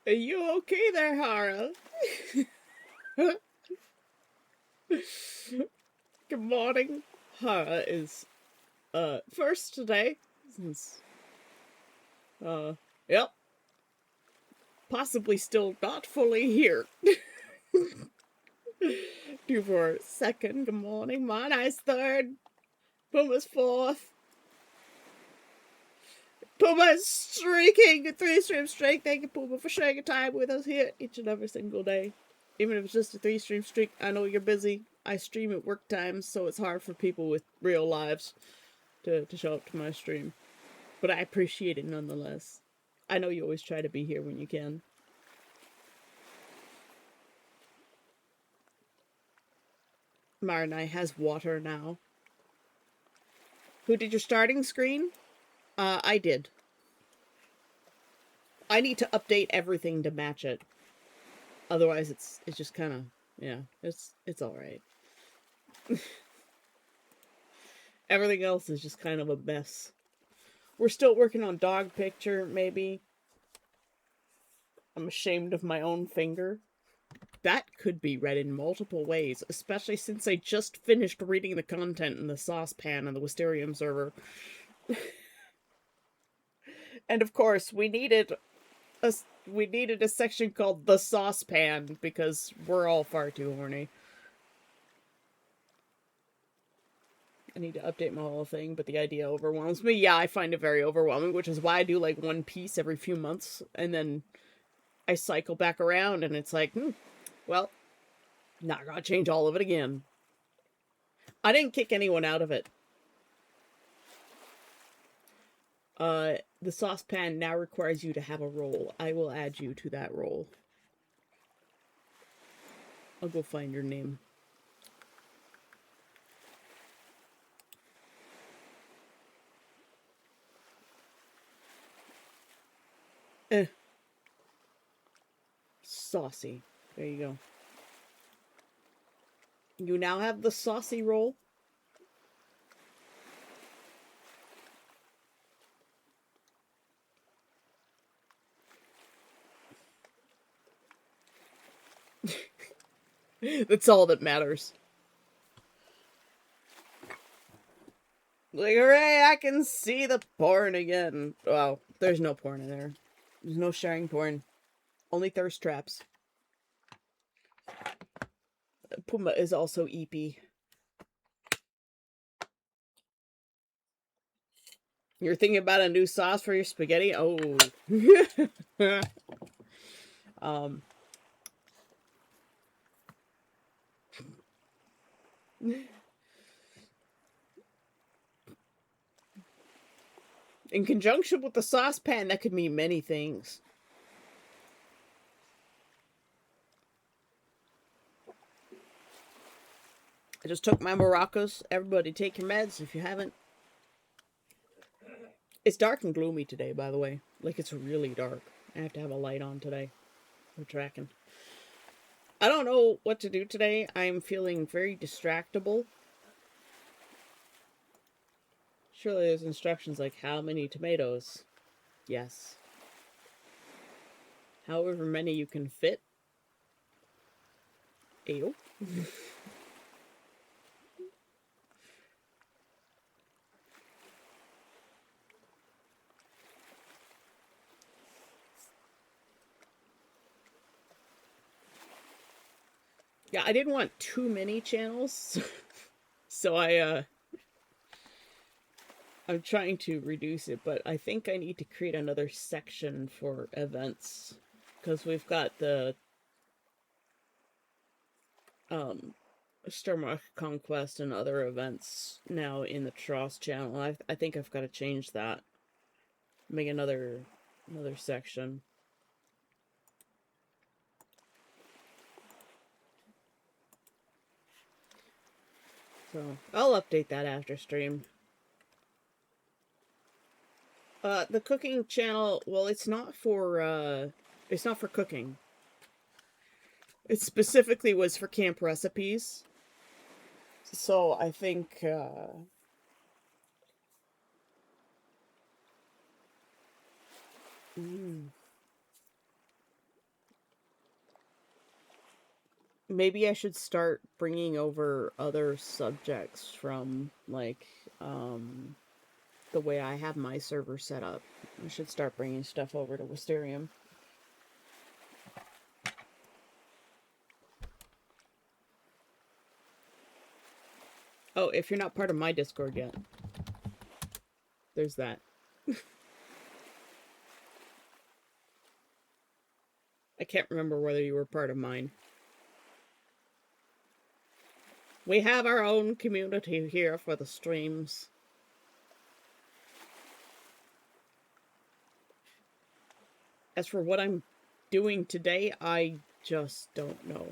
Are you okay there, Hara? Good morning. Hara is first today since yep, possibly still not fully here. Do for second. Good morning. Monai's third. Puma's fourth. Puma's streaking 3-stream streak. Thank you, Puma, for sharing a time with us here each and every single day. Even if it's just a 3-stream streak, I know you're busy. I stream at work times, so it's hard for people with real lives to show up to my stream. But I appreciate it nonetheless. I know you always try to be here when you can. Marinai has water now. Who did your starting screen? I did. I need to update everything to match it. Otherwise, it's just kind of, yeah, it's all right. Everything else is just kind of a mess. We're still working on dog picture, maybe. I'm ashamed of my own finger. That could be read in multiple ways, especially since I just finished reading the content in the saucepan and the Wisteria Observer. And of course, we needed a section called the saucepan because we're all far too horny. I need to update my whole thing, but the idea overwhelms me. Yeah, I find it very overwhelming, which is why I do like one piece every few months, and then I cycle back around, and it's like, well, not gonna change all of it again. I didn't kick anyone out of it. The saucepan now requires you to have a role. I will add you to that role. I'll go find your name. Saucy. There you go. You now have the saucy role. That's all that matters. Like, hooray, I can see the porn again. Well, there's no porn in there. There's no sharing porn. Only thirst traps. Puma is also Eepy. You're thinking about a new sauce for your spaghetti? Oh. In conjunction with the saucepan, that could mean many things. I just took my maracas. Everybody take your meds if you haven't. It's dark and gloomy today, by the way. Like, it's really dark. I have to have a light on today. We're tracking. I don't know what to do today. I'm feeling very distractible. Surely there's instructions like, how many tomatoes? Yes. However many you can fit. Ew. Yeah, I didn't want too many channels. So I'm trying to reduce it, but I think I need to create another section for events. Because we've got the Starmark Conquest and other events now in the Tross channel. I think I've got to change that. Make another section. So I'll update that after stream. The cooking channel, well, it's not for cooking. It specifically was for camp recipes. So I think maybe I should start bringing over other subjects from, like, the way I have my server set up. I should start bringing stuff over to Wisterium. Oh, if you're not part of my Discord yet, there's that. I can't remember whether you were part of mine. We have our own community here for the streams. As for what I'm doing today, I just don't know.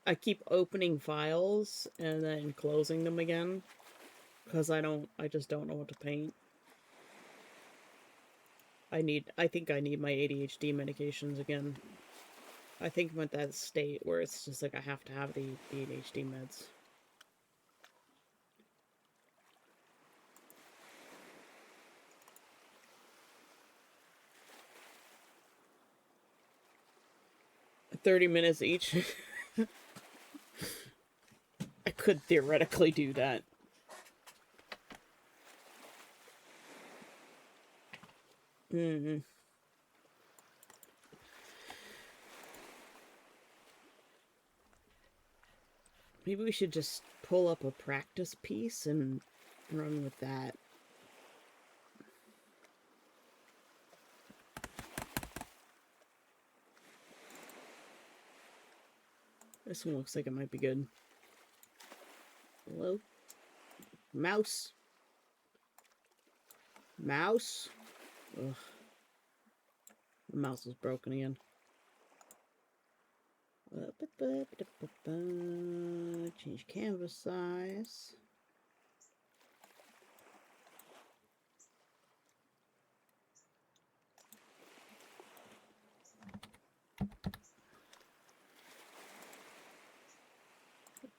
I keep opening files and then closing them again because I just don't know what to paint. I think I need my ADHD medications again. I think I'm at that state where it's just like I have to have the ADHD meds. $30 each. I could theoretically do that. Mm-hmm. Maybe we should just pull up a practice piece and run with that. This one looks like it might be good. Hello? Mouse? Mouse? Ugh. The mouse is broken again. Change canvas size.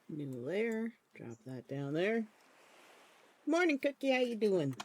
New layer. Drop that down there. Morning, Cookie. How you doing?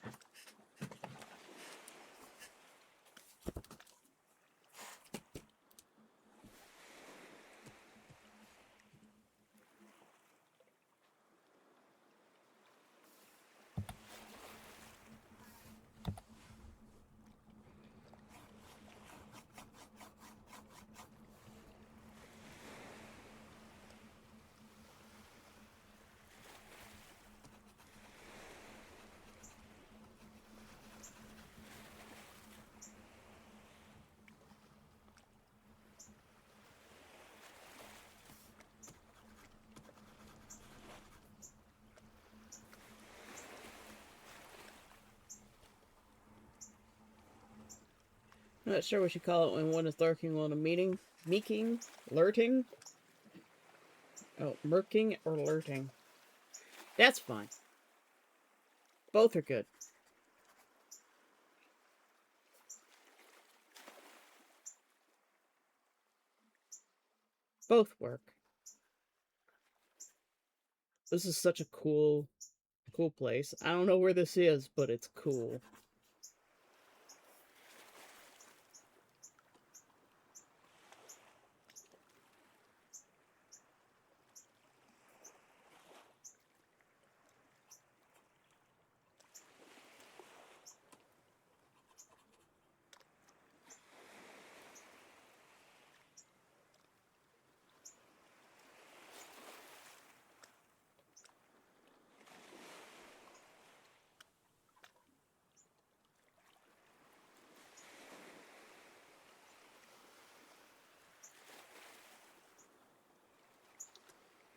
I'm not sure what you call it when one is lurking on a meeting. Meeking? Lurting? Oh, murking or lurting. That's fine. Both are good. Both work. This is such a cool place. I don't know where this is, but it's cool.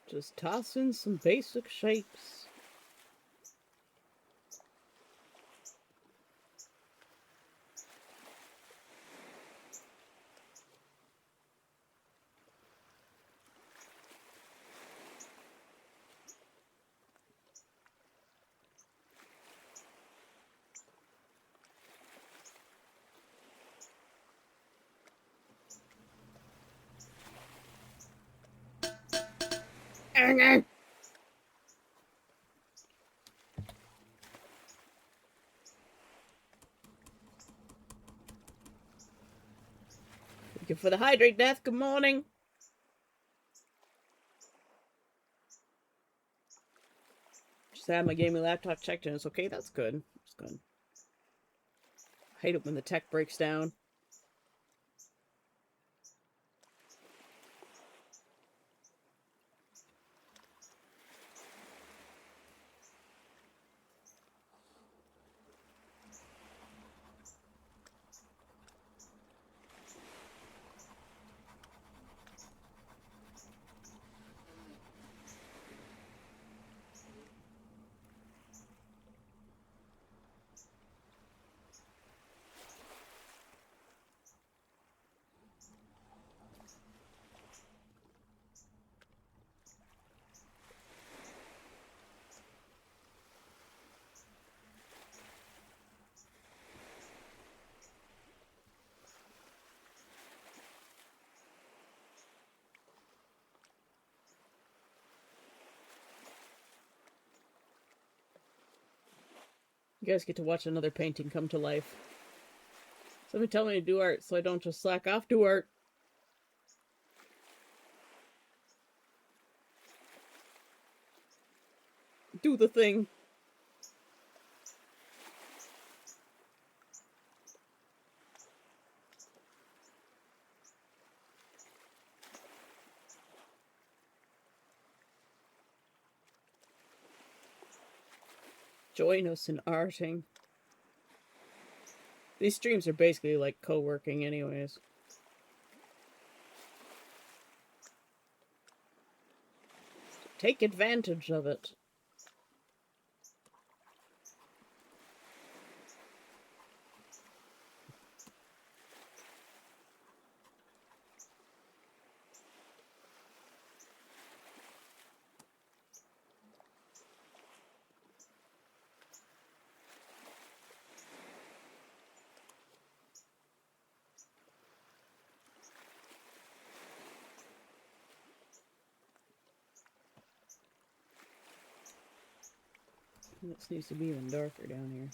Just toss in some basic shapes. Looking for the hydrate death. Good morning. I had my gaming laptop checked and it's okay. That's good. It's good. I hate it when the tech breaks down. You guys get to watch another painting come to life. Somebody tell me to do art so I don't just slack off. Do art. Do the thing. Join us in arting. These streams are basically like co-working anyways. Take advantage of it. This needs to be even darker down here.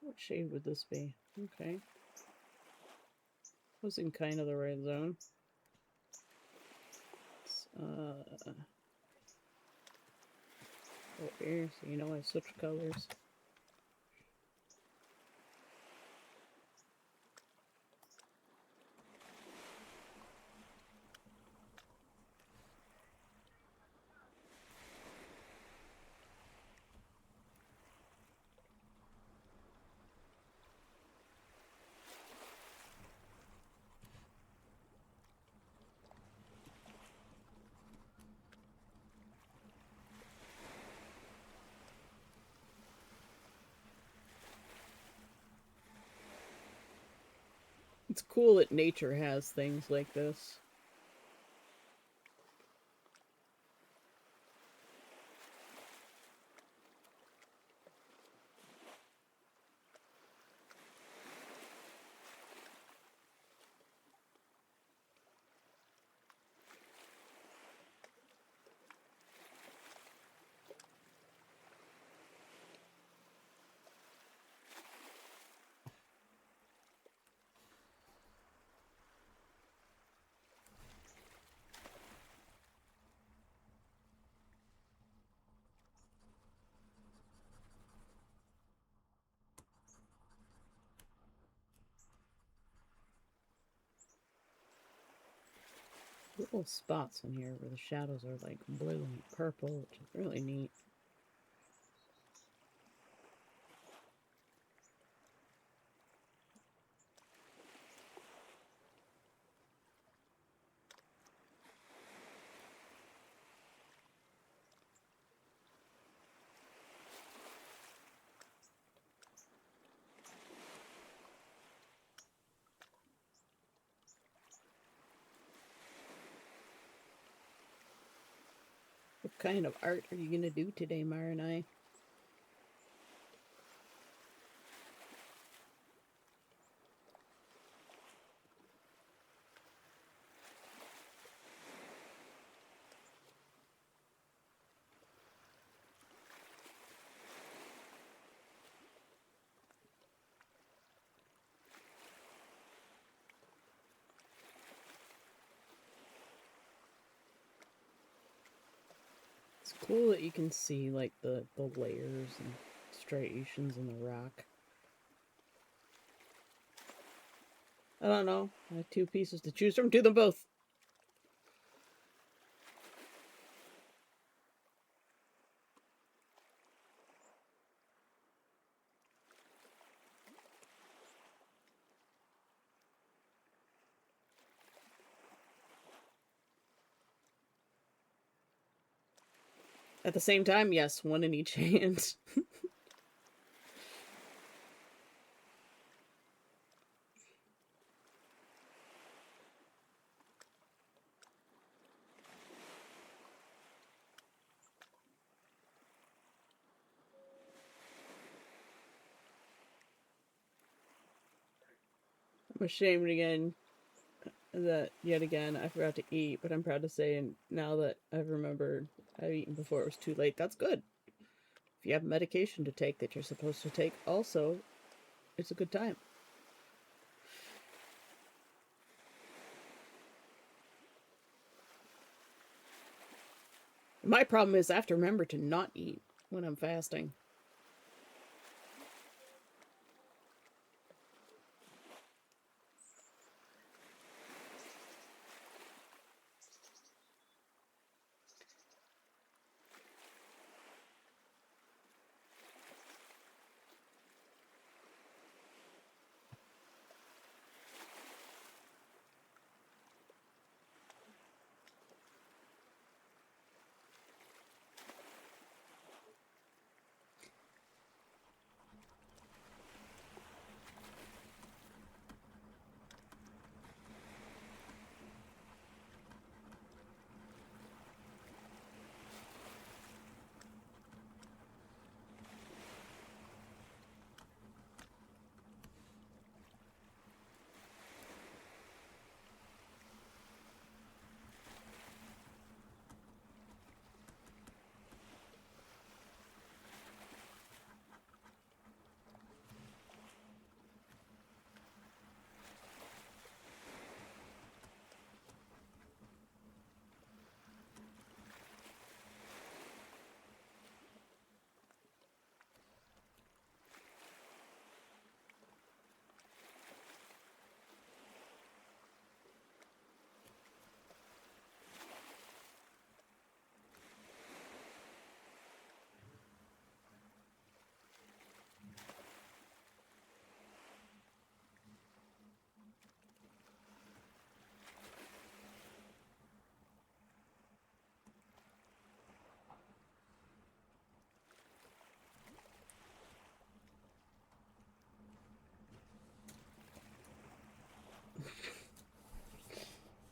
What shade would this be? Okay. Was in kind of the right zone. Oh, here, so you know I switched colors. It's cool that nature has things like this. Little spots in here where the shadows are like blue and purple, which is really neat. What kind of art are you going to do today, Mara and I? It's cool that you can see like the layers and striations in the rock. I don't know. I have two pieces to choose from. Do them both. At the same time, yes, one in each hand. I'm ashamed again that yet again I forgot to eat, but I'm proud to say now that I've remembered I've eaten before it was too late. That's good. If you have medication to take that you're supposed to take, also, it's a good time. My problem is I have to remember to not eat when I'm fasting.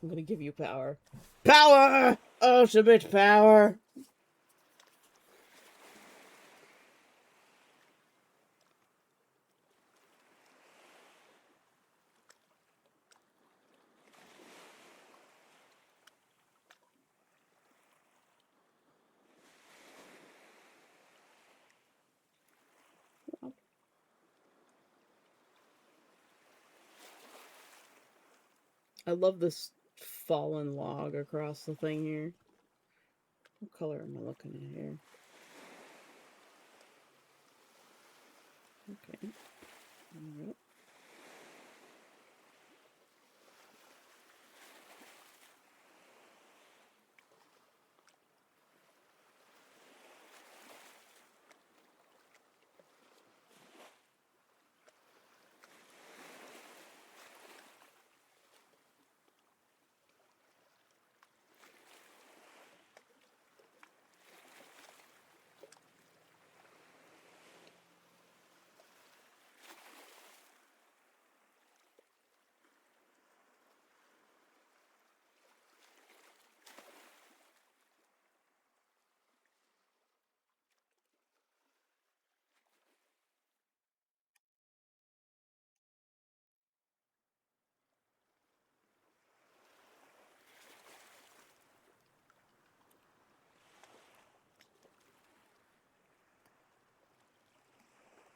I'm gonna give you power. Power! Ultimate power! I love this fallen log across the thing here. What color am I looking at here? Okay. Yep.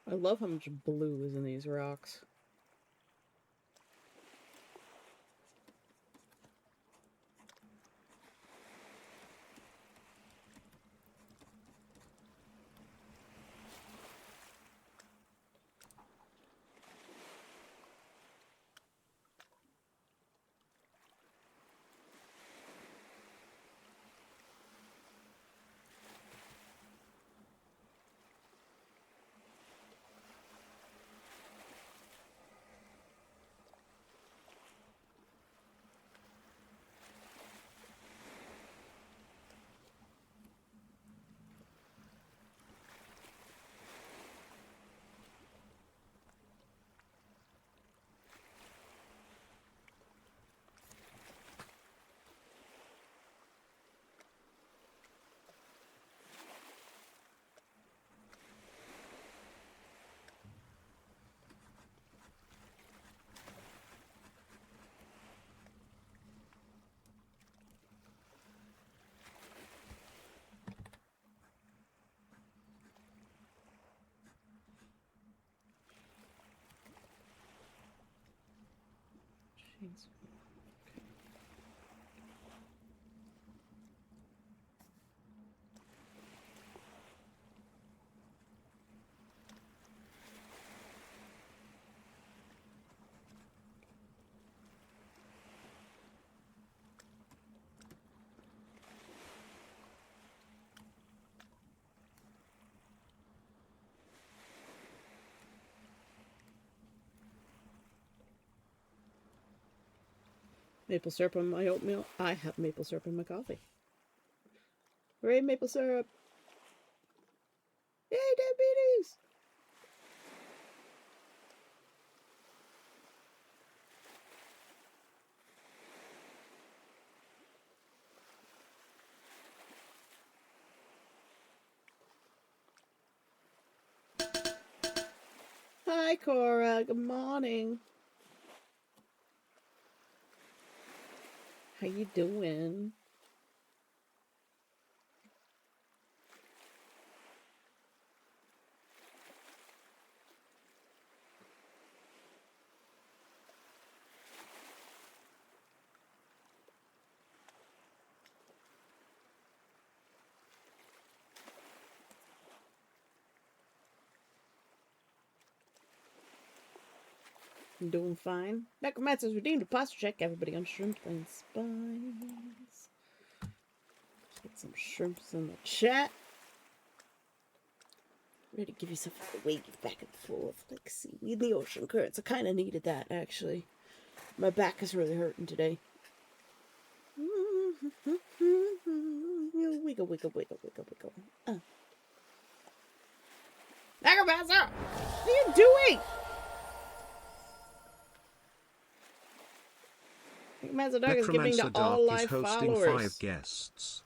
I love how much blue is in these rocks. Jeez. Maple syrup on my oatmeal. I have maple syrup in my coffee. Hooray, maple syrup! Yay, diabetes! Hi, Cora. Good morning. How you doing? I'm doing fine. Necromancer's redeemed a posture check. Everybody on Shrimp and Spines. Get some shrimps in the chat. Ready to give yourself a wave back and forth like seaweed in the ocean currents. I kind of needed that, actually. My back is really hurting today. Wiggle, wiggle, wiggle, wiggle, wiggle. Necromancer! What are you doing? Necromancer Dog is giving to all live followers. 5 guests.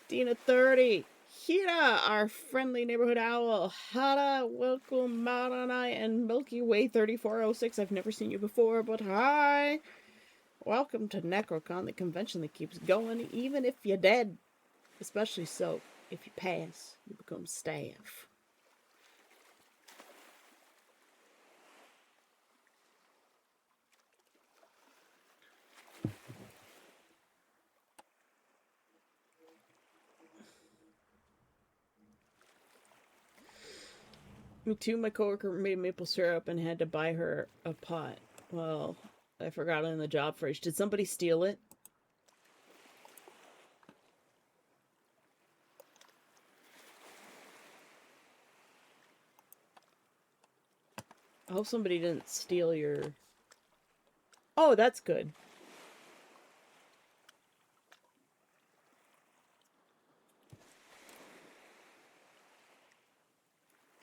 Dina 30. Hira, our friendly neighborhood owl. Hada, welcome, Maranai, and Milky Way 3406. I've never seen you before, but hi. Welcome to Necrocon, the convention that keeps going, even if you're dead. Especially so, if you pass, you become staff. Me too, my coworker made maple syrup and had to buy her a pot. Well, I forgot it in the job fridge. Did somebody steal it? I hope somebody didn't steal your... Oh, that's good.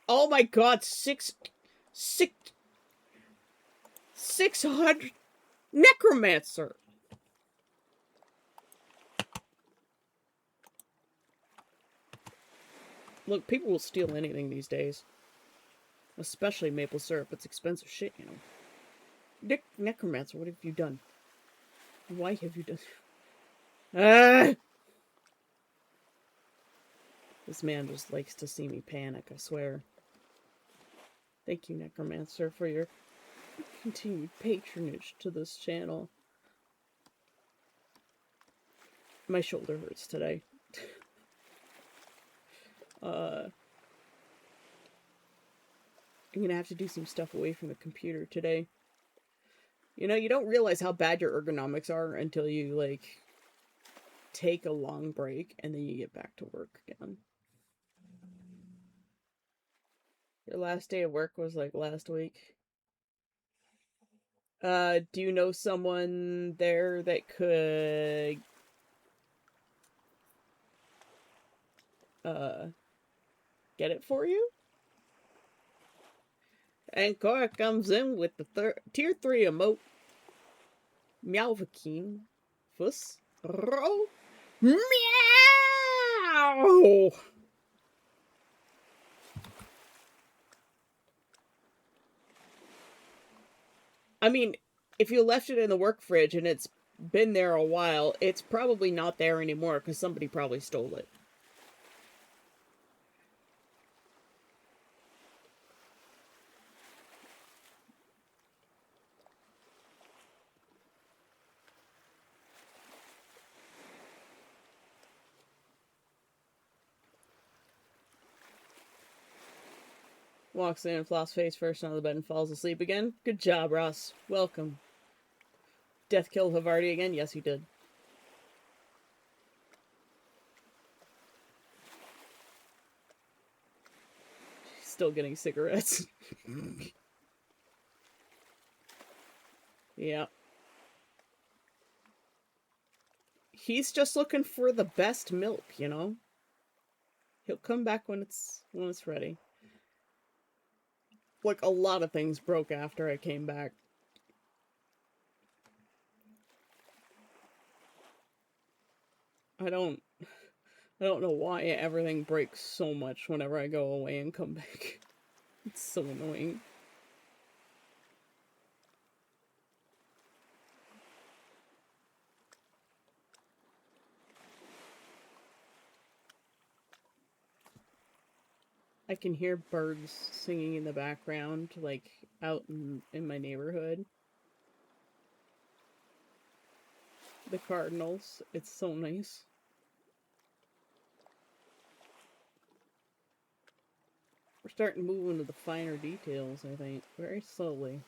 Oh my god, 600 Necromancer! Look, people will steal anything these days. Especially maple syrup. It's expensive shit, you know. Necromancer, what have you done? Why have you done... Ah! This man just likes to see me panic, I swear. Thank you, Necromancer, for your continued patronage to this channel. My shoulder hurts today. I'm gonna have to do some stuff away from the computer today. You know, you don't realize how bad your ergonomics are until you, like, take a long break and then you get back to work again. Your last day of work was, like, last week. Do you know someone there that could... get it for you? And Cora comes in with the tier 3 emote. Meowvakin. Fuss. Ro. Meow! I mean, if you left it in the work fridge and it's been there a while, it's probably not there anymore because somebody probably stole it. Walks in, flops face first on the bed, and falls asleep again. Good job, Ross. Welcome. Death kill Havarti again? Yes, he did. Still getting cigarettes. Yeah. He's just looking for the best milk, you know? He'll come back when it's ready. Like, a lot of things broke after I came back. I don't know why everything breaks so much whenever I go away and come back. It's so annoying. I can hear birds singing in the background, like, out in my neighborhood. The cardinals. It's so nice. We're starting to move into the finer details, I think, very slowly.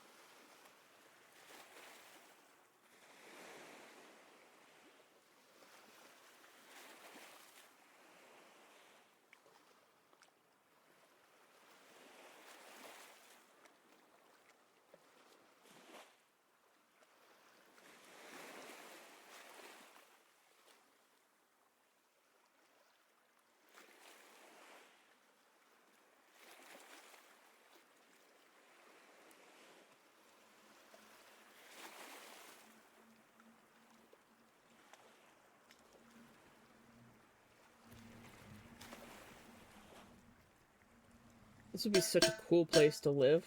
This would be such a cool place to live.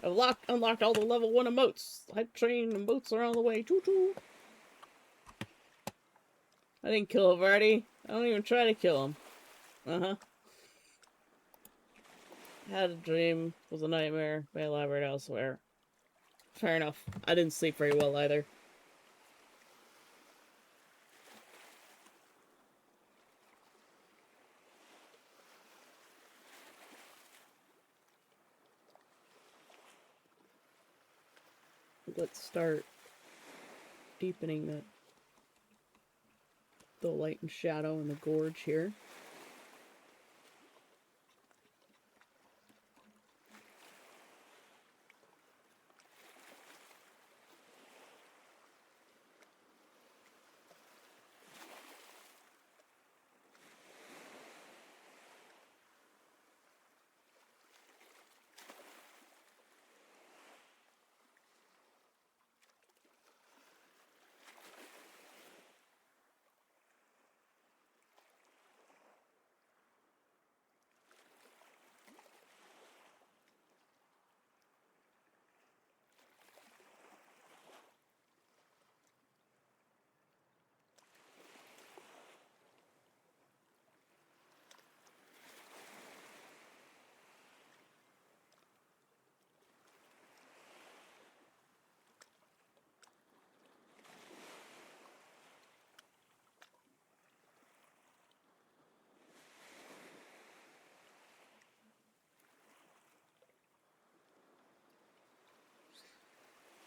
I've unlocked all the level 1 emotes. Hype train emotes are on the way. Choo choo. I didn't kill Havarti. I don't even try to kill him. Uh-huh. Had a dream. Was a nightmare. May elaborate elsewhere. Fair enough. I didn't sleep very well either. Let's start deepening the light and shadow in the gorge here.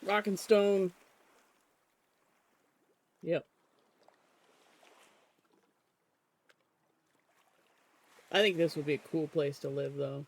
Rock and stone. Yep. I think this would be a cool place to live, though.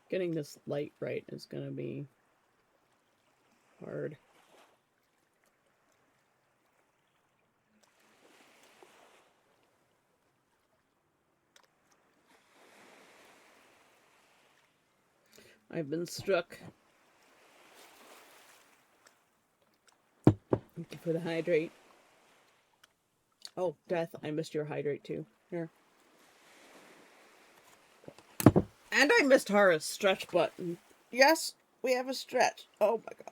Getting this light right is going to be hard. I've been struck. Thank you for the hydrate. Oh, Death, I missed your hydrate too. Here. And I missed Hara's stretch button. Yes, we have a stretch. Oh my god.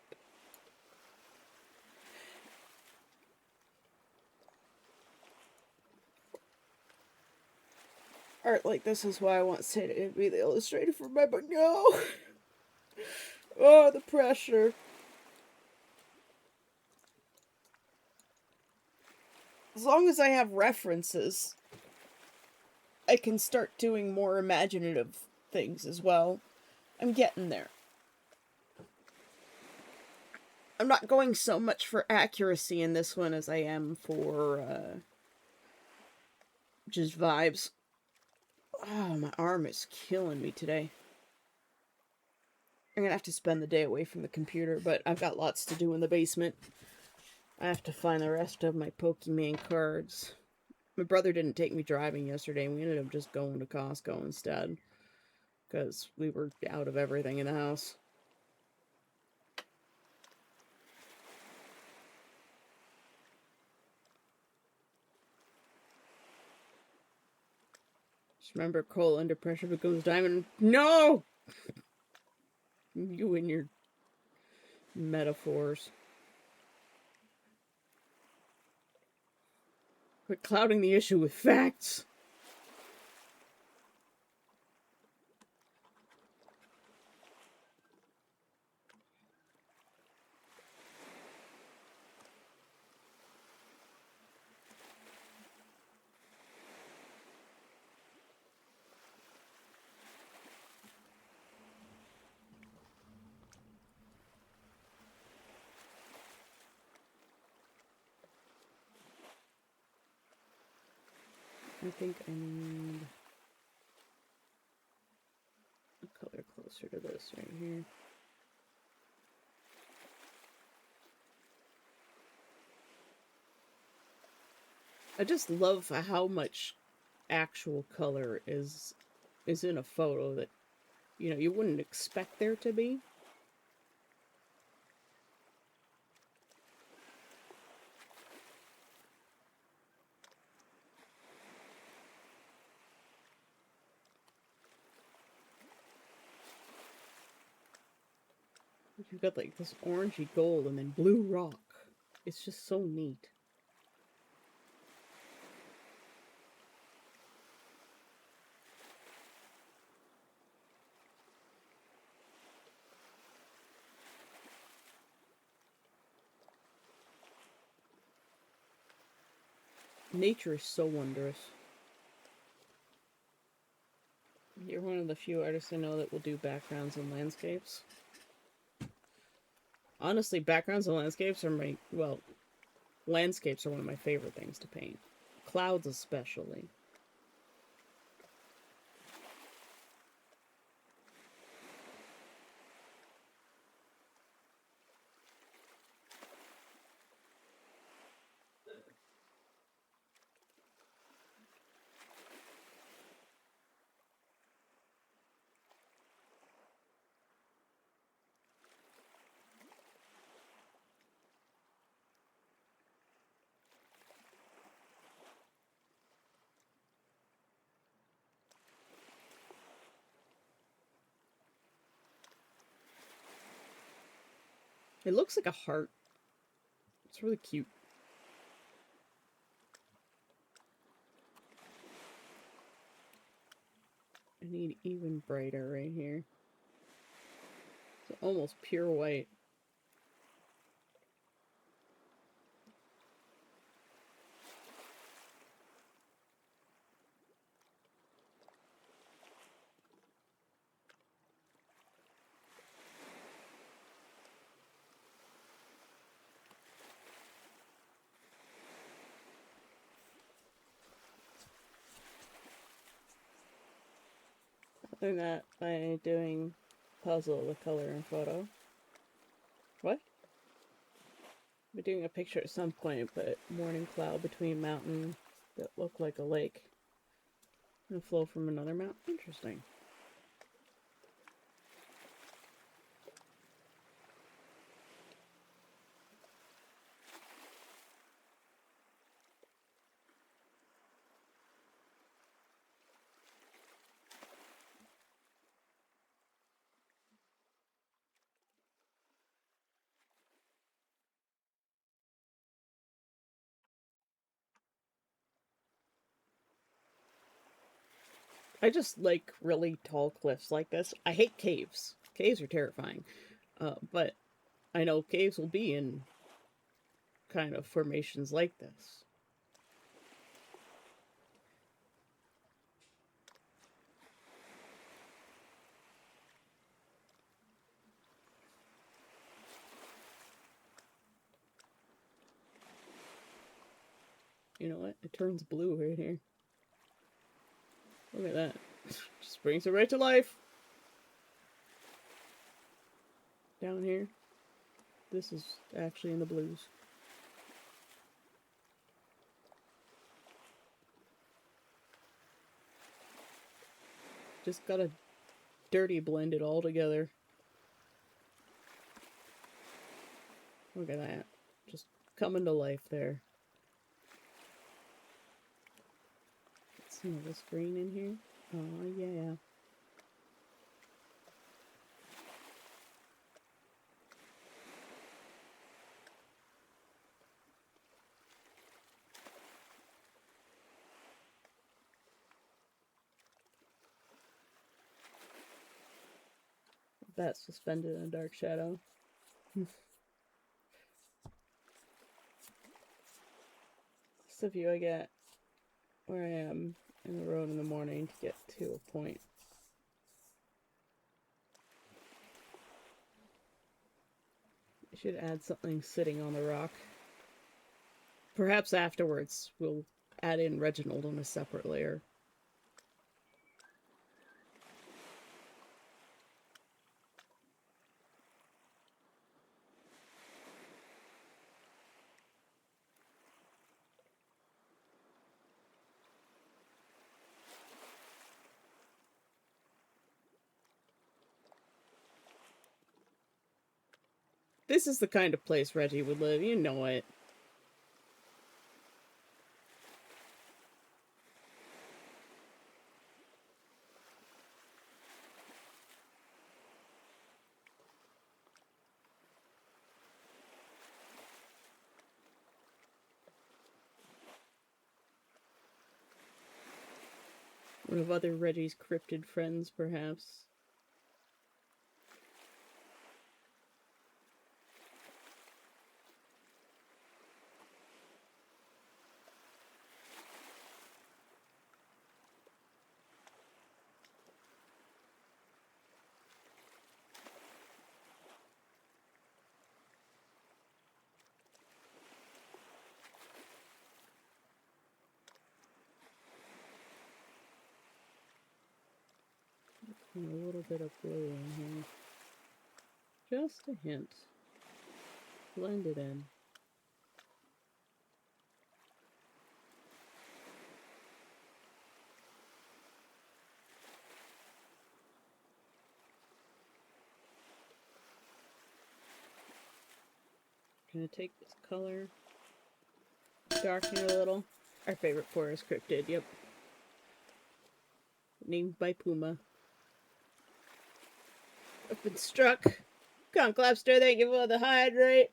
Art like this is why I want Sada to be the illustrator for my book. No! Oh, the pressure. As long as I have references, I can start doing more imaginative things as well. I'm getting there. I'm not going so much for accuracy in this one as I am for just vibes. Oh, my arm is killing me today. I'm gonna have to spend the day away from the computer, but I've got lots to do in the basement. I have to find the rest of my Pokemon cards. My brother didn't take me driving yesterday, and we ended up just going to Costco instead. Because we were out of everything in the house. Just remember, coal under pressure becomes diamond. No! You and your metaphors. Quit clouding the issue with facts. I think I need a color closer to this right here. I just love how much actual color is in a photo that, you know, you wouldn't expect there to be. You've got like this orangey gold and then blue rock. It's just so neat. Nature is so wondrous. You're one of the few artists I know that will do backgrounds and landscapes. Honestly, backgrounds and landscapes are my, well, landscapes are one of my favorite things to paint. Clouds especially. It looks like a heart. It's really cute. I need even brighter right here. It's almost pure white. Doing that by doing puzzle with color and photo. What? I'll be doing a picture at some point, but morning cloud between mountain that look like a lake. And a flow from another mountain. Interesting. I just like really tall cliffs like this. I hate caves. Caves are terrifying. But I know caves will be in kind of formations like this. You know what? It turns blue right here. Look at that. Just brings it right to life. Down here. This is actually in the blues. Just gotta dirty blend it all together. Look at that. Just coming to life there. Let's see this green in here. Oh, yeah. That's suspended in a dark shadow. It's the view I get where I am in the road in the morning to get to a point. I should add something sitting on the rock. Perhaps afterwards we'll add in Reginald on a separate layer. This is the kind of place Reggie would live, you know it. One of other Reggie's cryptid friends, perhaps. And a little bit of blue in here. Just a hint. Blend it in. Gonna take this color, darken it a little. Our favorite forest cryptid, yep. Named by Puma. I've been struck. Come on, Clapster, thank you for the hydrate.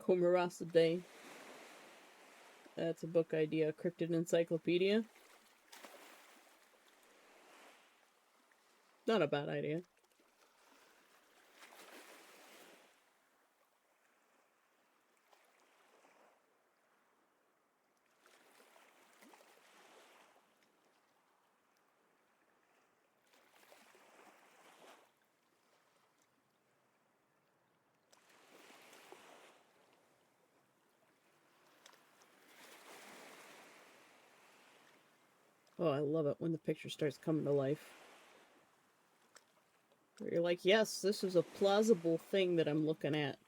Comorosidae. That's a book idea. Cryptid Encyclopedia. Not a bad idea. Oh, I love it when the picture starts coming to life. Where you're like, yes, this is a plausible thing that I'm looking at.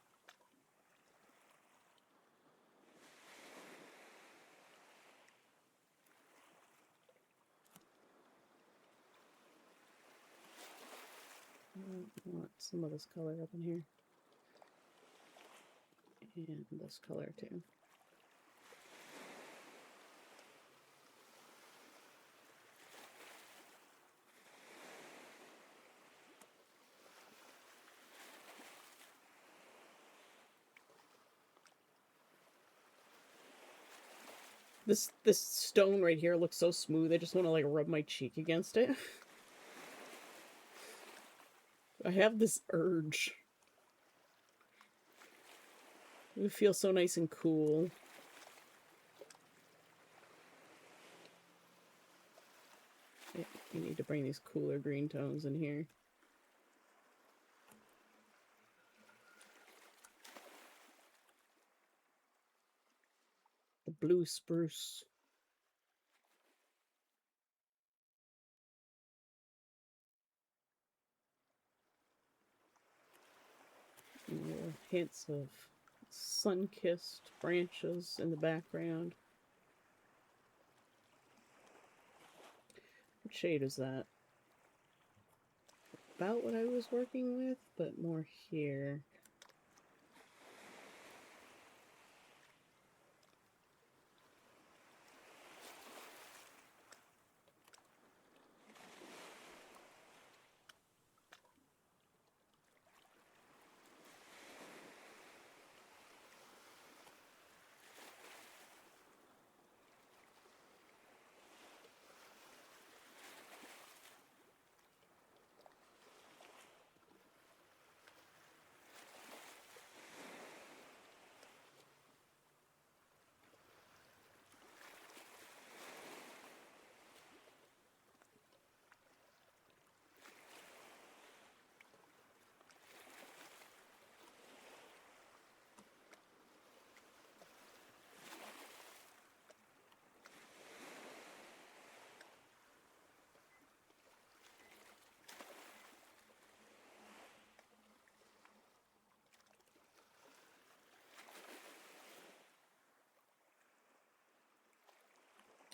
I want some of this color up in here. And this color too. This stone right here looks so smooth. I just want to like rub my cheek against it. I have this urge. It feels so nice and cool. You need to bring these cooler green tones in here. The blue spruce. Little hints of sun-kissed branches in the background. What shade is that? About what I was working with, but more here.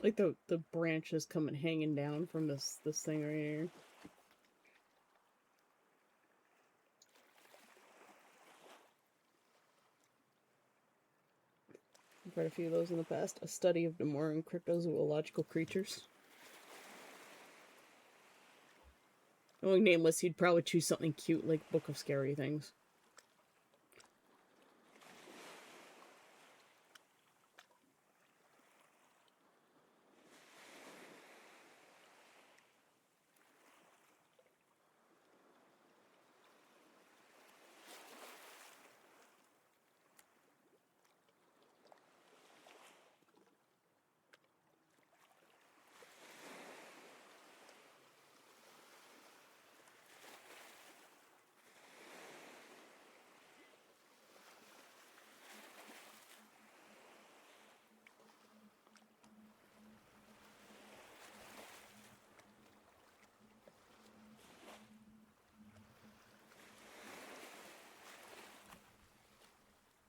Like the branches coming hanging down from this thing right here. I've read a few of those in the past. A study of Demoran cryptozoological creatures. Only nameless, you'd probably choose something cute like Book of Scary Things.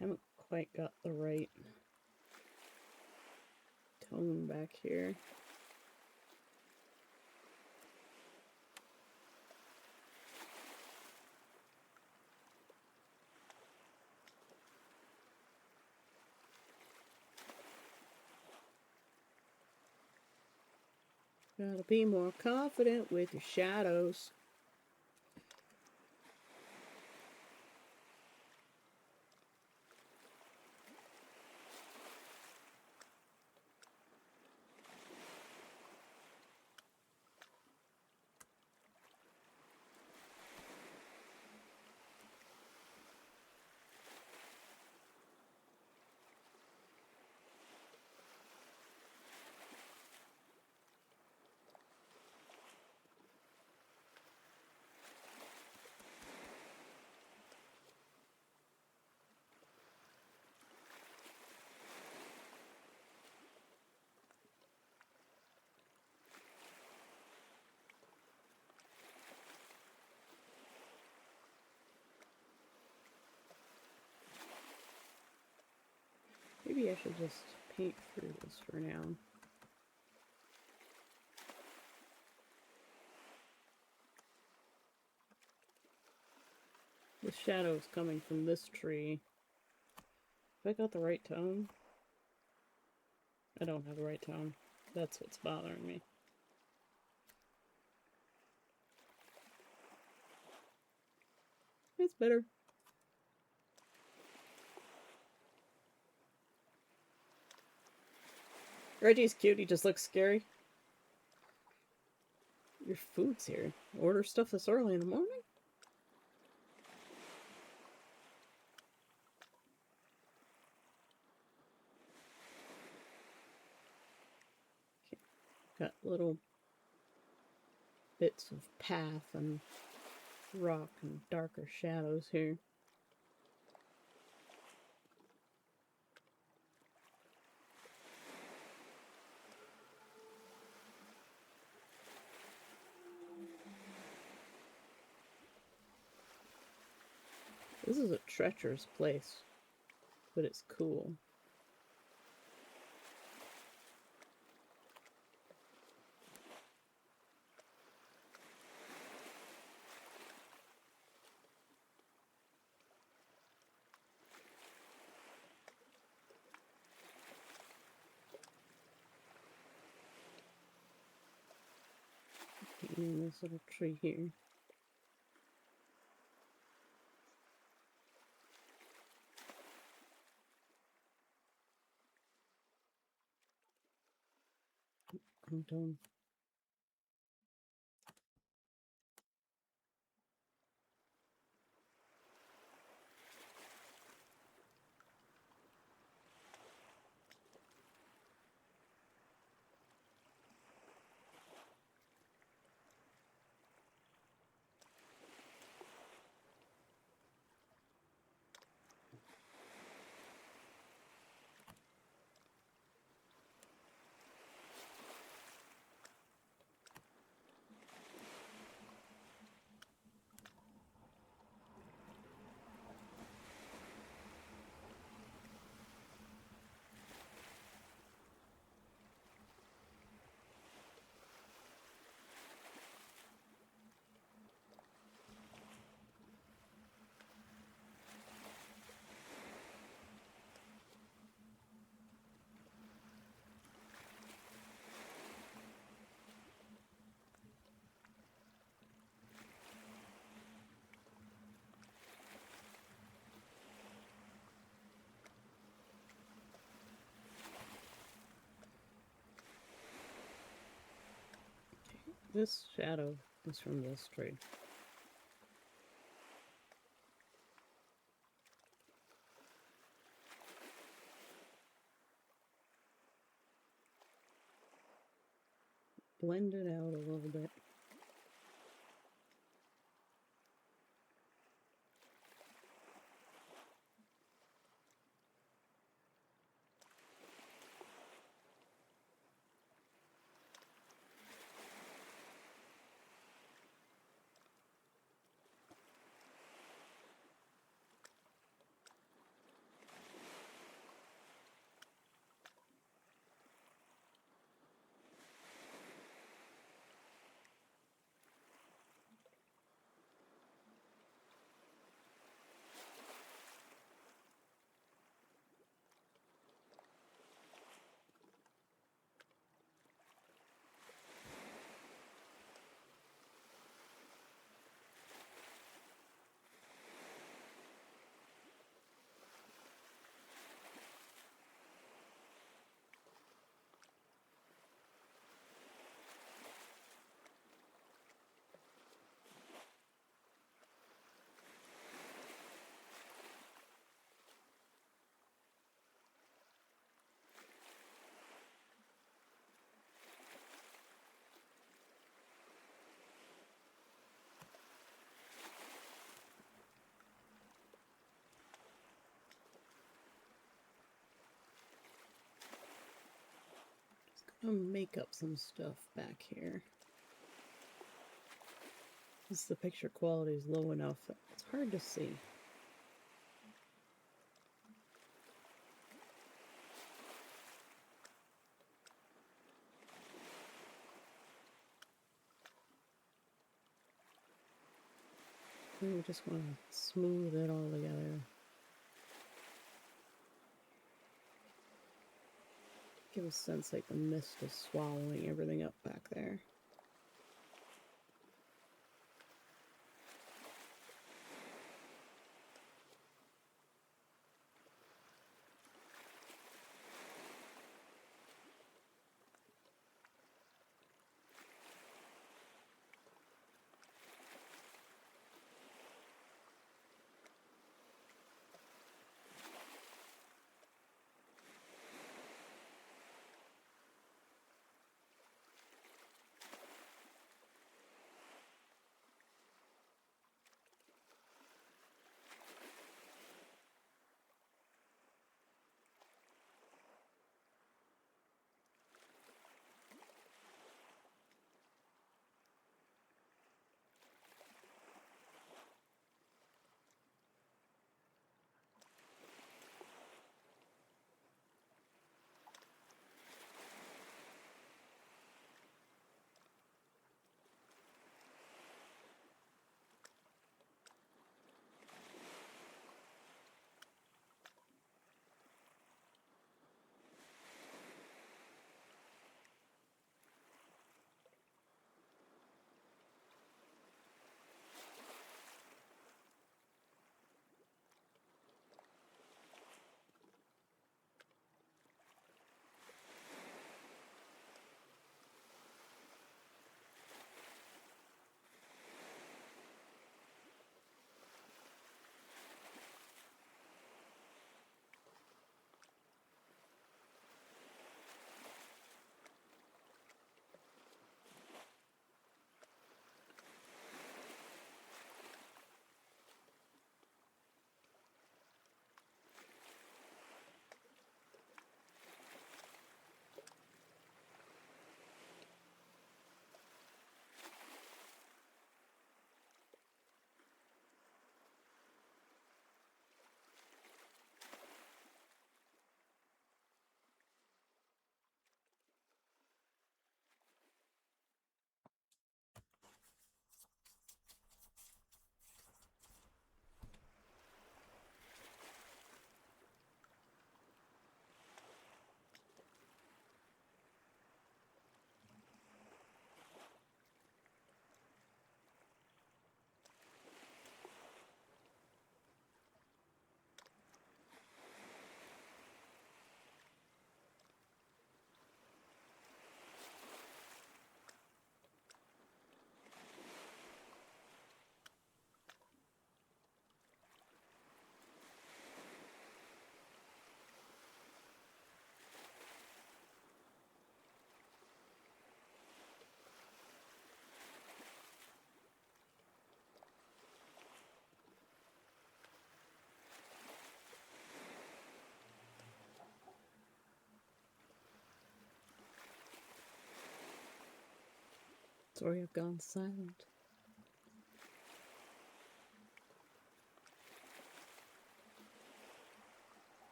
Haven't quite got the right tone back here. Gotta be more confident with your shadows. Maybe I should just paint through this for now. The shadow is coming from this tree. Have I got the right tone? I don't have the right tone. That's what's bothering me. It's better. Reggie's cute, he just looks scary. Your food's here. Order stuff this early in the morning? Okay. Got little bits of path and rock and darker shadows here. This is a treacherous place, but it's cool. And this little tree here. I'm done. This shadow is from this tree. Blend it out a little bit. I'll make up some stuff back here. Because the picture quality is low enough that it's hard to see. We just want to smooth it all together. Give a sense like the mist is swallowing everything up back there. Sorry, I've gone silent.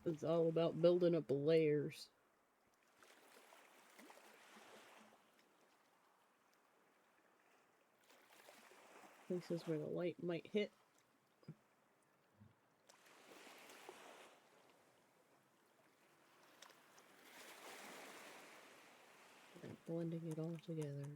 It's all about building up layers. Places where the light might hit. And blending it all together.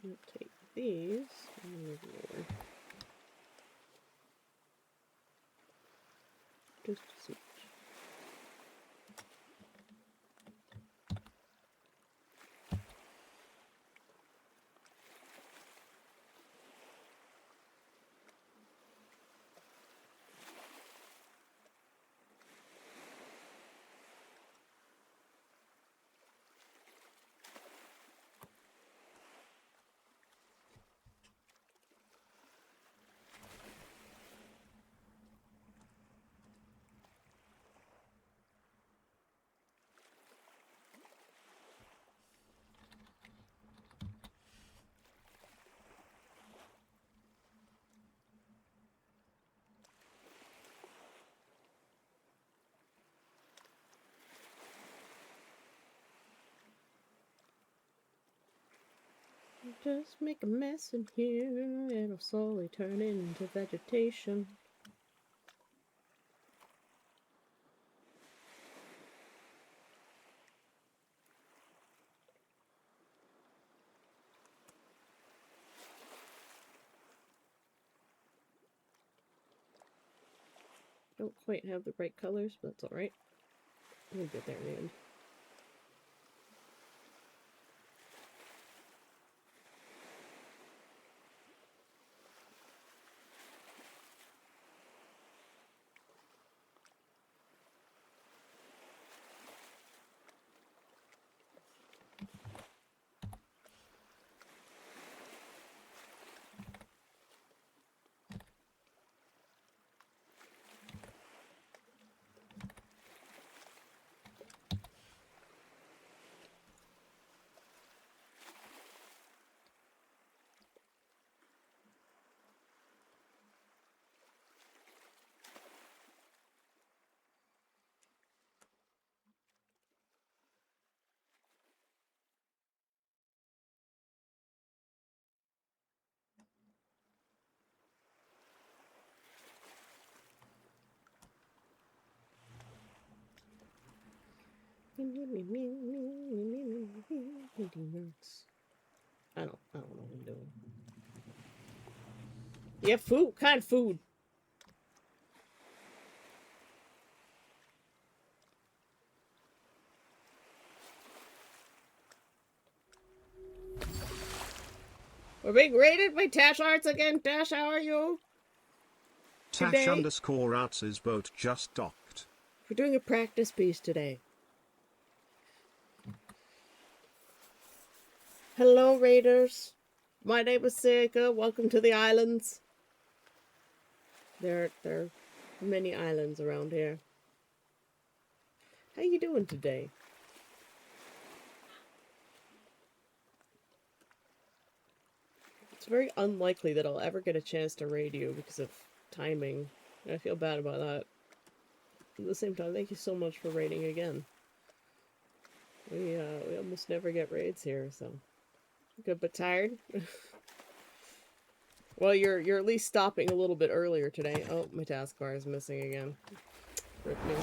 I'll take these and move over. Just a smidge. Just make a mess in here, and it'll slowly turn into vegetation. Don't quite have the right colors, but that's alright. We'll get there in the end. I don't know what I'm doing. Yeah, food. What kind of food? We're being raided by Tash Arts again. Tash, how are you? Today? Tash_Arts' boat just docked. We're doing a practice piece today. Hello, raiders. My name is Seika. Welcome to the islands. There are many islands around here. How you doing today? It's very unlikely that I'll ever get a chance to raid you because of timing. I feel bad about that. At the same time, thank you so much for raiding again. We almost never get raids here, so good but tired. Well, you're at least stopping a little bit earlier today. Oh, my taskbar is missing again. Rip me.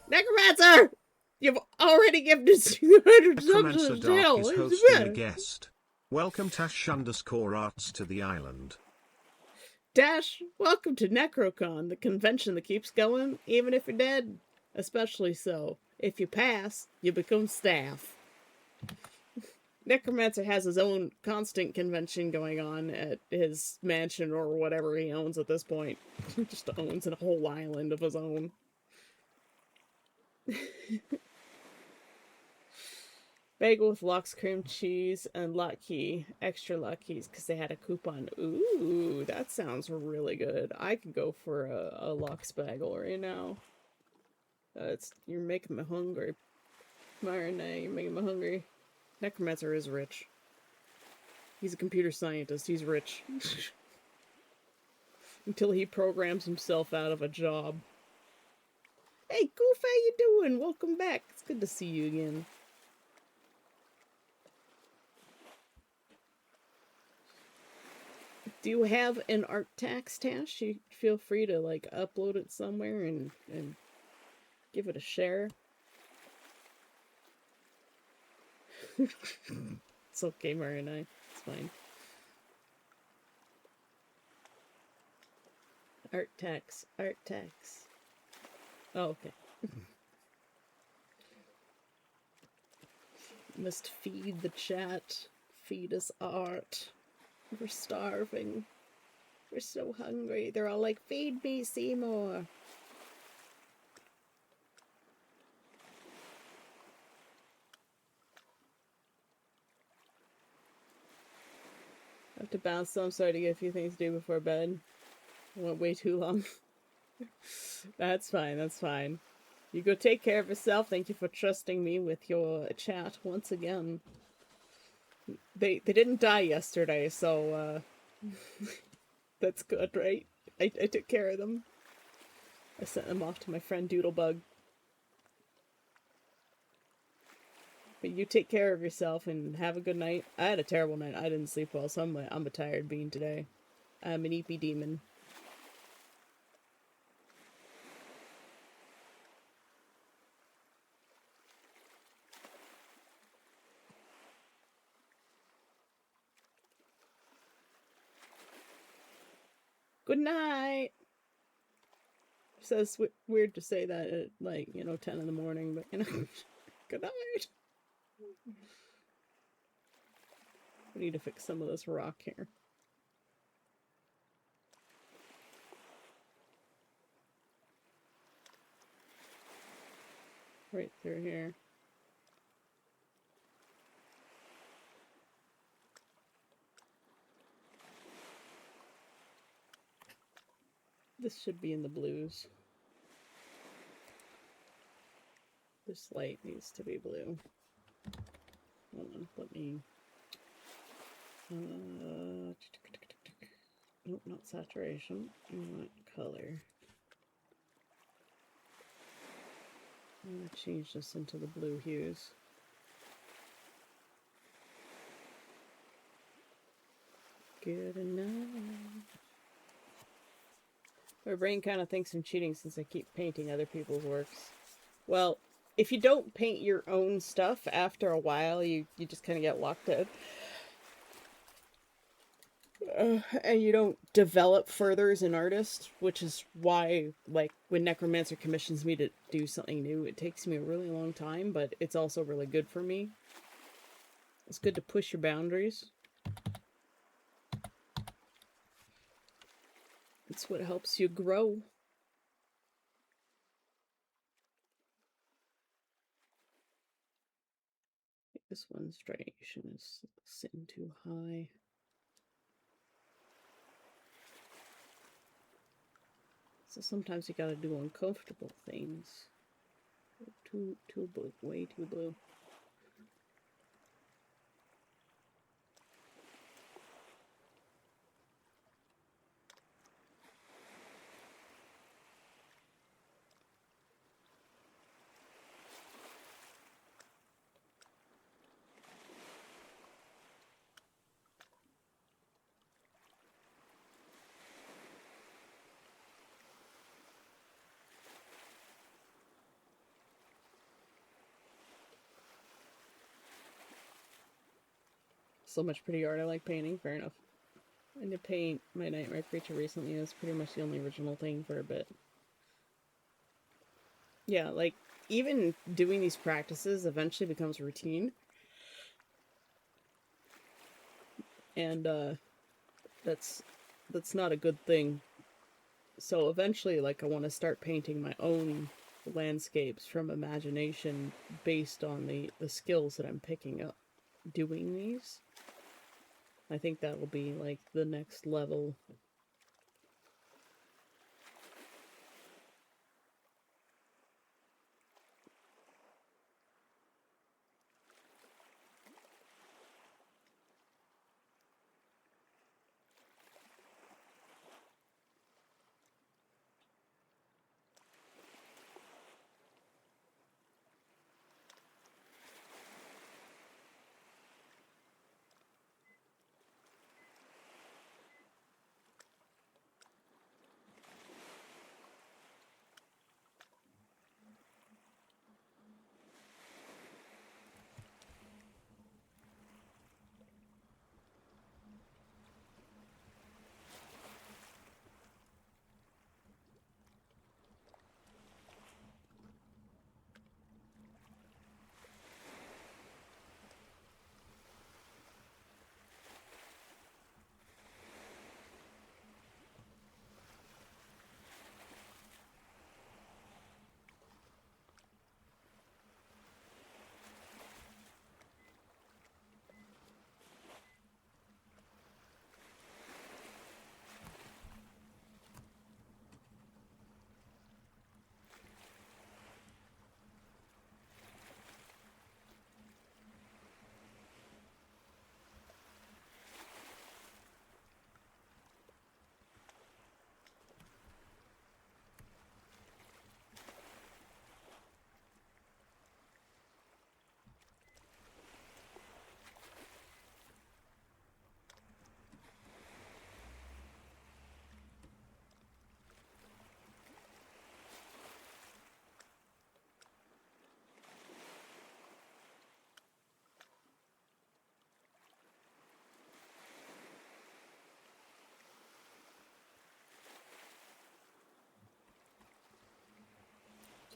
Necromancer! You've already given us 200 subs Necromancer to Dark jail. is hosting a guest. Welcome Tash_Arts to the island. Dash, welcome to NecroCon, the convention that keeps going, even if you're dead. Especially so. If you pass, you become staff. Necromancer has his own constant convention going on at his mansion or whatever he owns at this point. He just owns a whole island of his own. Bagel with lox, cream cheese, and Lucky. Extra Luckies because they had a coupon. Ooh, that sounds really good. I could go for a lox bagel right now. You're making me hungry. Myron, you're making me hungry. Necromancer is rich. He's a computer scientist. He's rich. Until he programs himself out of a job. Hey, Goof, how you doing? Welcome back. It's good to see you again. Do you have an art tax, Tash? You feel free to, like, upload it somewhere and give it a share. It's okay, Marina. It's fine. Art text. Art text. Oh, okay. Must feed the chat. Feed us art. We're starving. We're so hungry. They're all like, feed me, Seymour. I have to bounce, so I'm sorry to get a few things to do before bed. I went way too long. That's fine, that's fine. You go take care of yourself. Thank you for trusting me with your chat once again. They didn't die yesterday, so that's good, right? I took care of them. I sent them off to my friend Doodlebug. But you take care of yourself and have a good night. I had a terrible night. I didn't sleep well, so I'm a tired bean today. I'm an Eepy demon. Good night! So it's weird to say that at, like, 10 in the morning, but, good night! We need to fix some of this rock here. Right through here. This should be in the blues. This light needs to be blue. Hold on, let me... nope, not saturation. I want color. I'm going to change this into the blue hues. Good enough. My brain kind of thinks I'm cheating since I keep painting other people's works. Well, if you don't paint your own stuff, after a while, you just kind of get locked out. And you don't develop further as an artist, which is why, like, when Necromancer commissions me to do something new, it takes me a really long time, but it's also really good for me. It's good to push your boundaries. It's what helps you grow. This one's striation is sitting too high. So sometimes you gotta do uncomfortable things. Too blue, way too blue. So much pretty art I like painting, fair enough. And to paint my Nightmare Creature recently is pretty much the only original thing for a bit. Yeah, like, even doing these practices eventually becomes routine. And, that's not a good thing. So eventually, like, I want to start painting my own landscapes from imagination based on the skills that I'm picking up doing these. I think that will be, like, the next level.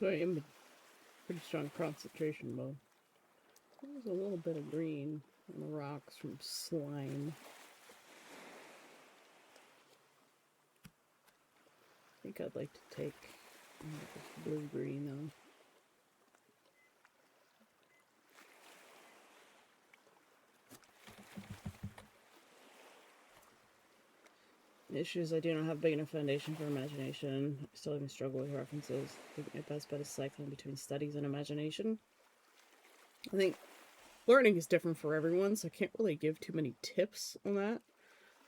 So I am pretty strong concentration mode. There's a little bit of green on the rocks from slime. I think I'd like to take this blue-green though. The issue is I do not have big enough foundation for imagination. I still even struggle with references. I think my best bet is cycling between studies and imagination. I think learning is different for everyone, so I can't really give too many tips on that.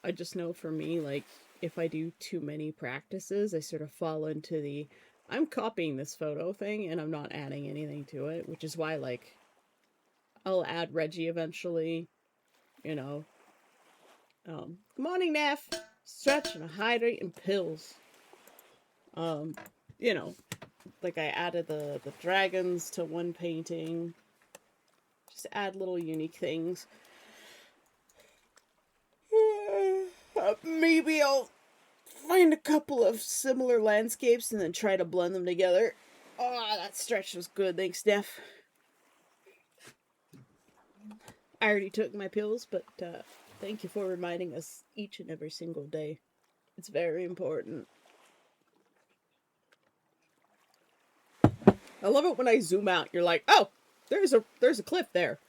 I just know for me, like, if I do too many practices, I sort of fall into the I'm copying this photo thing and I'm not adding anything to it, which is why, like, I'll add Reggie eventually, you know. Good morning, Neff. Stretch and hydrate and pills. You know, like I added the dragons to one painting. Just add little unique things. Maybe I'll find a couple of similar landscapes and then try to blend them together. Oh, that stretch was good. Thanks, Neff. I already took my pills, but thank you for reminding us each and every single day. It's very important. I love it when I zoom out. You're like, oh, there's a cliff there.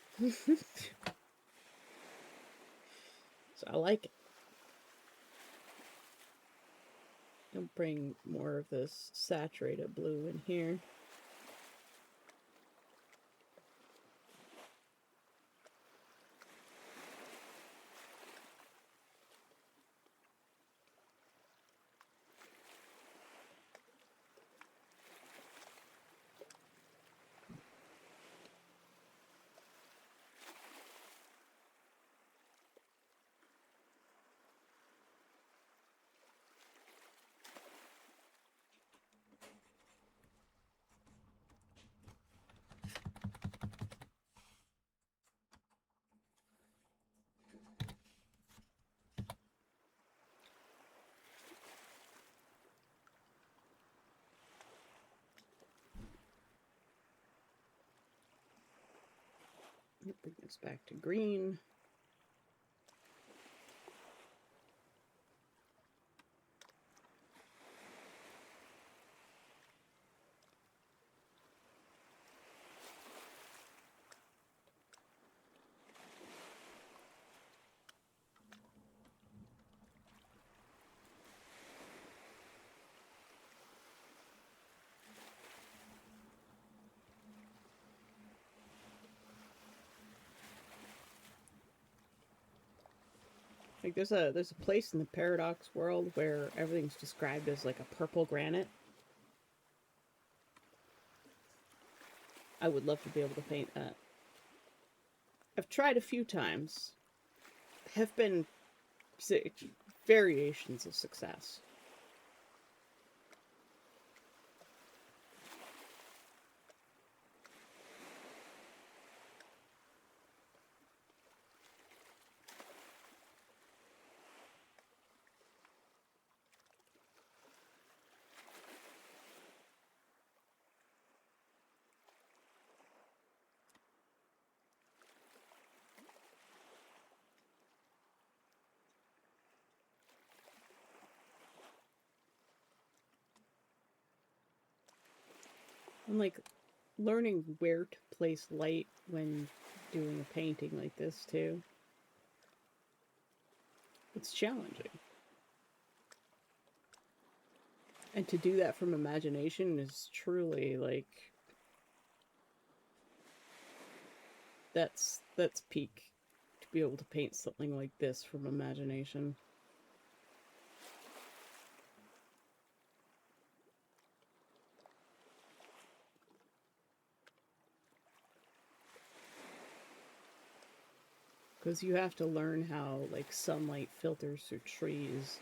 So I like it. I'll bring more of this saturated blue in here. Bring this back to green. Like there's a place in the paradox world where everything's described as like a purple granite. I would love to be able to paint that. I've tried a few times. Have been variations of success. And like learning where to place light when doing a painting like this too. It's challenging. And to do that from imagination is truly like that's peak. To be able to paint something like this from imagination. Because you have to learn how like sunlight filters through trees.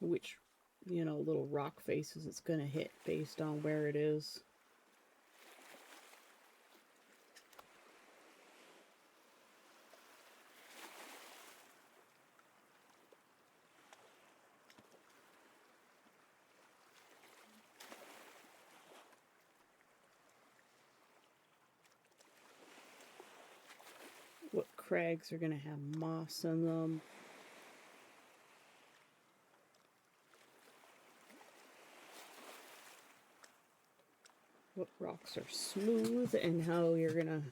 Which little rock faces it's going to hit based on where it is. What crags are going to have moss in them. What rocks are smooth and how you're going to...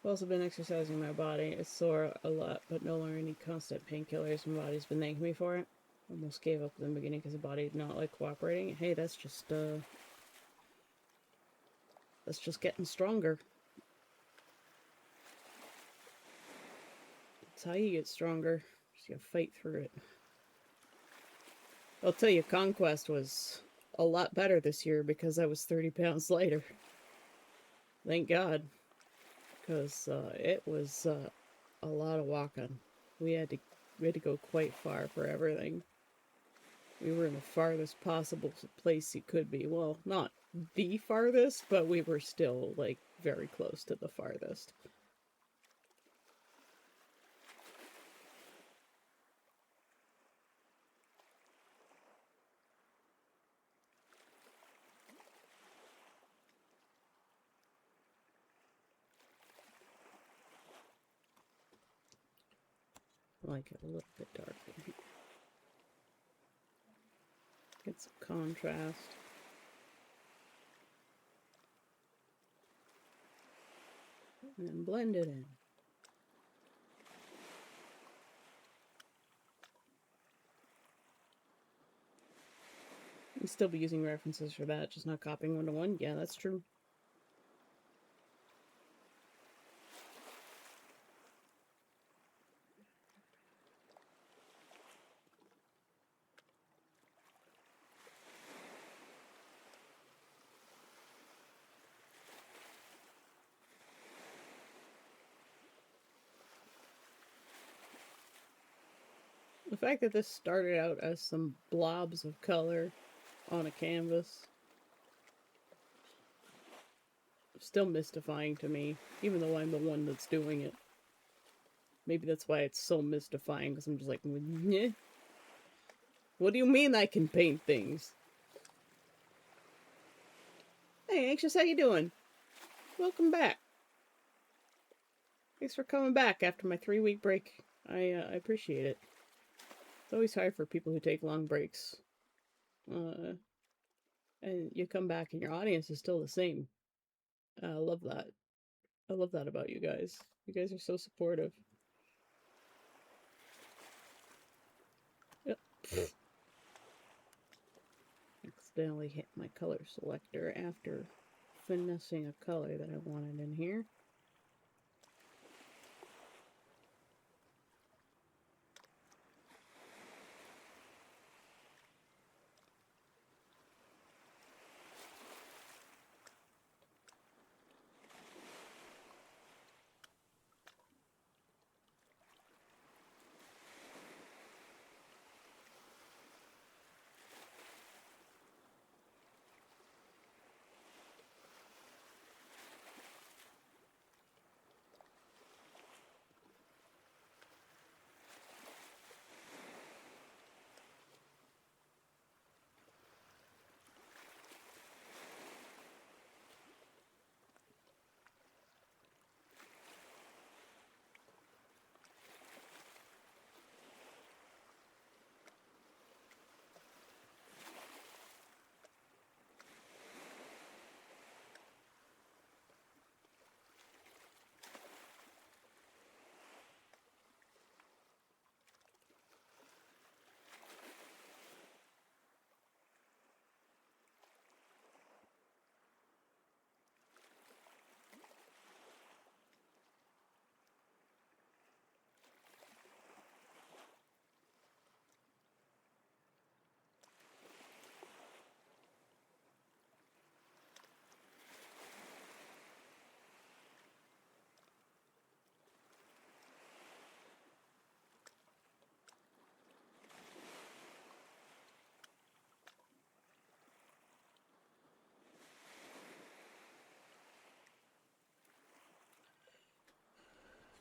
I've also been exercising my body. It's sore a lot, but no longer any constant painkillers. My body's been thanking me for it. Almost gave up in the beginning because the body did not like cooperating. Hey, that's just getting stronger. That's how you get stronger. Just gotta fight through it. I'll tell you, Conquest was a lot better this year because I was 30 pounds lighter. Thank God. Because it was a lot of walking. We had to go quite far for everything. We were in the farthest possible place you could be. Well, not the farthest, but we were still, like, very close to the farthest. I like it a little bit darker. Get some contrast. And then blend it in. You'd still be using references for that, just not copying one-to-one. Yeah, that's true. The fact that this started out as some blobs of color on a canvas is still mystifying to me, even though I'm the one that's doing it. Maybe that's why it's so mystifying, because I'm just like, Nyeh. What do you mean I can paint things? Hey, Anxious, how you doing? Welcome back. Thanks for coming back after my 3-week break. I appreciate it. It's always hard for people who take long breaks. And you come back and your audience is still the same. I love that. I love that about you guys. You guys are so supportive. Yep. Accidentally hit my color selector after finessing a color that I wanted in here.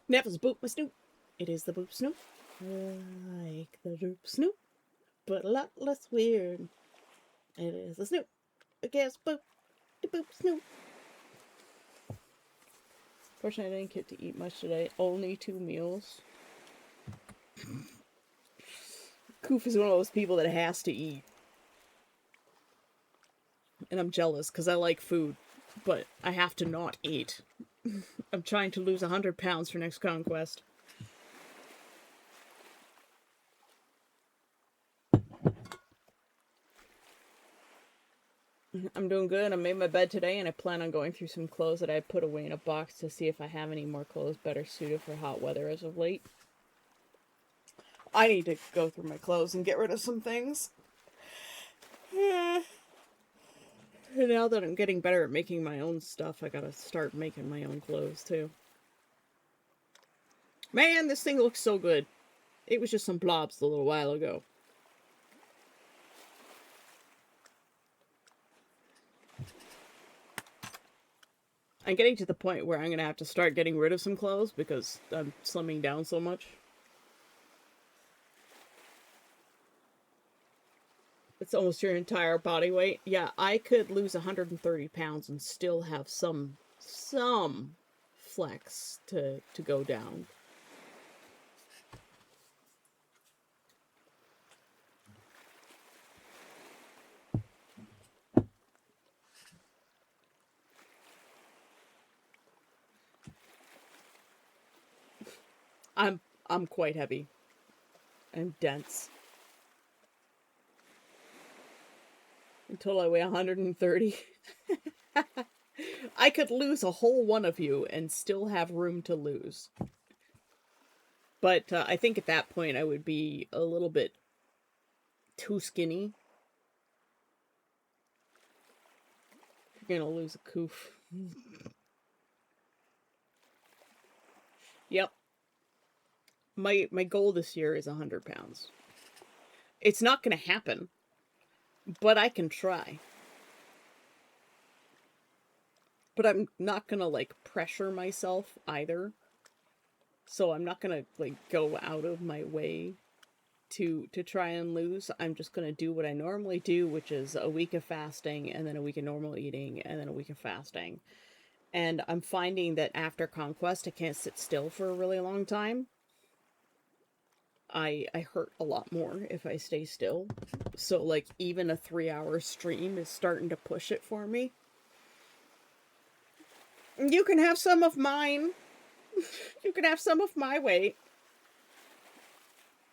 Never boop my snoop. It is the boop snoop. Like the boop snoop, but a lot less weird. It is the snoop. I guess boop. The boop snoop. Fortunately, I didn't get to eat much today. Only 2 meals. Koof is one of those people that has to eat. And I'm jealous because I like food, but I have to not eat. I'm trying to lose 100 pounds for next conquest. I'm doing good. I made my bed today, and I plan on going through some clothes that I put away in a box to see if I have any more clothes better suited for hot weather as of late. I need to go through my clothes and get rid of some things. And now that I'm getting better at making my own stuff, I gotta start making my own clothes too. Man, this thing looks so good. It was just some blobs a little while ago. I'm getting to the point where I'm gonna have to start getting rid of some clothes because I'm slimming down so much. It's almost your entire body weight. Yeah, I could lose 130 pounds and still have some flex to go down. I'm quite heavy. I'm dense. Until I weigh 130. I could lose a whole one of you and still have room to lose. But I think at that point I would be a little bit too skinny. You're gonna lose a coof. Yep. My goal this year is 100 pounds. It's not gonna happen, but I can try. But I'm not gonna like pressure myself either. So I'm not gonna like go out of my way to try and lose. I'm just gonna do what I normally do, which is a week of fasting and then a week of normal eating and then a week of fasting. And I'm finding that after conquest I can't sit still for a really long time. I hurt a lot more if I stay still. So like even a 3-hour stream is starting to push it for me. You can have some of mine. You can have some of my weight.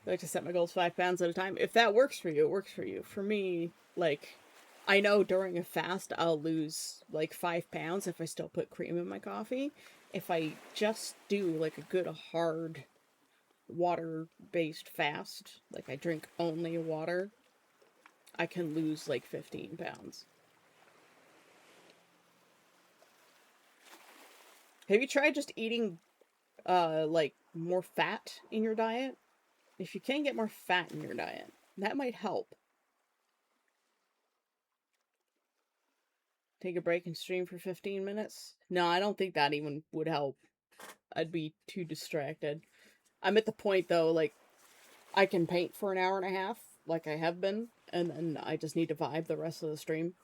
I like to set my goals 5 pounds at a time. If that works for you, it works for you. For me, like, I know during a fast I'll lose like 5 pounds if I still put cream in my coffee. If I just do like a good hard water-based fast, like I drink only water, I can lose like 15 pounds. Have you tried just eating like more fat in your diet? If you can get more fat in your diet, that might help. Take a break and stream for 15 minutes? No, I don't think that even would help. I'd be too distracted. I'm at the point though, like, I can paint for an hour and a half, like I have been, and then I just need to vibe the rest of the stream.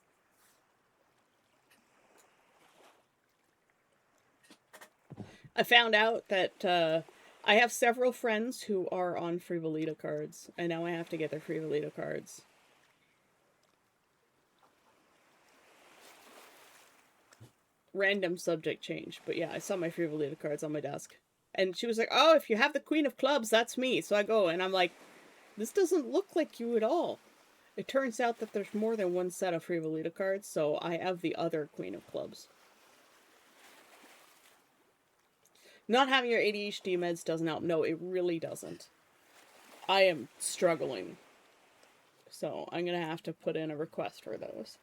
I found out that I have several friends who are on Frivolita cards, and now I have to get their Frivolita cards. Random subject change, but yeah, I saw my Frivolita cards on my desk. And she was like, oh, if you have the Queen of Clubs, that's me. So I go, and I'm like, this doesn't look like you at all. It turns out that there's more than one set of Frivolita cards, so I have the other Queen of Clubs. Not having your ADHD meds doesn't help. No, it really doesn't. I am struggling. So I'm going to have to put in a request for those.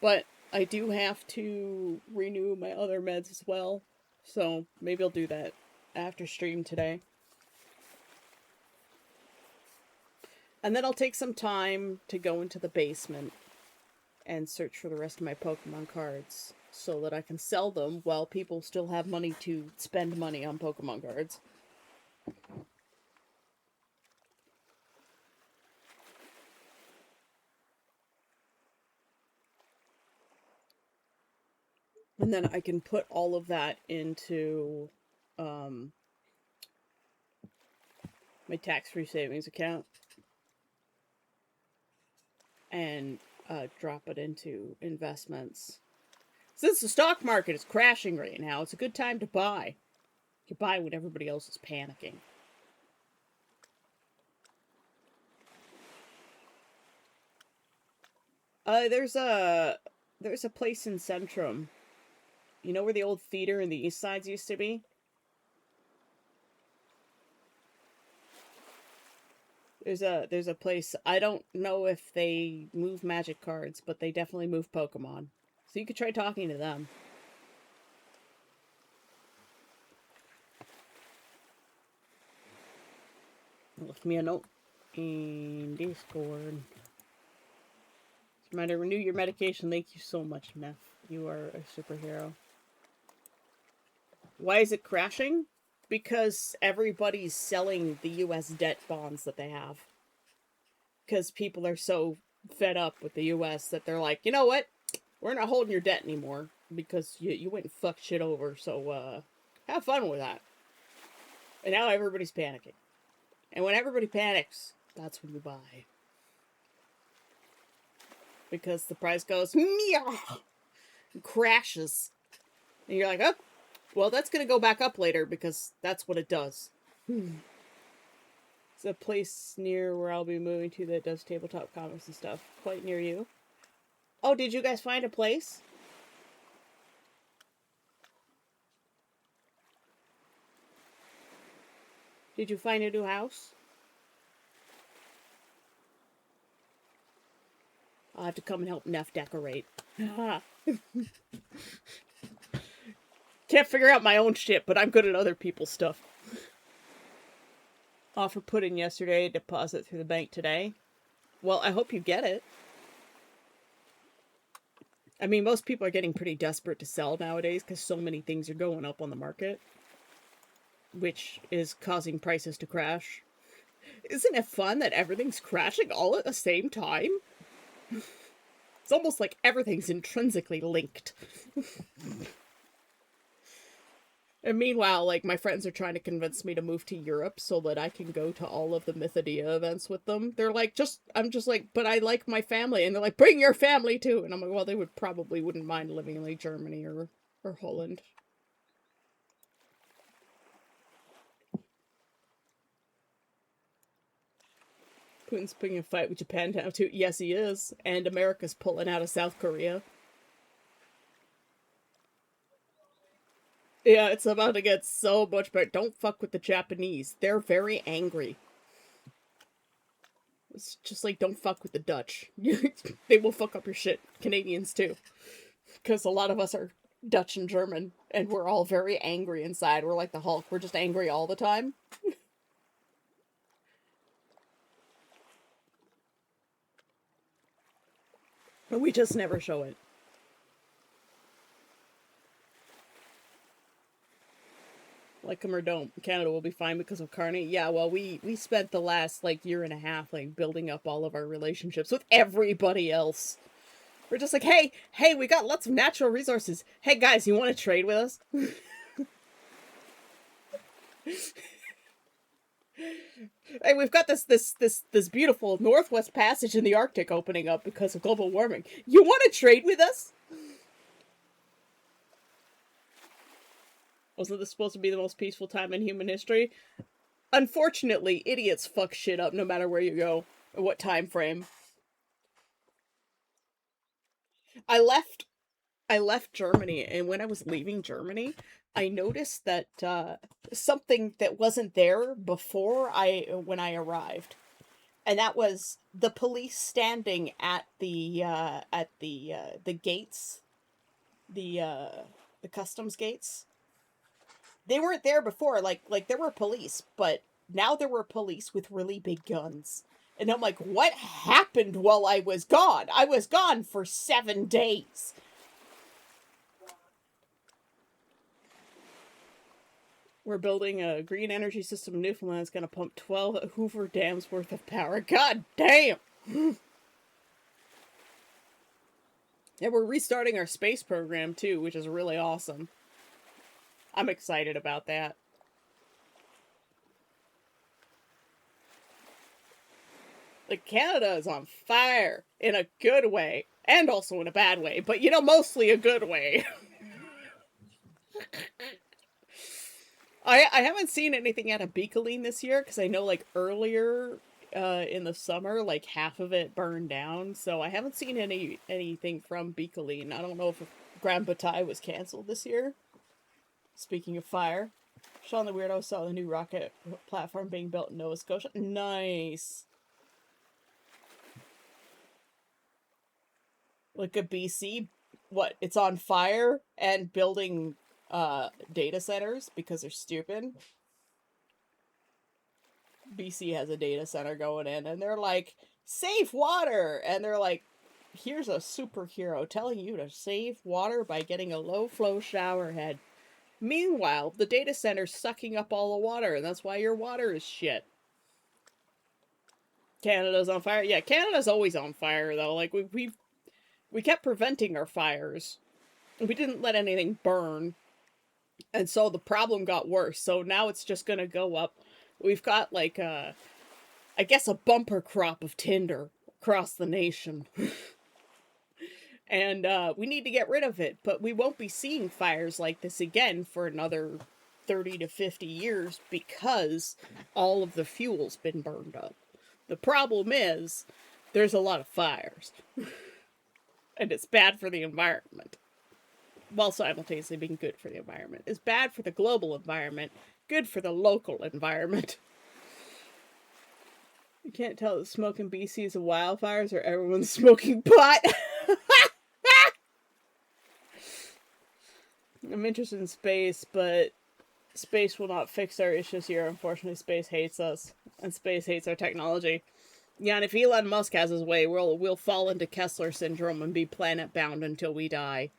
But I do have to renew my other meds as well. So maybe I'll do that after stream today. And then I'll take some time to go into the basement and search for the rest of my Pokemon cards. so that I can sell them while people still have money to spend money on Pokemon cards. And then I can put all of that into my tax-free savings account and drop it into investments. Since the stock market is crashing right now, it's a good time to buy. You buy when everybody else is panicking. There's a place in Centrum. You know where the old theater in the East Sides used to be? There's a place. I don't know if they move magic cards, but they definitely move Pokemon. So you could try talking to them. Left me a note in Discord. Reminder, renew your medication. Thank you so much, Meth. You are a superhero. Why is it crashing? Because everybody's selling the US debt bonds that they have. Because people are so fed up with the US that they're like, you know what? We're not holding your debt anymore because you went and fucked shit over. So have fun with that. And now everybody's panicking. And when everybody panics, that's when you buy. Because the price goes, meow, and crashes. And you're like, oh, well, that's going to go back up later because that's what it does. It's a place near where I'll be moving to that does tabletop comics and stuff. Quite near you. Oh, did you guys find a place? Did you find a new house? I'll have to come and help Neff decorate. Can't figure out my own shit, but I'm good at other people's stuff. Offer put in yesterday, deposit through the bank today. Well, I hope you get it. I mean, most people are getting pretty desperate to sell nowadays because so many things are going up on the market, which is causing prices to crash. Isn't it fun that everything's crashing all at the same time? It's almost like everything's intrinsically linked. And meanwhile, like, my friends are trying to convince me to move to Europe so that I can go to all of the Mythodia events with them. They're like, I'm just like, but I like my family. And they're like, bring your family too. And I'm like, well, they wouldn't mind living in like Germany or Holland. Putin's putting a fight with Japan now too. Yes, he is. And America's pulling out of South Korea. Yeah, it's about to get so much better. Don't fuck with the Japanese. They're very angry. It's just like, don't fuck with the Dutch. They will fuck up your shit. Canadians too. Because a lot of us are Dutch and German, and we're all very angry inside. We're like the Hulk. We're just angry all the time. But we just never show it. Like them or don't, Canada will be fine because of Carney. Yeah, well, we spent the last, like, year and a half, like, building up all of our relationships with everybody else. We're just like, hey, we got lots of natural resources. Hey, guys, you want to trade with us? Hey, we've got this beautiful Northwest Passage in the Arctic opening up because of global warming. You want to trade with us? Wasn't this supposed to be the most peaceful time in human history? Unfortunately, idiots fuck shit up no matter where you go, or what time frame. I left Germany, and when I was leaving Germany, I noticed that something that wasn't there before when I arrived, and that was the police standing at the gates, the customs gates. They weren't there before. Like there were police, but now there were police with really big guns. And I'm like, what happened while I was gone? I was gone for 7 days. We're building a green energy system in Newfoundland that's going to pump 12 Hoover Dams worth of power. God damn! And we're restarting our space program too, which is really awesome. I'm excited about that. Like, Canada is on fire in a good way, and also in a bad way, but you know, mostly a good way. I haven't seen anything out of Beakeling this year, because I know, like, earlier in the summer, like, half of it burned down, so I haven't seen anything from Beakeling. I don't know if Grand Bataille was canceled this year. Speaking of fire, Sean the Weirdo saw the new rocket platform being built in Nova Scotia. Nice. Look at BC. What? It's on fire and building data centers because they're stupid. BC has a data center going in and they're like, save water! And they're like, here's a superhero telling you to save water by getting a low flow shower head. Meanwhile, the data center's sucking up all the water, and that's why your water is shit. Canada's on fire. Yeah, Canada's always on fire though. Like we kept preventing our fires. We didn't let anything burn. And so the problem got worse. So now it's just gonna go up. We've got like I guess a bumper crop of tinder across the nation. And we need to get rid of it, but we won't be seeing fires like this again for another 30 to 50 years because all of the fuel's been burned up. The problem is there's a lot of fires. And it's bad for the environment. While simultaneously being good for the environment. It's bad for the global environment, good for the local environment. You can't tell that smoke in BC is a wildfires or everyone's smoking pot. I'm interested in space, but space will not fix our issues here. Unfortunately, space hates us, and space hates our technology. Yeah, and if Elon Musk has his way, we'll fall into Kessler syndrome and be planet-bound until we die.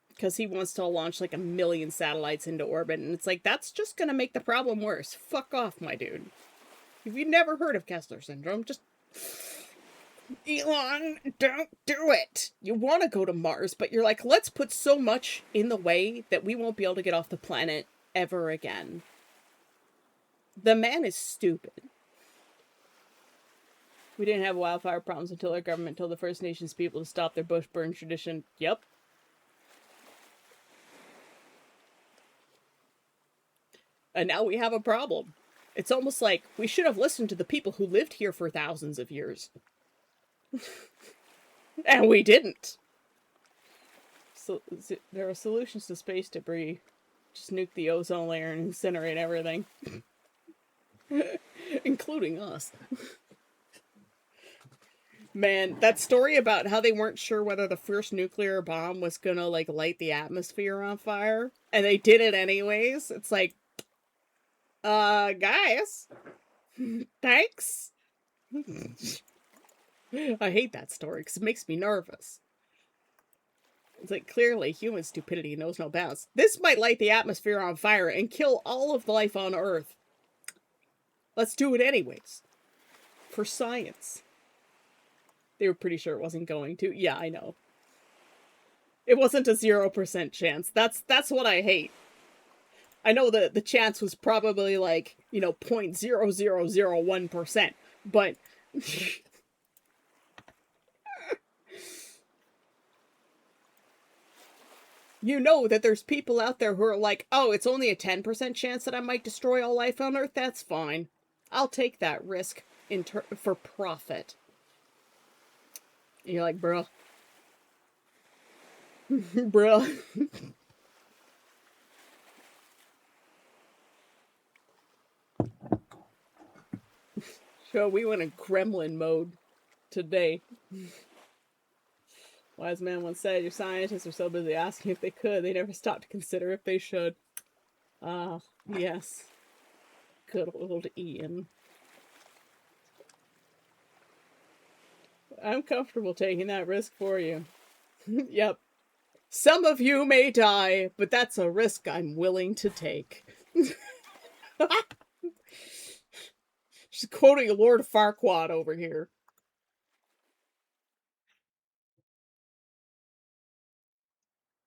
Because he wants to launch like 1 million satellites into orbit, and it's like, that's just gonna make the problem worse. Fuck off, my dude. If you've never heard of Kessler syndrome, just... Elon, don't do it! You want to go to Mars, but you're like, let's put so much in the way that we won't be able to get off the planet ever again. The man is stupid. We didn't have wildfire problems until our government told the First Nations people to stop their bush burn tradition. Yep. And now we have a problem. It's almost like we should have listened to the people who lived here for thousands of years. And we didn't. So there are solutions to space debris. Just nuke the ozone layer and incinerate everything. Including us. Man, that story about how they weren't sure whether the first nuclear bomb was gonna, like, light the atmosphere on fire, and they did it anyways. It's like, guys, thanks. I hate that story because it makes me nervous. It's like, clearly human stupidity knows no bounds. This might light the atmosphere on fire and kill all of life on Earth. Let's do it anyways. For science. They were pretty sure it wasn't going to. Yeah, I know. It wasn't a 0% chance. That's what I hate. I know that the chance was probably like, 0.0001%, but you know that there's people out there who are like, oh, it's only a 10% chance that I might destroy all life on Earth. That's fine. I'll take that risk for profit. And you're like, bruh. Bruh. So we went in gremlin mode today. Wise man once said, your scientists are so busy asking if they could, they never stop to consider if they should. Ah, yes. Good old Ian. I'm comfortable taking that risk for you. Yep. Some of you may die, but that's a risk I'm willing to take. She's quoting Lord Farquaad over here.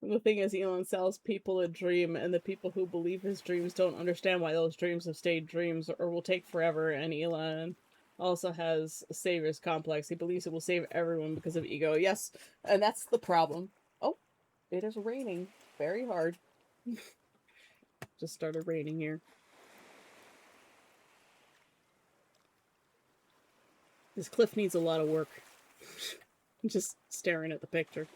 And the thing is, Elon sells people a dream, and the people who believe his dreams don't understand why those dreams have stayed dreams or will take forever. And Elon also has a savior's complex. He believes it will save everyone because of ego. Yes, and that's the problem. Oh, it is raining very hard. Just started raining here. This cliff needs a lot of work. Just staring at the picture.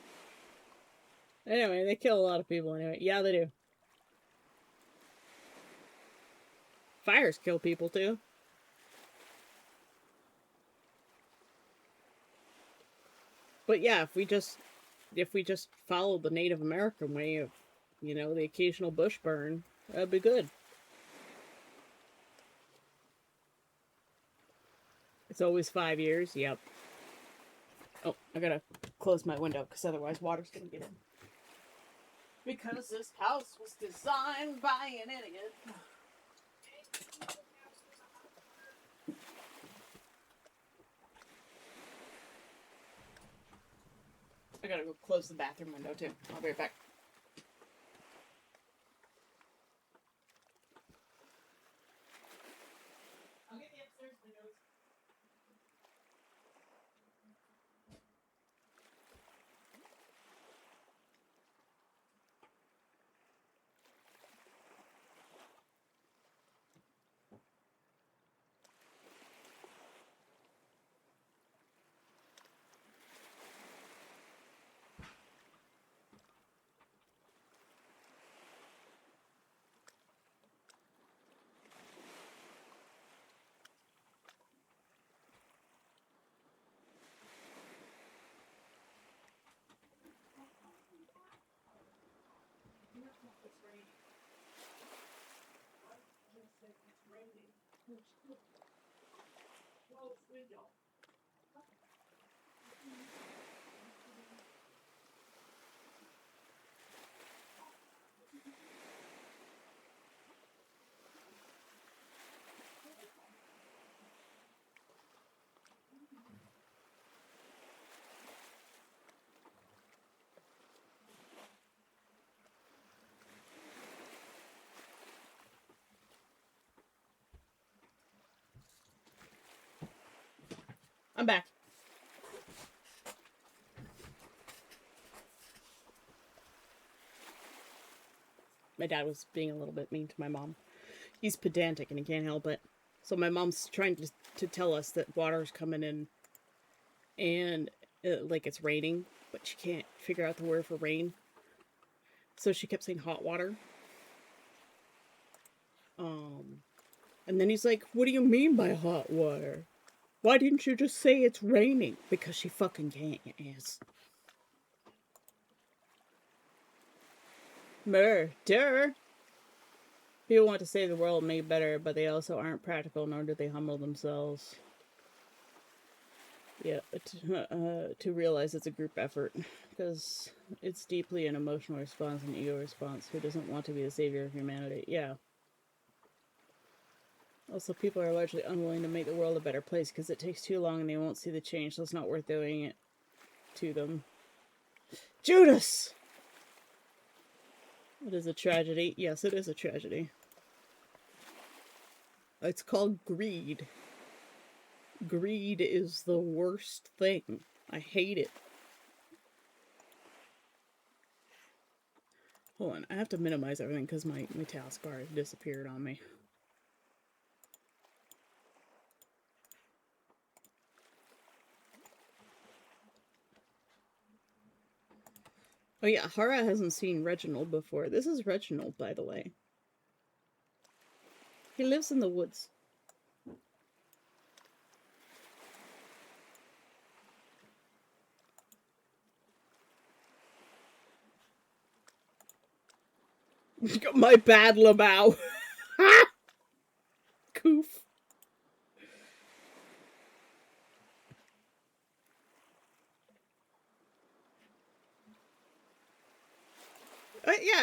Anyway, they kill a lot of people anyway. Yeah, they do. Fires kill people too. But yeah, if we just follow the Native American way of, the occasional bush burn, that'd be good. It's always 5 years. Yep. Oh, I gotta close my window because otherwise water's gonna get in. Because this house was designed by an idiot. I gotta go close the bathroom window too. I'll be right back. I'll get the upstairs windows. I'm back. My dad was being a little bit mean to my mom. He's pedantic and he can't help it. So my mom's trying to tell us that water's coming in and like it's raining, but she can't figure out the word for rain. So she kept saying hot water. And then he's like, "What do you mean by hot water? Why didn't you just say it's raining?" Because she fucking can't, ass. Murder. People want to save the world and make it better, but they also aren't practical, nor do they humble themselves. Yeah, to realize it's a group effort, because it's deeply an emotional response, an ego response. Who doesn't want to be the savior of humanity? Yeah. Also, people are largely unwilling to make the world a better place because it takes too long and they won't see the change, so it's not worth doing it to them. Judas! It is a tragedy. Yes, it is a tragedy. It's called greed. Greed is the worst thing. I hate it. Hold on, I have to minimize everything because my taskbar has disappeared on me. Oh yeah, Hara hasn't seen Reginald before. This is Reginald, by the way. He lives in the woods. My bad Lamau. Coof.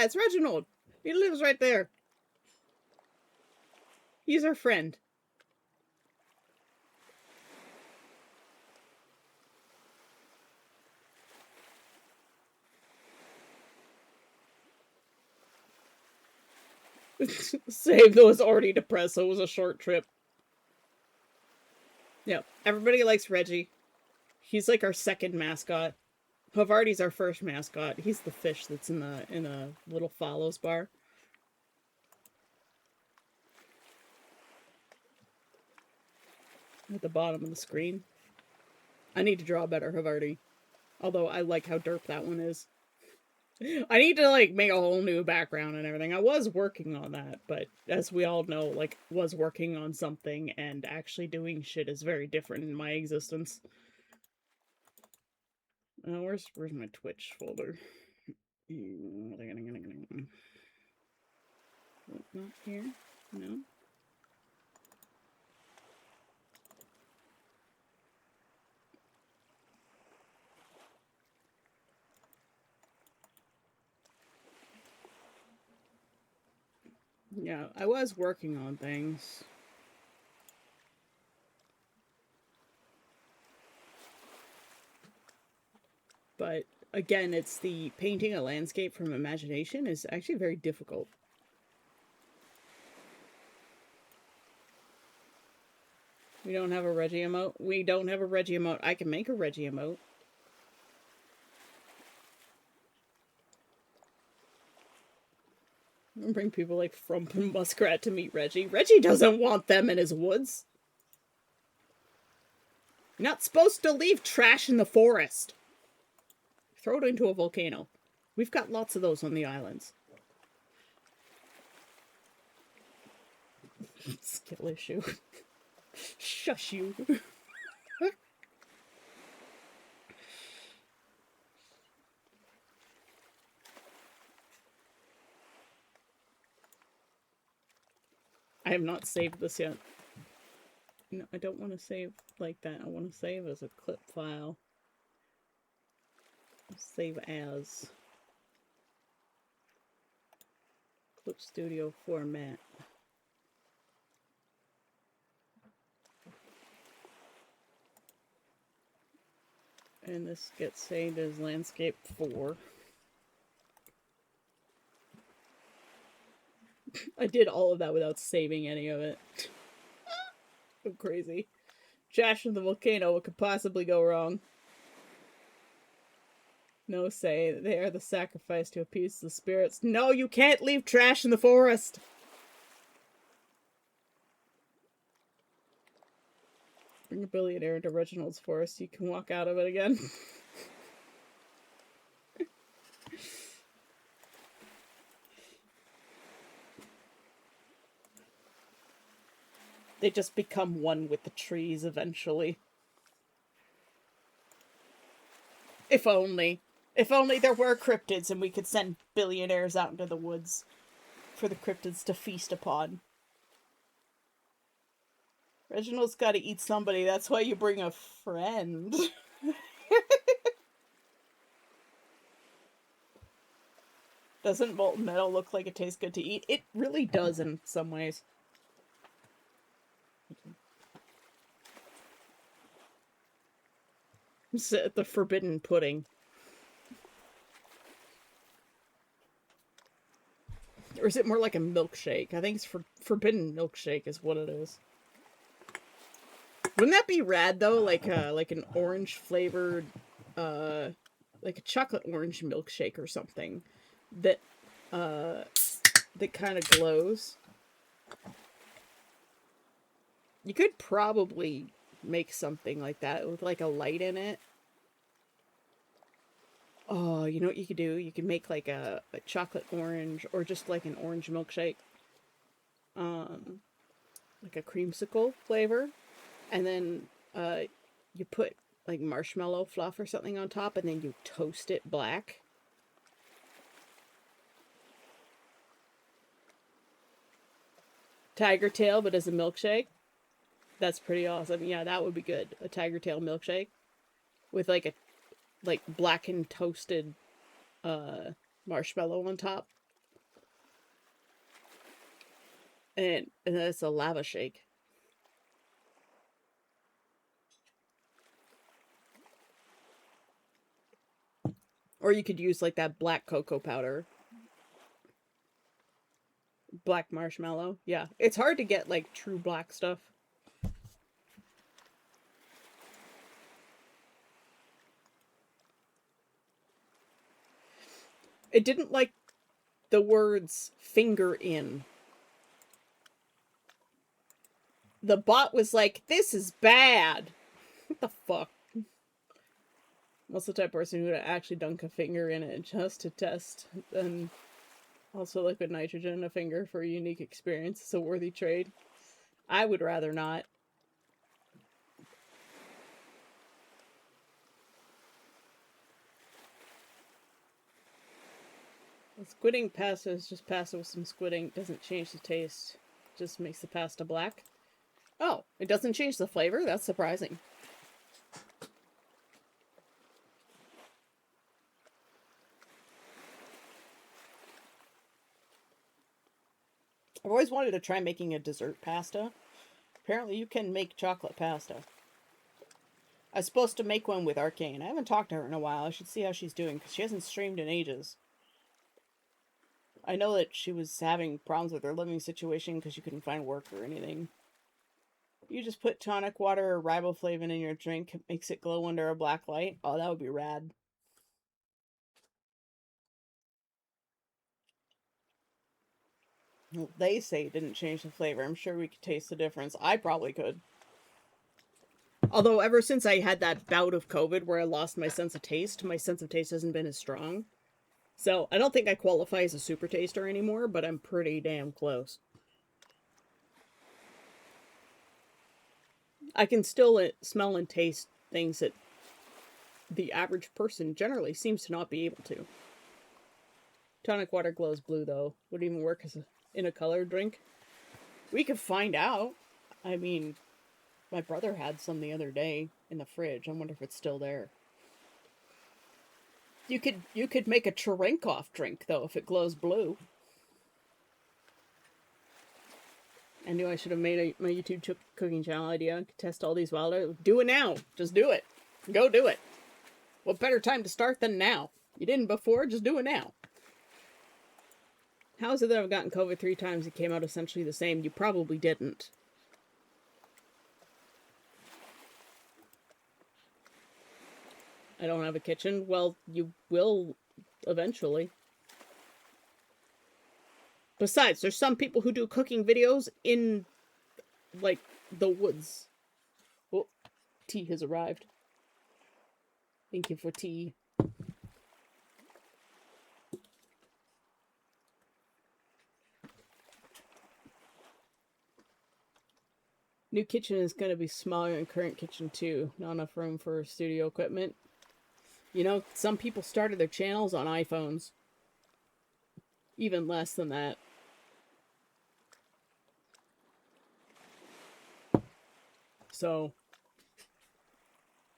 Yeah, it's Reginald. He lives right there. He's our friend. Save those already depressed, so it was a short trip. Yep. Everybody likes Reggie. He's like our second mascot. Havarti's our first mascot. He's the fish that's in a little follows bar. At the bottom of the screen. I need to draw better Havarti. Although I like how derp that one is. I need to like make a whole new background and everything. I was working on that, but as we all know, like was working on something and actually doing shit is very different in my existence. Where's my Twitch folder? Not here. No. Yeah, I was working on things. But again, it's the painting a landscape from imagination is actually very difficult. We don't have a Reggie emote. We don't have a Reggie emote. I can make a Reggie emote. Bring people like Frump and Muskrat to meet Reggie. Reggie doesn't want them in his woods. You're not supposed to leave trash in the forest. Throw it into a volcano. We've got lots of those on the islands. Skill issue. Shush you. I have not saved this yet. No, I don't want to save like that. I want to save as a clip file. Save as. Clip Studio format. And this gets saved as landscape 4. I did all of that without saving any of it. I'm crazy. Trash in the volcano, what could possibly go wrong? No say, they are the sacrifice to appease the spirits. No, you can't leave trash in the forest! Bring a billionaire into Reginald's forest, you can walk out of it again. They just become one with the trees eventually. If only. If only there were cryptids and we could send billionaires out into the woods for the cryptids to feast upon. Reginald's gotta eat somebody, that's why you bring a friend. Doesn't molten metal look like it tastes good to eat? It really does in some ways. The forbidden pudding. Or is it more like a milkshake? I think it's forbidden milkshake is what it is. Wouldn't that be rad though? Like an orange flavored, like a chocolate orange milkshake or something that kind of glows. You could probably make something like that with like a light in it. Oh, you know what you could do? You could make like a chocolate orange or just like an orange milkshake. Like a creamsicle flavor. And then you put like marshmallow fluff or something on top and then you toast it black. Tiger tail, but as a milkshake. That's pretty awesome. Yeah, that would be good. A tiger tail milkshake with like blackened toasted marshmallow on top. And it's a lava shake. Or you could use like that black cocoa powder. Black marshmallow. Yeah. It's hard to get like true black stuff. It didn't like the words finger in. The bot was like, this is bad. What the fuck? What's the type of person who would actually dunk a finger in it just to test? And also liquid nitrogen in a finger for a unique experience. It's a worthy trade. I would rather not. The squidding pasta is just pasta with some squidding. It doesn't change the taste. It just makes the pasta black. Oh, it doesn't change the flavor? That's surprising. I've always wanted to try making a dessert pasta. Apparently you can make chocolate pasta. I was supposed to make one with Arcane. I haven't talked to her in a while. I should see how she's doing, because she hasn't streamed in ages. I know that she was having problems with her living situation because she couldn't find work or anything. You just put tonic water or riboflavin in your drink, makes it glow under a black light. Oh, that would be rad. Well, they say it didn't change the flavor. I'm sure we could taste the difference. I probably could. Although ever since I had that bout of COVID where I lost my sense of taste hasn't been as strong. So I don't think I qualify as a super taster anymore, but I'm pretty damn close. I can still smell and taste things that the average person generally seems to not be able to. Tonic water glows blue, though. Would it even work in a colored drink? We could find out. I mean, my brother had some the other day in the fridge. I wonder if it's still there. You could make a Cherenkov drink, though, if it glows blue. I knew I should have made my YouTube cooking channel idea. I could test all these wild. Do it now. Just do it. Go do it. What better time to start than now? You didn't before, just do it now. How is it that I've gotten COVID 3 times and came out essentially the same? You probably didn't. I don't have a kitchen. Well, you will eventually. Besides, there's some people who do cooking videos in, like, the woods. Oh, tea has arrived. Thank you for tea. New kitchen is going to be smaller than current kitchen, too. Not enough room for studio equipment. You know, some people started their channels on iPhones. Even less than that. So,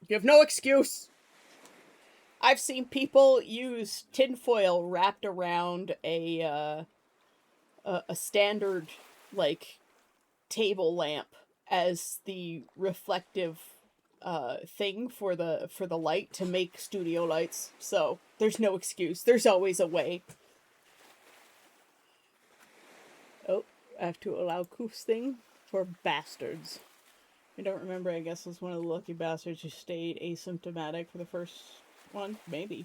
you have no excuse. I've seen people use tinfoil wrapped around a standard, like, table lamp as the reflective thing for the light to make studio lights. So there's no excuse. There's always a way. Oh, I have to allow Koof's thing for bastards. I don't remember. I guess I was one of the lucky bastards who stayed asymptomatic for the first one. Maybe.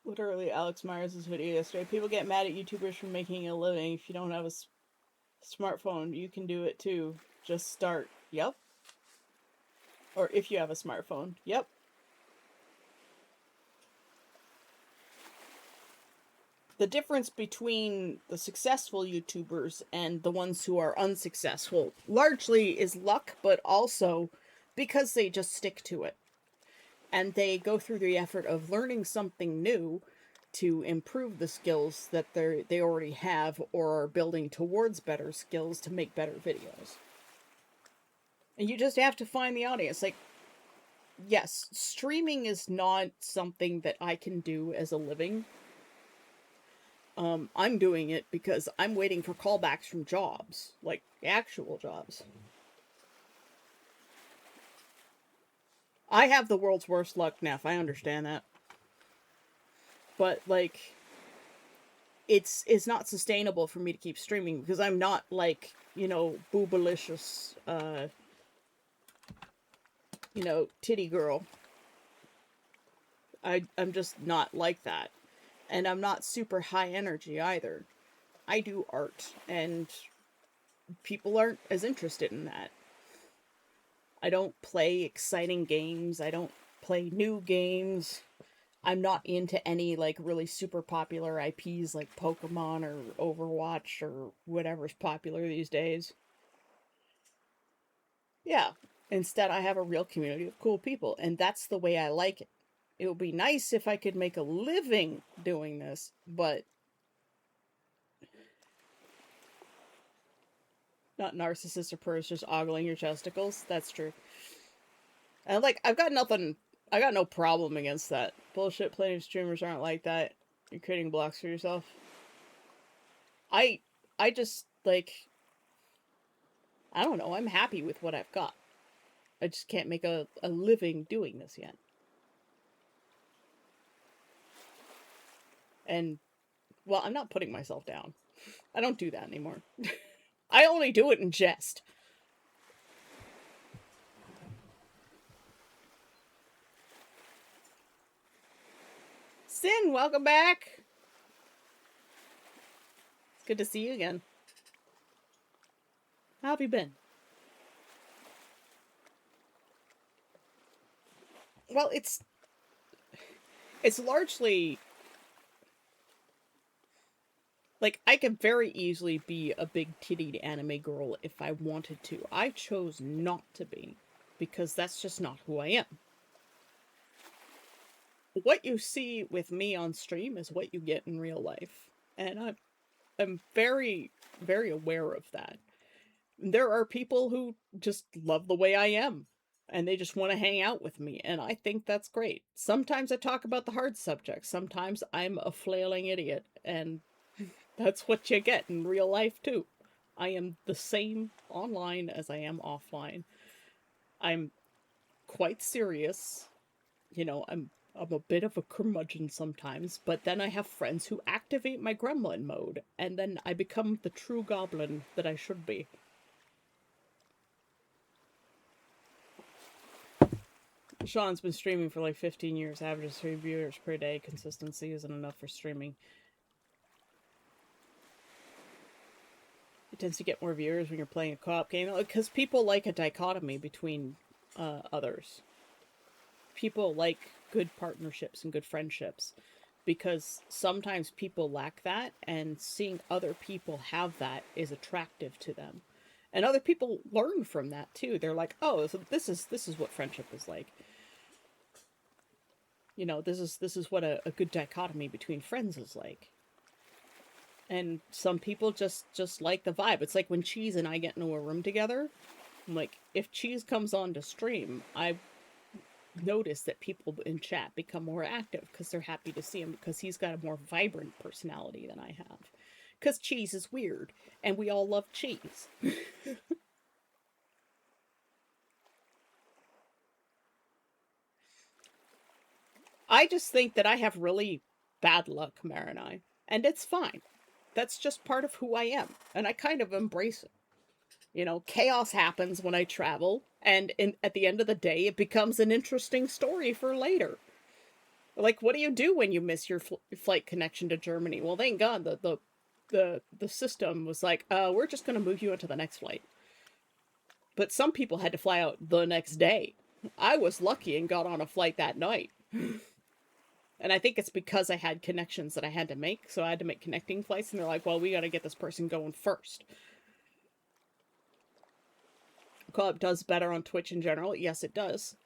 Literally, Alex Myers' video yesterday. People get mad at YouTubers for making a living. If you don't have a smartphone, you can do it too. Just start. Yep. Or if you have a smartphone. Yep. The difference between the successful YouTubers and the ones who are unsuccessful largely is luck, but also because they just stick to it. And they go through the effort of learning something new to improve the skills that they already have, or are building towards better skills to make better videos. And you just have to find the audience. Like, yes, streaming is not something that I can do as a living. I'm doing it because I'm waiting for callbacks from jobs, like actual jobs. I have the world's worst luck, Neff. I understand that, but like, it's not sustainable for me to keep streaming because I'm not like, boobalicious, titty girl. I'm just not like that, and I'm not super high energy either. I do art, and people aren't as interested in that. I don't play exciting games. I don't play new games. I'm not into any like really super popular IPs like Pokemon or Overwatch or whatever's popular these days. Yeah. Instead, I have a real community of cool people, and that's the way I like it. It would be nice if I could make a living doing this, but not narcissist or purse, just ogling your chesticles. That's true. And like, I got no problem against that. Bullshit, plenty of streamers aren't like that. You're creating blocks for yourself. I, I just, like, I don't know, I'm happy with what I've got. I just can't make a living doing this yet. And, well, I'm not putting myself down. I don't do that anymore. I only do it in jest. Sin, welcome back. It's good to see you again. How have you been? Well, it's largely like, I could very easily be a big tittied anime girl if I wanted to. I chose not to be because that's just not who I am. What you see with me on stream is what you get in real life, and I'm very, very aware of that. There are people who just love the way I am, and they just want to hang out with me, and I think that's great. Sometimes I talk about the hard subjects, sometimes I'm a flailing idiot, and that's what you get in real life, too. I am the same online as I am offline. I'm quite serious. I'm a bit of a curmudgeon sometimes, but then I have friends who activate my gremlin mode, and then I become the true goblin that I should be. Sean's been streaming for like 15 years, averages 3 viewers per day. Consistency isn't enough for streaming. It tends to get more viewers when you're playing a co-op game, because people like a dichotomy between others. People like good partnerships and good friendships, because sometimes people lack that, and seeing other people have that is attractive to them. And other people learn from that too. They're like, oh, so this is what friendship is like. This is what a good dichotomy between friends is like. And some people just like the vibe. It's like when Cheese and I get into a room together. Like, if Cheese comes on to stream, I notice that people in chat become more active because they're happy to see him, because he's got a more vibrant personality than I have. Because Cheese is weird, and we all love Cheese. I just think that I have really bad luck, Marinai, and it's fine. That's just part of who I am, and I kind of embrace it. Chaos happens when I travel, and at the end of the day, it becomes an interesting story for later. Like, what do you do when you miss your flight connection to Germany? Well, thank God the system was like, we're just going to move you into the next flight. But some people had to fly out the next day. I was lucky and got on a flight that night. And I think it's because I had connections that I had to make, so I had to make connecting flights, and they're like, well, we got to get this person going first. Co-op does better on Twitch in general. Yes, it does.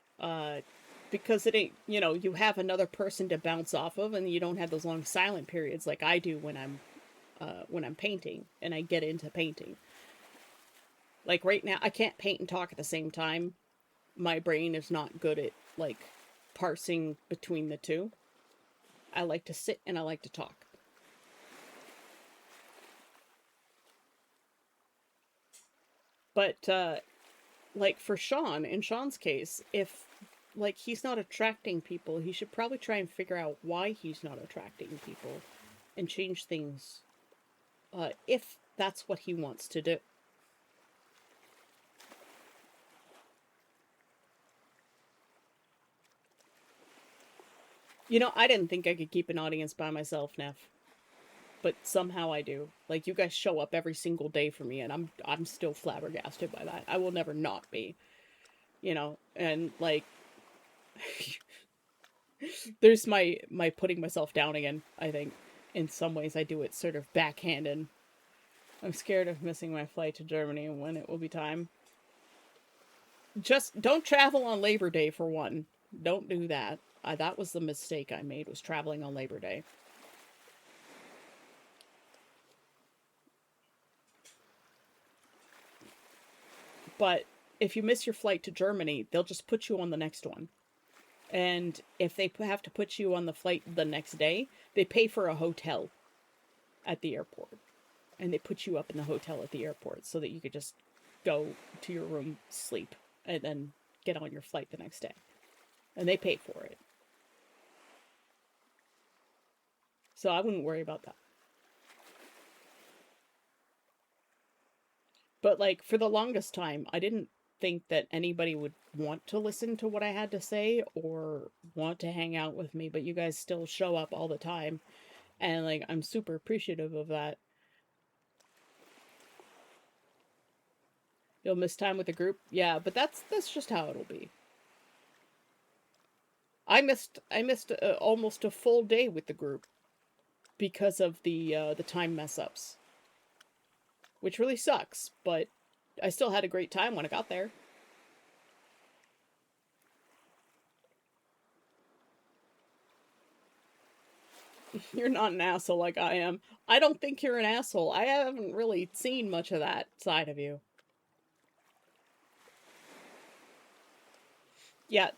Because it ain't, you have another person to bounce off of, and you don't have those long silent periods like I do when I'm painting and I get into painting. Like right now, I can't paint and talk at the same time. My brain is not good at like parsing between the two. I like to sit and I like to talk. But like for Sean, in Sean's case, if like he's not attracting people, he should probably try and figure out why he's not attracting people and change things if that's what he wants to do. You know, I didn't think I could keep an audience by myself, Neff, but somehow I do. Like you guys show up every single day for me, and I'm still flabbergasted by that. I will never not be, you know. And like, there's my putting myself down again. I think in some ways I do it sort of backhanded. I'm scared of missing my flight to Germany and when it will be time. Just don't travel on Labor Day for one. Don't do that. That was the mistake I made, was traveling on Labor Day. But if you miss your flight to Germany, they'll just put you on the next one. And if they have to put you on the flight the next day, they pay for a hotel at the airport. And they put you up in the hotel at the airport so that you could just go to your room, sleep, and then get on your flight the next day. And they pay for it. So I wouldn't worry about that. But like for the longest time, I didn't think that anybody would want to listen to what I had to say or want to hang out with me, but you guys still show up all the time. And like I'm super appreciative of that. You'll miss time with the group. Yeah, but that's just how it'll be. I missed almost a full day with the group because of the time mess ups, which really sucks, but I still had a great time when I got there. You're not an asshole like I am. I don't think you're an asshole. I haven't really seen much of that side of you. Yeah,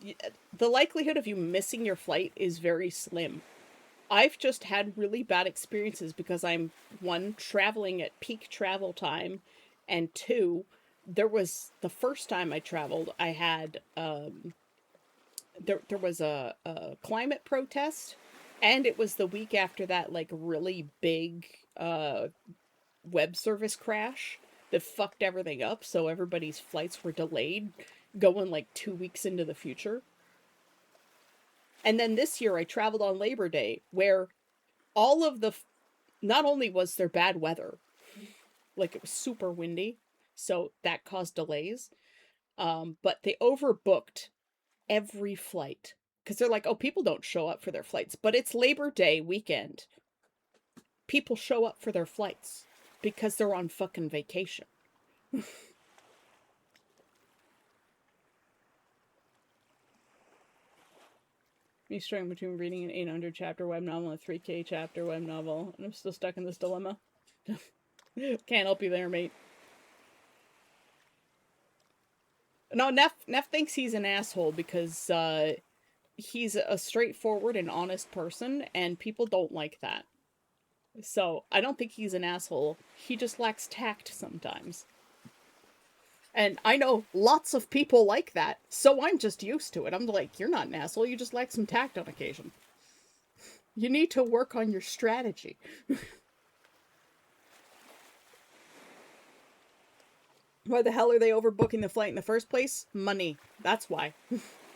the likelihood of you missing your flight is very slim. I've just had really bad experiences because I'm, one, traveling at peak travel time, and two, there was the first time I traveled, I had there was a climate protest, and it was the week after that like really big web service crash that fucked everything up, so everybody's flights were delayed going like 2 weeks into the future. And then this year I traveled on Labor Day, where all of the not only was there bad weather, like it was super windy, so that caused delays, but they overbooked every flight because they're like, oh, people don't show up for their flights, but it's Labor Day weekend. People show up for their flights because they're on fucking vacation. Me struggling between reading an 800 chapter web novel and a 3K chapter web novel, and I'm still stuck in this dilemma. Can't help you there, mate. No, Neff thinks he's an asshole because he's a straightforward and honest person, and people don't like that. So I don't think he's an asshole. He just lacks tact sometimes. And I know lots of people like that, so I'm just used to it. I'm like, you're not an asshole, you just lack some tact on occasion. You need to work on your strategy. Why the hell are they overbooking the flight in the first place? Money. That's why.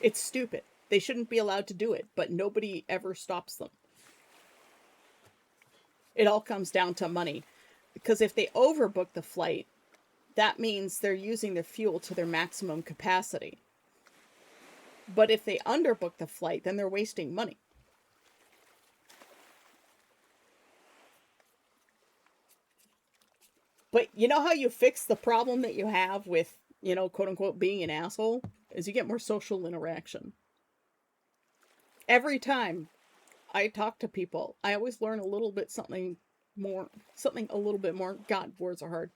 It's stupid. They shouldn't be allowed to do it, but nobody ever stops them. It all comes down to money. Because if they overbook the flight, that means they're using their fuel to their maximum capacity. But if they underbook the flight, then they're wasting money. But you know how you fix the problem that you have with, you know, quote unquote, being an asshole? Is you get more social interaction. Every time I talk to people, I always learn a little bit something a little bit more. God, words are hard.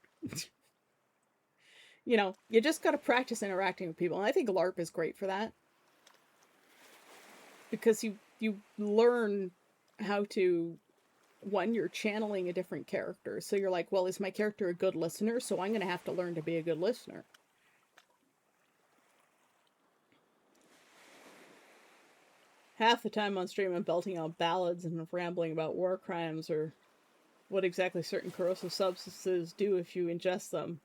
You know, you just got to practice interacting with people. And I think LARP is great for that. Because you learn how to one, you're channeling a different character. So you're like, well, is my character a good listener? So I'm going to have to learn to be a good listener. Half the time on stream, I'm belting out ballads and rambling about war crimes or what exactly certain corrosive substances do if you ingest them.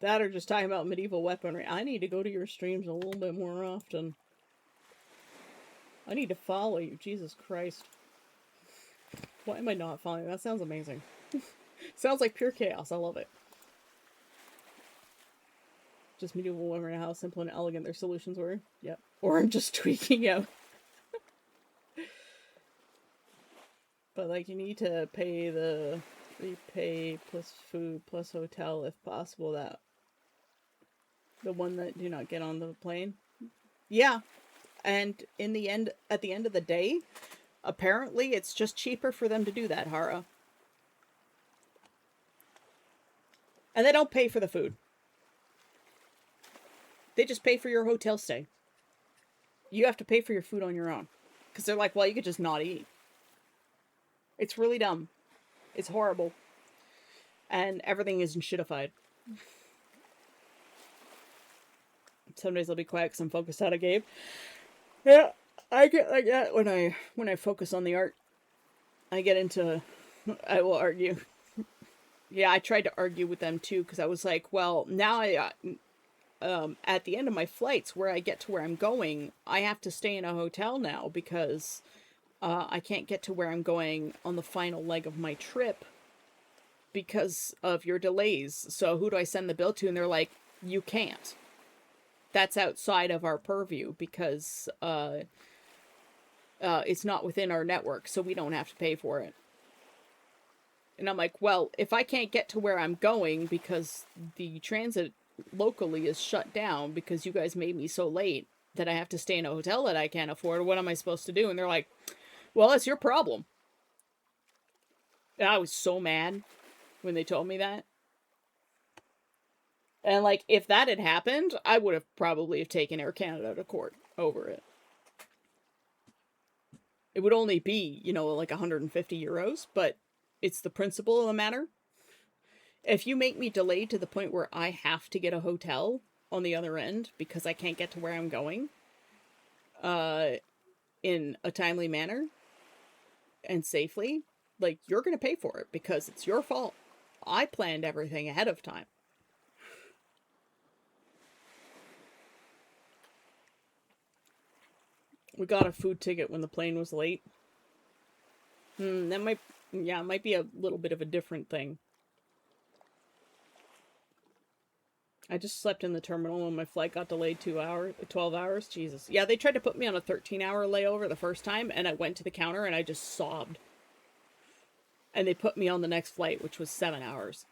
That or just talking about medieval weaponry. I need to go to your streams a little bit more often. I need to follow you. Jesus Christ. Why am I not following? That sounds amazing. Sounds like pure chaos. I love it. Just medieval women and how simple and elegant their solutions were. Yep. Or I'm just tweaking out. But like, you need to pay the repay plus food plus hotel if possible. That the one that do not get on the plane. Yeah, and in the end, at the end of the day, apparently it's just cheaper for them to do that, Hara. And they don't pay for the food. They just pay for your hotel stay. You have to pay for your food on your own. Because they're like, well, you could just not eat. It's really dumb. It's horrible. And everything isn't shitified. Some days I'll be quiet because I'm focused on a game. Yeah, I get like that when I focus on the art. I get into... I will argue. Yeah, I tried to argue with them too because I was like, well, now at the end of my flights where I get to where I'm going, I have to stay in a hotel now because I can't get to where I'm going on the final leg of my trip because of your delays. So who do I send the bill to? And they're like, you can't. That's outside of our purview because it's not within our network, so we don't have to pay for it. And I'm like, well, if I can't get to where I'm going because the transit locally is shut down because you guys made me so late that I have to stay in a hotel that I can't afford, what am I supposed to do? And they're like, well, that's your problem. And I was so mad when they told me that. And like, if that had happened, I would have probably have taken Air Canada to court over it. It would only be, you know, like 150 euros, but it's the principle of the matter. If you make me delayed to the point where I have to get a hotel on the other end because I can't get to where I'm going in a timely manner and safely, like, you're going to pay for it because it's your fault. I planned everything ahead of time. We got a food ticket when the plane was late. That might, yeah, it might be a little bit of a different thing. I just slept in the terminal when my flight got delayed 12 hours. Jesus. Yeah, they tried to put me on a 13-hour layover the first time, and I went to the counter and I just sobbed. And they put me on the next flight, which was 7 hours.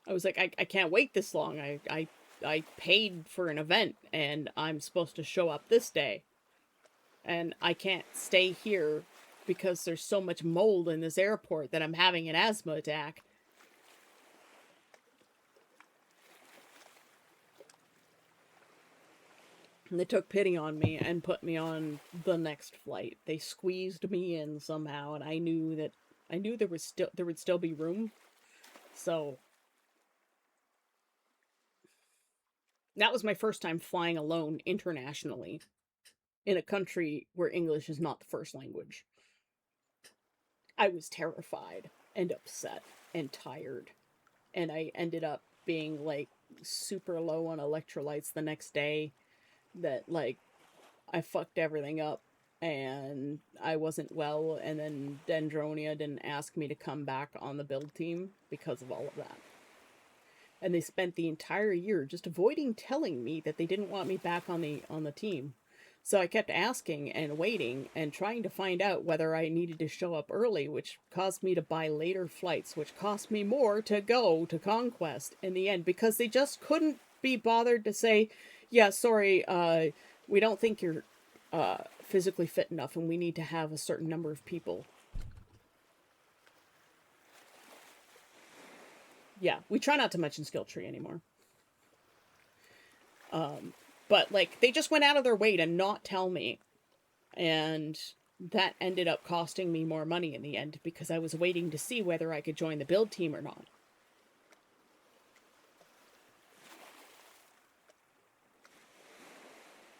I was like, I can't wait this long. I paid for an event, and I'm supposed to show up this day. And I can't stay here because there's so much mold in this airport that I'm having an asthma attack. And they took pity on me and put me on the next flight. They squeezed me in somehow, and I knew there would still be room. So that was my first time flying alone internationally in a country where English is not the first language. I was terrified and upset and tired, and I ended up being like super low on electrolytes the next day. That like I fucked everything up and I wasn't well, and then Dendronia didn't ask me to come back on the build team because of all of that. And they spent the entire year just avoiding telling me that they didn't want me back on the team. So I kept asking and waiting and trying to find out whether I needed to show up early, which caused me to buy later flights, which cost me more to go to Conquest in the end, because they just couldn't be bothered to say, yeah, sorry, we don't think you're physically fit enough and we need to have a certain number of people. Yeah, we try not to mention skill tree anymore. But like, they just went out of their way to not tell me. And that ended up costing me more money in the end because I was waiting to see whether I could join the build team or not.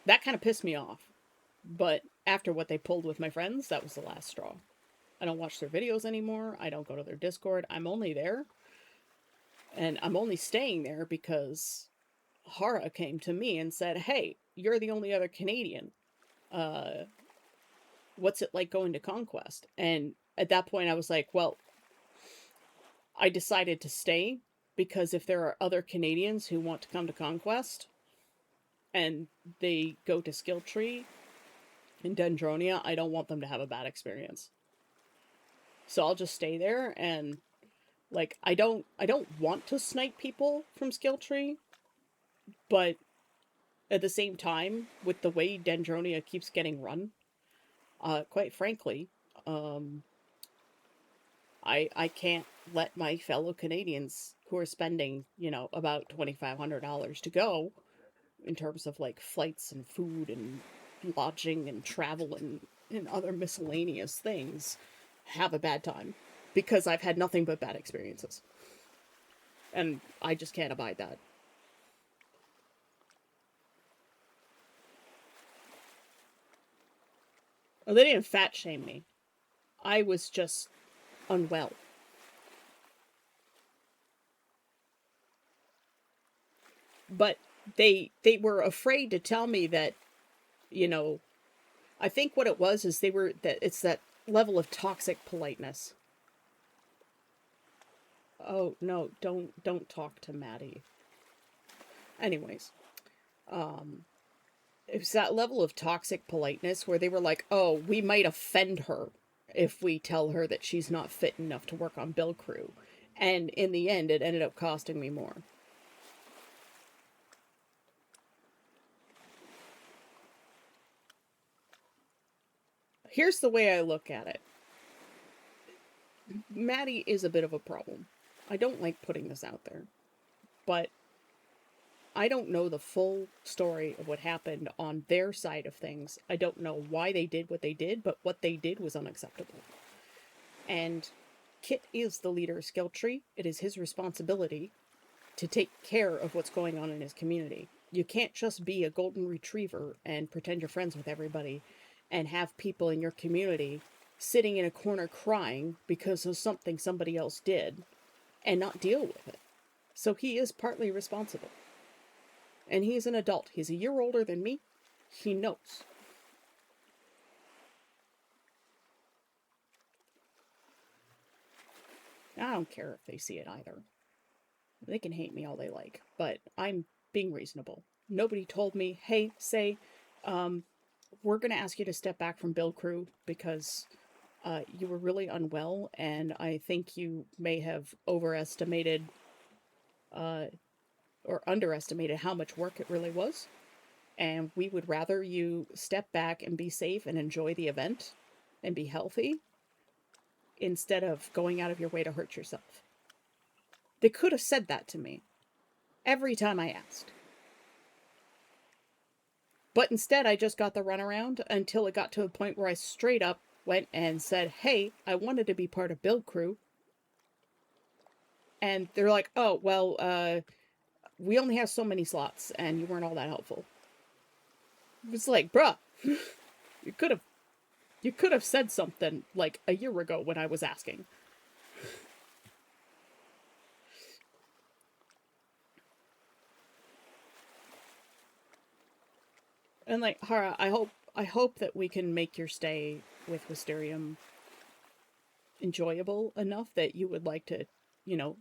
That kind of pissed me off. But after what they pulled with my friends, that was the last straw. I don't watch their videos anymore. I don't go to their Discord. I'm only there. And I'm only staying there because Hara came to me and said, "Hey, you're the only other Canadian. Uh, what's it like going to Conquest?" And at that point, I was like, well, I decided to stay because if there are other Canadians who want to come to Conquest and they go to Skill Tree in Dendronia, I don't want them to have a bad experience. So I'll just stay there and like I don't want to snipe people from Skill Tree, but at the same time, with the way Dendronia keeps getting run, quite frankly, um, I can't let my fellow Canadians who are spending, you know, about $2,500 to go in terms of like flights and food and lodging and travel and other miscellaneous things have a bad time because I've had nothing but bad experiences. And I just can't abide that. Well, they didn't fat shame me. I was just unwell. But they were afraid to tell me that, you know, I think what it was is they were that it's that level of toxic politeness. Oh no, don't talk to Maddie. Anyways, um it was that level of toxic politeness where they were like, "Oh, we might offend her if we tell her that she's not fit enough to work on Bill Crew." And in the end, it ended up costing me more. Here's the way I look at it. Maddie is a bit of a problem. I don't like putting this out there, but I don't know the full story of what happened on their side of things. I don't know why they did what they did, but what they did was unacceptable. And Kit is the leader of Skill Tree. It is his responsibility to take care of what's going on in his community. You can't just be a golden retriever and pretend you're friends with everybody and have people in your community sitting in a corner crying because of something somebody else did and not deal with it. So he is partly responsible. And he's an adult. He's a year older than me. He knows. I don't care if they see it either. They can hate me all they like, but I'm being reasonable. Nobody told me, hey, say, um, we're going to ask you to step back from Bill Crew because you were really unwell, and I think you may have overestimated uh, or underestimated how much work it really was. And we would rather you step back and be safe and enjoy the event and be healthy instead of going out of your way to hurt yourself. They could have said that to me every time I asked. But instead, I just got the runaround until it got to a point where I straight up went and said, hey, I wanted to be part of Build Crew. And they're like, oh, well, we only have so many slots, and you weren't all that helpful. It's like, bruh, you could have said something like a year ago when I was asking. And like, Hara, I hope that we can make your stay with Wisterium enjoyable enough that you would like to, you know,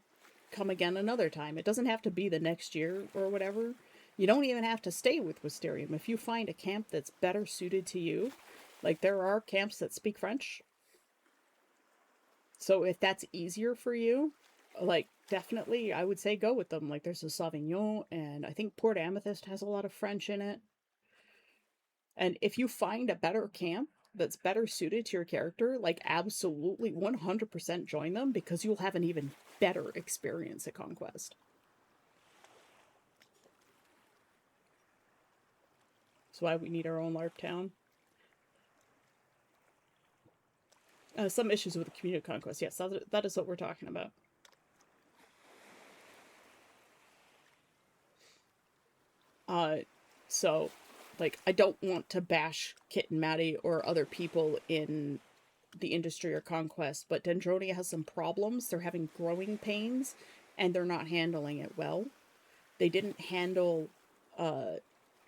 come again another time. It doesn't have to be the next year or whatever. You don't even have to stay with Wisterium. If you find a camp that's better suited to you, like there are camps that speak French. So if that's easier for you, like definitely I would say go with them. Like there's a Sauvignon, and I think Port Amethyst has a lot of French in it. And if you find a better camp that's better suited to your character, like absolutely 100% join them because you'll have an even better experience at Conquest. That's why we need our own LARP town. Some issues with the community conquest. Yes, that is what we're talking about. So, like, I don't want to bash Kit and Maddie or other people in the industry or conquest, but Dendronia has some problems. They're having growing pains, and they're not handling it well. They didn't handle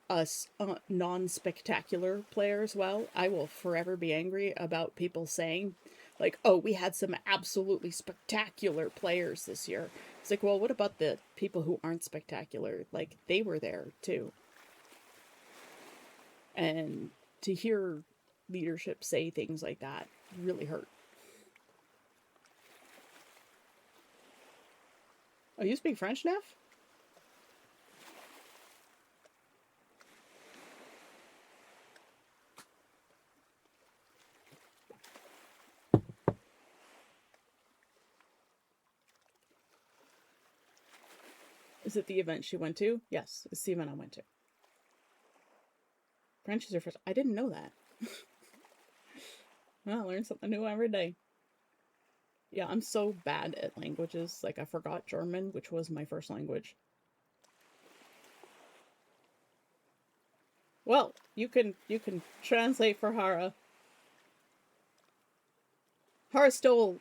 us non-spectacular players well. I will forever be angry about people saying, like, oh, we had some absolutely spectacular players this year. It's like, well, what about the people who aren't spectacular? Like, they were there too. And to hear leadership say things like that really hurt. Oh, you speak French, Neff? Is it the event she went to? Yes, it's the event I went to. French is her first. I didn't know that. Well, I learn something new every day. Yeah, I'm so bad at languages. Like, I forgot German, which was my first language. Well, you can translate for Hara. Hara still,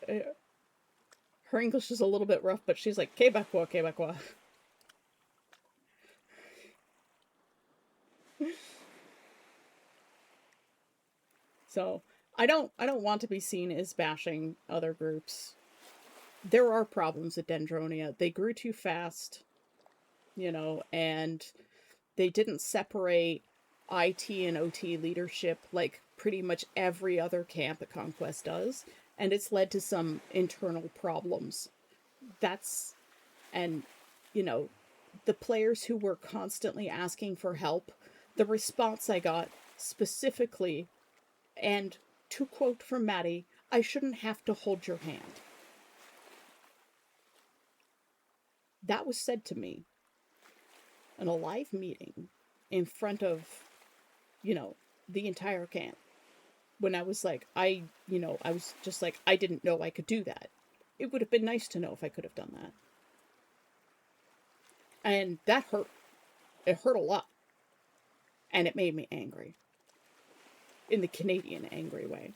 her English is a little bit rough, but she's like Québécois, Québécois. So I don't want to be seen as bashing other groups. There are problems at Dendronia. They grew too fast, and they didn't separate IT and OT leadership like pretty much every other camp at Conquest does, and it's led to some internal problems. And the players who were constantly asking for help, the response I got specifically, and to quote from Maddie, I shouldn't have to hold your hand. That was said to me in a live meeting in front of, the entire camp. When I was like, I was just like, I didn't know I could do that. It would have been nice to know if I could have done that. And that hurt. It hurt a lot. And it made me angry. In the Canadian angry way.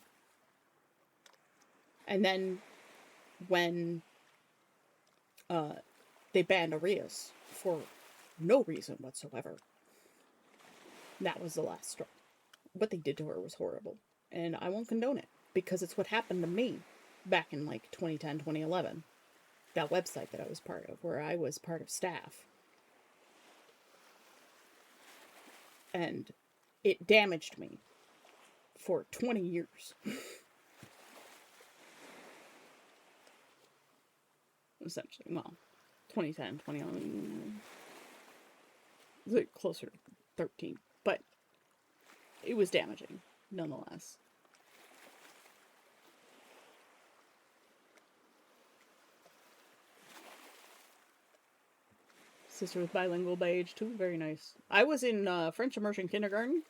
And then when they banned Arias for no reason whatsoever, that was the last straw. What they did to her was horrible. And I won't condone it, because it's what happened to me back in like 2010, 2011. That website that I was part of, where I was part of staff. And it damaged me for 20 years. Essentially, well, 2010, 2011, like closer to 13, but it was damaging nonetheless. Sister was bilingual by age 2, very nice. I was in French immersion kindergarten,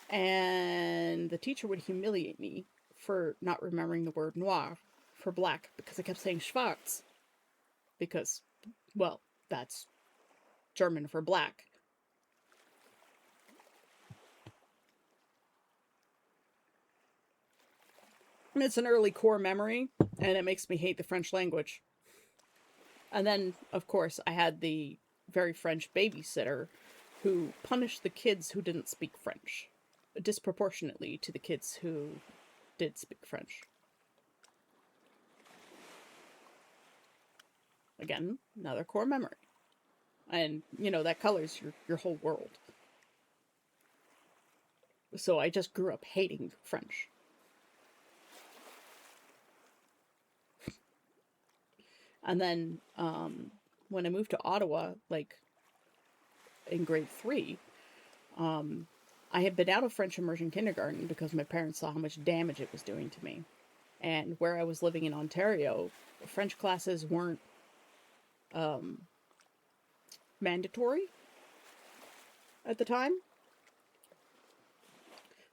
and the teacher would humiliate me for not remembering the word noir for black, because I kept saying schwarz. Because, well, that's German for black. And it's an early core memory, and it makes me hate the French language. And then, of course, I had the very French babysitter who punished the kids who didn't speak French, disproportionately to the kids who did speak French. Again, another core memory. And, that colors your whole world. So I just grew up hating French. And then when I moved to Ottawa, like in grade 3, I had been out of French immersion kindergarten because my parents saw how much damage it was doing to me. And where I was living in Ontario, French classes weren't mandatory at the time.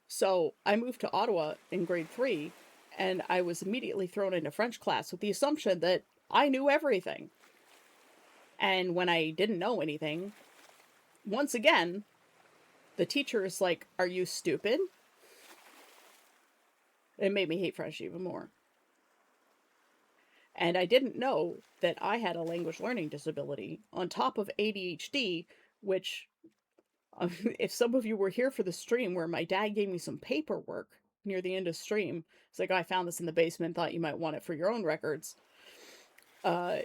So I moved to Ottawa in grade 3, And I was immediately thrown into French class with the assumption that I knew everything. And when I didn't know anything, once again, the teacher is like, "Are you stupid?" It made me hate French even more. And I didn't know that I had a language learning disability on top of ADHD, which, if some of you were here for the stream where my dad gave me some paperwork near the end of stream, it's like, "I found this in the basement, thought you might want it for your own records." Uh,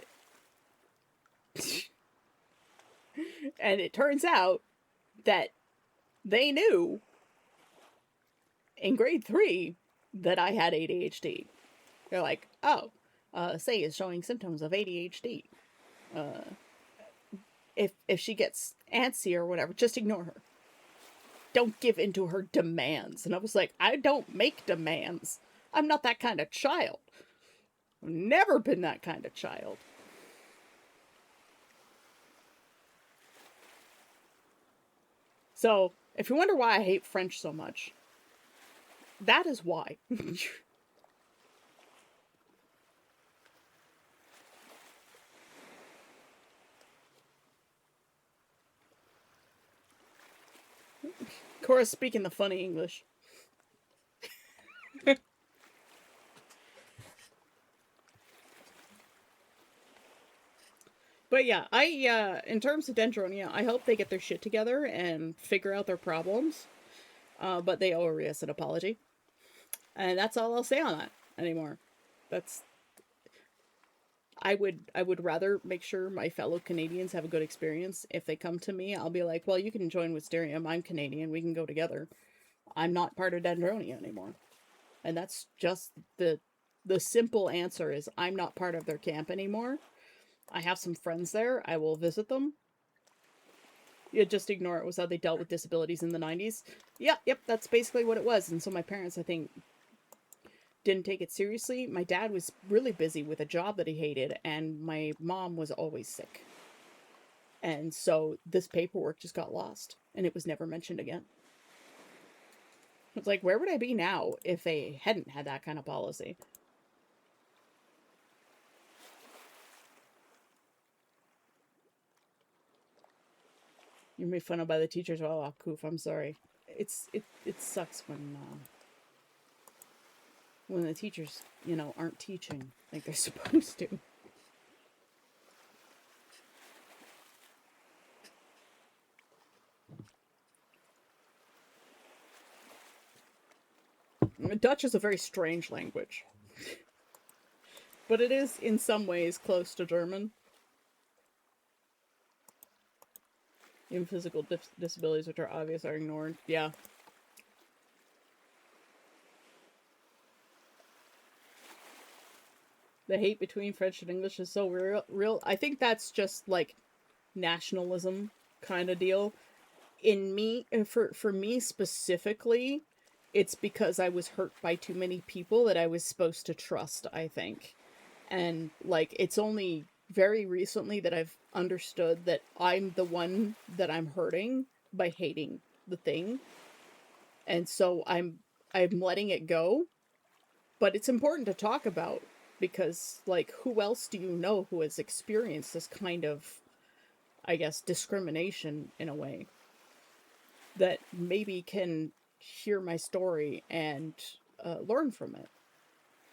and it turns out that they knew in grade 3 that I had ADHD. They're like, "Oh, Say is showing symptoms of ADHD. Uh, if she gets antsy or whatever, just ignore her. Don't give in to her demands." And I was like, "I don't make demands. I'm not that kind of child. I've never been that kind of child." So, if you wonder why I hate French so much, that is why. Cora's speaking the funny English. But yeah, in terms of Dendronia, I hope they get their shit together and figure out their problems. But they owe Arias an apology. And that's all I'll say on that anymore. That's I would rather make sure my fellow Canadians have a good experience. If they come to me, I'll be like, "Well, you can join Wisterium. I'm Canadian. We can go together. I'm not part of Dendronia anymore." And that's just the simple answer is I'm not part of their camp anymore. I have some friends there. I will visit them. You just ignore it was how they dealt with disabilities in the 90s. Yep, that's basically what it was. And so my parents, I think, didn't take it seriously. My dad was really busy with a job that he hated, and my mom was always sick. And so this paperwork just got lost, and it was never mentioned again. It's like, where would I be now if they hadn't had that kind of policy? You made fun of by the teachers. Oh, coof, I'm sorry. It sucks when the teachers, aren't teaching like they're supposed to. Dutch is a very strange language, but it is in some ways close to German. Even physical disabilities, which are obvious, are ignored. Yeah. The hate between French and English is so real. I think that's just like nationalism kind of deal. In me, for me specifically, it's because I was hurt by too many people that I was supposed to trust, I think. And like it's only very recently that I've understood that I'm the one that I'm hurting by hating the thing. And so I'm letting it go. But it's important to talk about because like who else do you know who has experienced this kind of, I guess, discrimination in a way that maybe can hear my story and learn from it?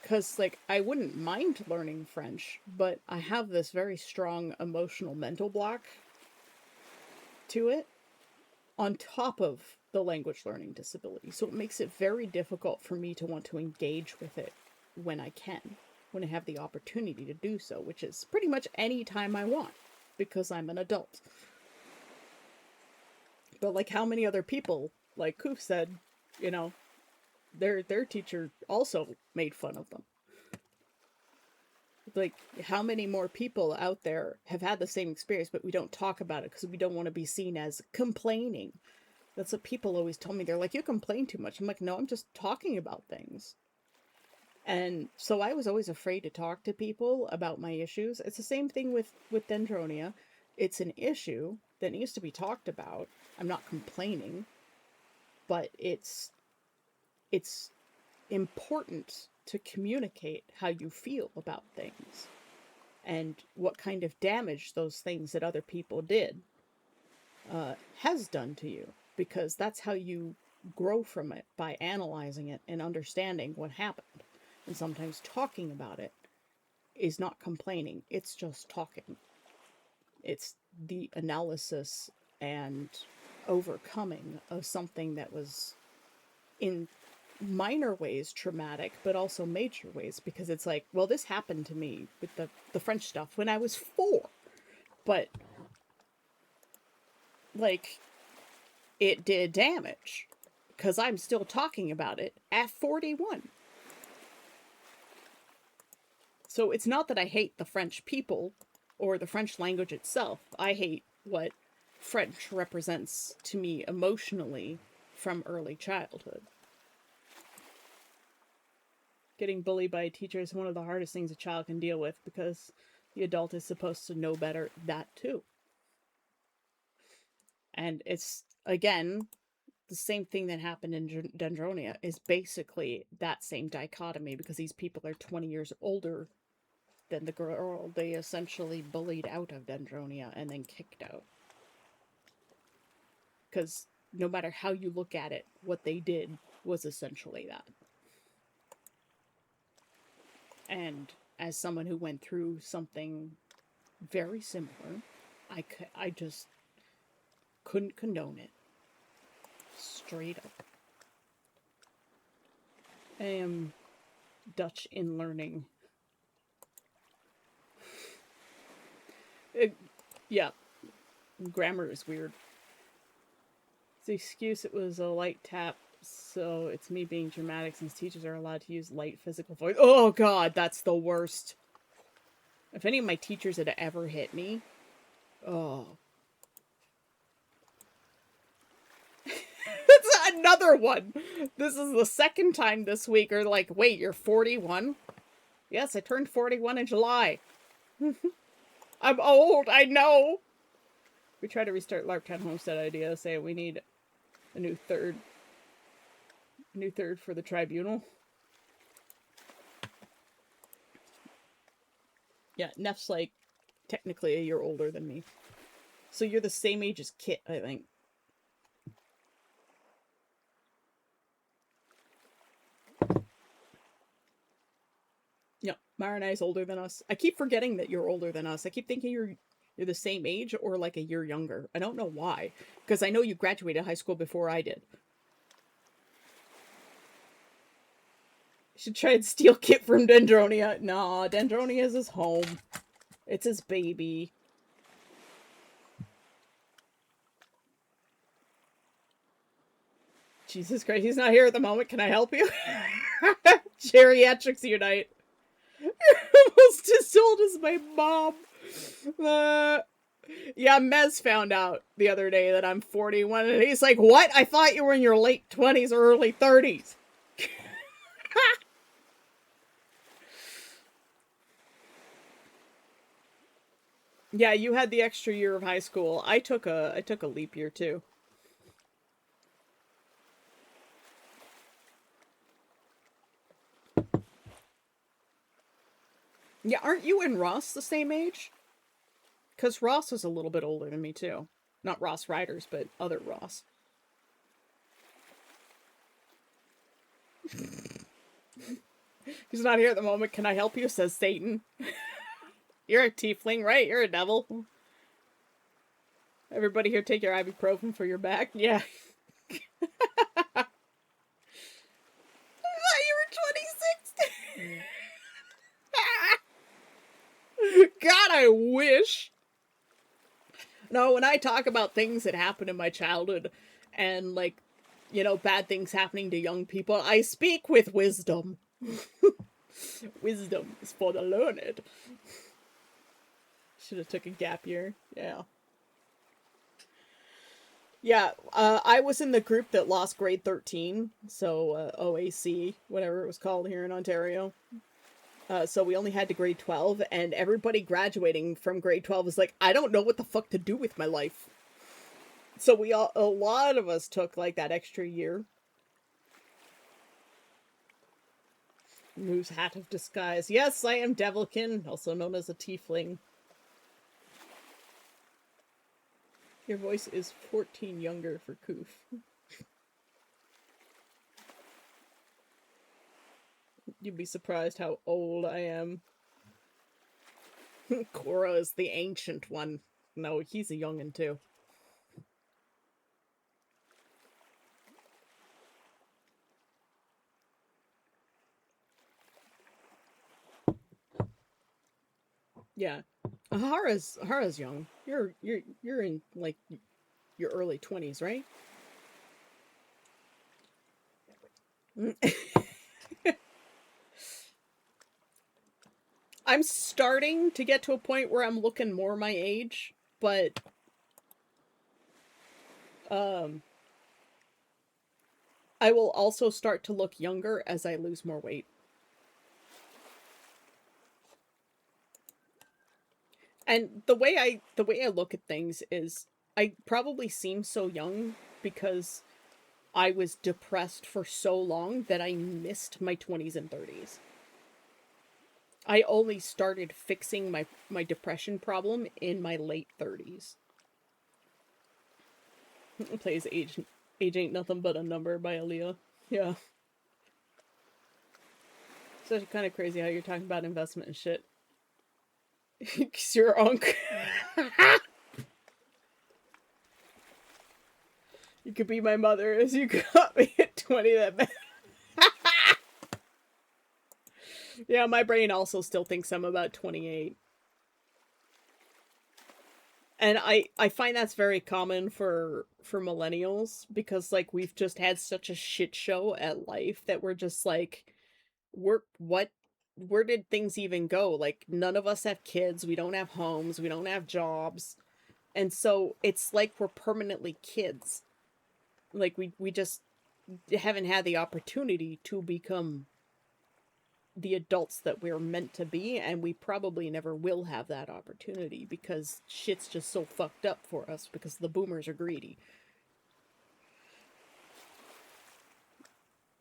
Because like I wouldn't mind learning French, but I have this very strong emotional mental block to it on top of the language learning disability. So it makes it very difficult for me to want to engage with it when I can, when I have the opportunity to do so, which is pretty much any time I want because I'm an adult. But like how many other people, like Koof said, their teacher also made fun of them. Like how many more people out there have had the same experience, but we don't talk about it because we don't want to be seen as complaining. That's what people always tell me. They're like, "You complain too much." I'm like, "No, I'm just talking about things." And so I was always afraid to talk to people about my issues. It's the same thing with Dendronia. It's an issue that needs to be talked about. I'm not complaining, but it's important to communicate how you feel about things and what kind of damage those things that other people did has done to you, because that's how you grow from it, by analyzing it and understanding what happened. And sometimes talking about it is not complaining, it's just talking. It's the analysis and overcoming of something that was in minor ways traumatic, but also major ways, because it's like, well, this happened to me with the French stuff when I was 4, but like, it did damage because I'm still talking about it at 41. So it's not that I hate the French people or the French language itself. I hate what French represents to me emotionally from early childhood. Getting bullied by a teacher is one of the hardest things a child can deal with, because the adult is supposed to know better that too. And it's, again, the same thing that happened in Dendronia is basically that same dichotomy, because these people are 20 years older than the girl they essentially bullied out of Dendronia and then kicked out. Because no matter how you look at it, what they did was essentially that. And as someone who went through something very similar, I just couldn't condone it. Straight up. I am Dutch in learning. Yeah, grammar is weird. The excuse, it was a light tap, so it's me being dramatic since teachers are allowed to use light physical voice. Oh god, that's the worst. If any of my teachers had ever hit me, oh. That's another one. This is the second time this week. Or like, wait, you're 41? Yes, I turned 41 in July. I'm old, I know. We try to restart Larktown Homestead idea, say we need a new third for the tribunal. Yeah, Neff's like technically a year older than me. So you're the same age as Kit, I think. Yeah, Mara and I's older than us. I keep forgetting that you're older than us. I keep thinking you're the same age or like a year younger. I don't know why, because I know you graduated high school before I did. Should try and steal Kit from Dendronia. Nah, Dendronia's his home. It's his baby. Jesus Christ, he's not here at the moment. Can I help you? Geriatrics unite. You're almost as old as my mom. Yeah, Mez found out the other day that I'm 41, and he's like, what? I thought you were in your late 20s or early 30s. Yeah, you had the extra year of high school. I took a leap year too. Yeah, aren't you and Ross the same age? Because Ross was a little bit older than me too. Not Ross Riders, but other Ross. He's not here at the moment. Can I help you? Says Satan. You're a tiefling, right? You're a devil. Everybody here take your ibuprofen for your back? Yeah. I thought you were 26. God, I wish. No, when I talk about things that happened in my childhood and, like, you know, bad things happening to young people, I speak with wisdom. Wisdom is for the learned. Should have took a gap year. Yeah. Yeah, I was in the group that lost grade 13, so OAC, whatever it was called here in Ontario. So we only had to grade 12, and everybody graduating from grade 12 was like, I don't know what the fuck to do with my life. So a lot of us took like that extra year. Moose hat of disguise. Yes, I am Devilkin, also known as a tiefling. Your voice is 14 younger for Koof. You'd be surprised how old I am. Cora is the ancient one. No, he's a youngin' too. Yeah. Hara's young. You're in like your early 20s, right? I'm starting to get to a point where I'm looking more my age, but I will also start to look younger as I lose more weight. And the way I look at things is I probably seem so young because I was depressed for so long that I missed my 20s and 30s. I only started fixing my depression problem in my late 30s. It plays Age Ain't Nothing But a Number by Aaliyah. Yeah. It's actually kind of crazy how you're talking about investment and shit. Because you're uncle. You could be my mother as you got me at 20 that Yeah, my brain also still thinks I'm about 28. And I find that's very common for millennials because like we've just had such a shit show at life that we're just like where did things even go? Like none of us have kids, we don't have homes, we don't have jobs. And so it's like we're permanently kids. Like we just haven't had the opportunity to become the adults that we're meant to be, and we probably never will have that opportunity because shit's just so fucked up for us because the boomers are greedy.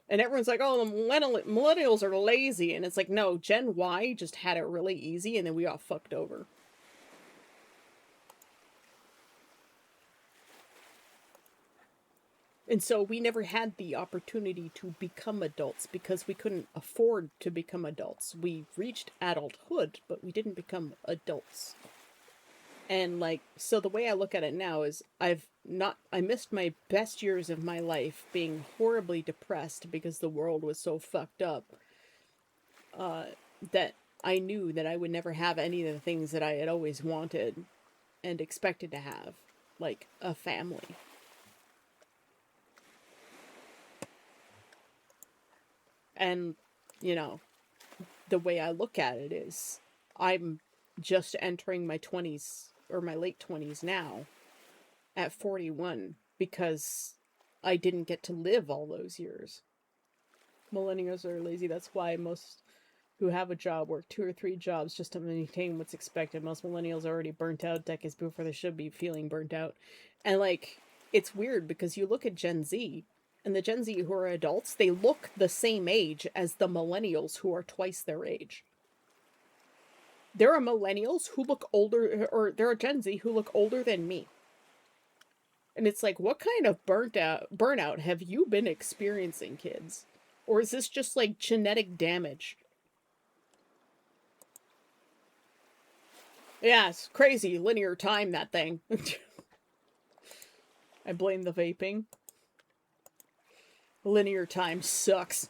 And everyone's like, oh, the millennials are lazy. And it's like, no, Gen Y just had it really easy and then we got fucked over. And so we never had the opportunity to become adults because we couldn't afford to become adults. We reached adulthood, but we didn't become adults. And like, so the way I look at it now is I missed my best years of my life being horribly depressed because the world was so fucked up, that I knew that I would never have any of the things that I had always wanted and expected to have, like a family. And, you know, the way I look at it is I'm just entering my 20s or my late 20s now at 41 because I didn't get to live all those years. Millennials are lazy. That's why most who have a job work 2 or 3 jobs just to maintain what's expected. Most millennials are already burnt out decades before they should be feeling burnt out. And like, it's weird because you look at Gen Z, and the Gen Z who are adults, they look the same age as the millennials who are twice their age. There are millennials who look older, or there are Gen Z who look older than me. And it's like, what kind of burnout have you been experiencing, kids? Or is this just like genetic damage? Yeah, it's crazy. Linear time, that thing. I blame the vaping. Linear time sucks.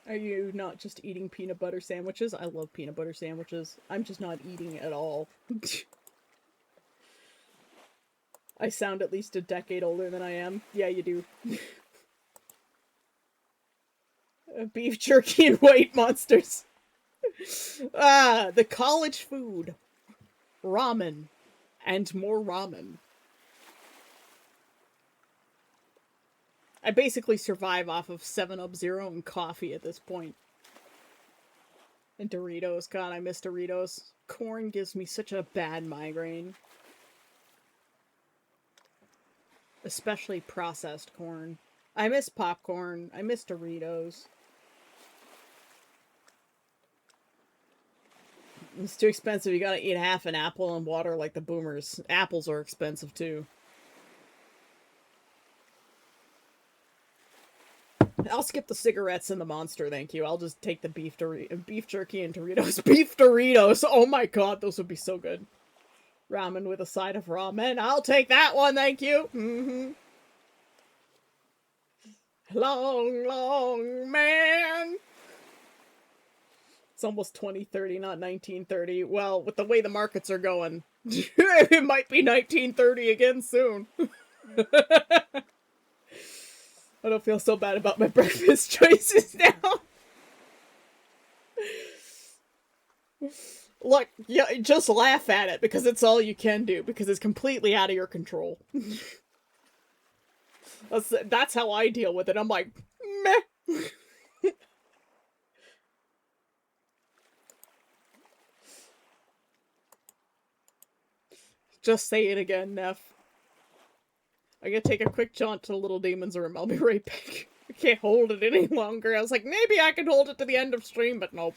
Are you not just eating peanut butter sandwiches? I love peanut butter sandwiches. I'm just not eating at all. I sound at least a decade older than I am. Yeah, you do. Beef jerky and white monsters. The college food. Ramen. And more ramen. I basically survive off of 7-Up Zero and coffee at this point. And Doritos. God, I miss Doritos. Corn gives me such a bad migraine. especially processed corn. I miss popcorn. I miss Doritos. It's too expensive. You gotta eat half an apple and water like the boomers. Apples are expensive too. I'll skip the cigarettes and the Monster, thank you. I'll just take the beef jerky and Doritos. Beef Doritos! Oh my god, those would be so good. Ramen with a side of ramen. I'll take that one, thank you. Mm-hmm. Long, long man. It's almost 2030, not 1930. Well, with the way the markets are going, it might be 1930 again soon. I don't feel so bad about my breakfast choices now. Look, yeah, just laugh at it because it's all you can do because it's completely out of your control. That's how I deal with it. I'm like, meh. Just say it again, Neff. I gotta take a quick jaunt to the little demon's room. I'll be right back. I can't hold it any longer. I was like, maybe I could hold it to the end of stream, but nope.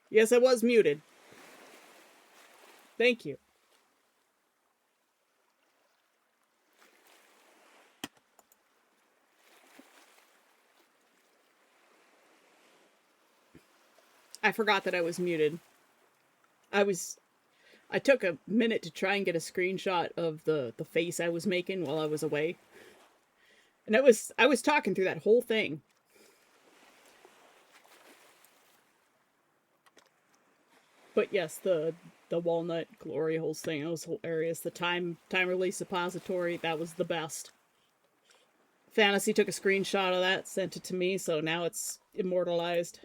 Yes, I was muted. Thank you. I forgot that I was muted. I was I took a minute to try and get a screenshot of the face I was making while I was away. And I was talking through that whole thing. But yes, the walnut glory holes thing, that was hilarious. The time release suppository, that was the best. Fantasy took a screenshot of that, sent it to me, so now it's immortalized.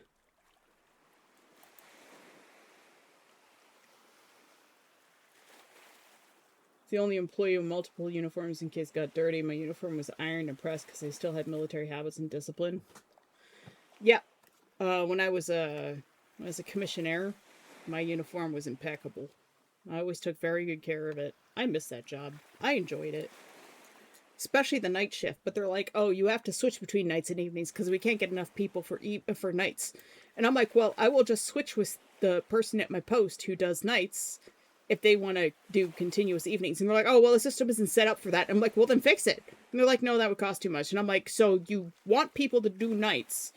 The only employee with multiple uniforms in case it got dirty. My uniform was ironed and pressed because I still had military habits and discipline. Yeah, when I was a commissioner, my uniform was impeccable. I always took very good care of it. I miss that job. I enjoyed it, especially the night shift. But they're like, "Oh, you have to switch between nights and evenings because we can't get enough people for nights." And I'm like, "Well, I will just switch with the person at my post who does nights if they want to do continuous evenings." And they're like, "Oh, well, the system isn't set up for that." I'm like, "Well, then fix it." And they're like, "No, that would cost too much." And I'm like, "So you want people to do nights,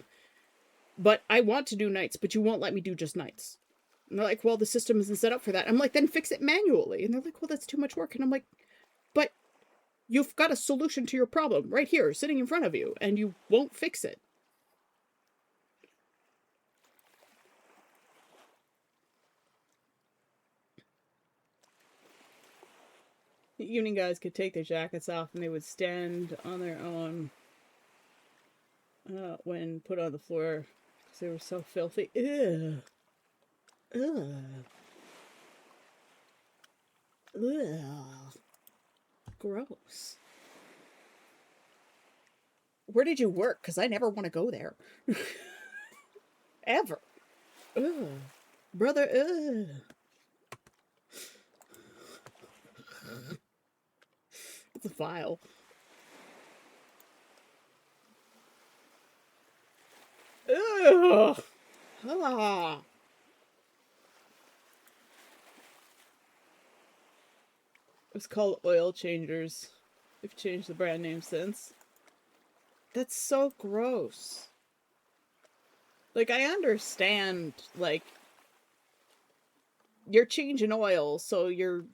but I want to do nights, but you won't let me do just nights." And they're like, "Well, the system isn't set up for that." I'm like, "Then fix it manually." And they're like, "Well, that's too much work." And I'm like, "But you've got a solution to your problem right here, sitting in front of you, and you won't fix it." The evening guys could take their jackets off and they would stand on their own when put on the floor because they were so filthy. Ugh. Ugh. Ugh. Gross. Where did you work? Because I never want to go there. Ever. Ugh. Brother, ugh. It's a file. Ugh. Ah. It's called Oil Changers. They've changed the brand name since. That's so gross. Like, I understand, like, you're changing oil, so your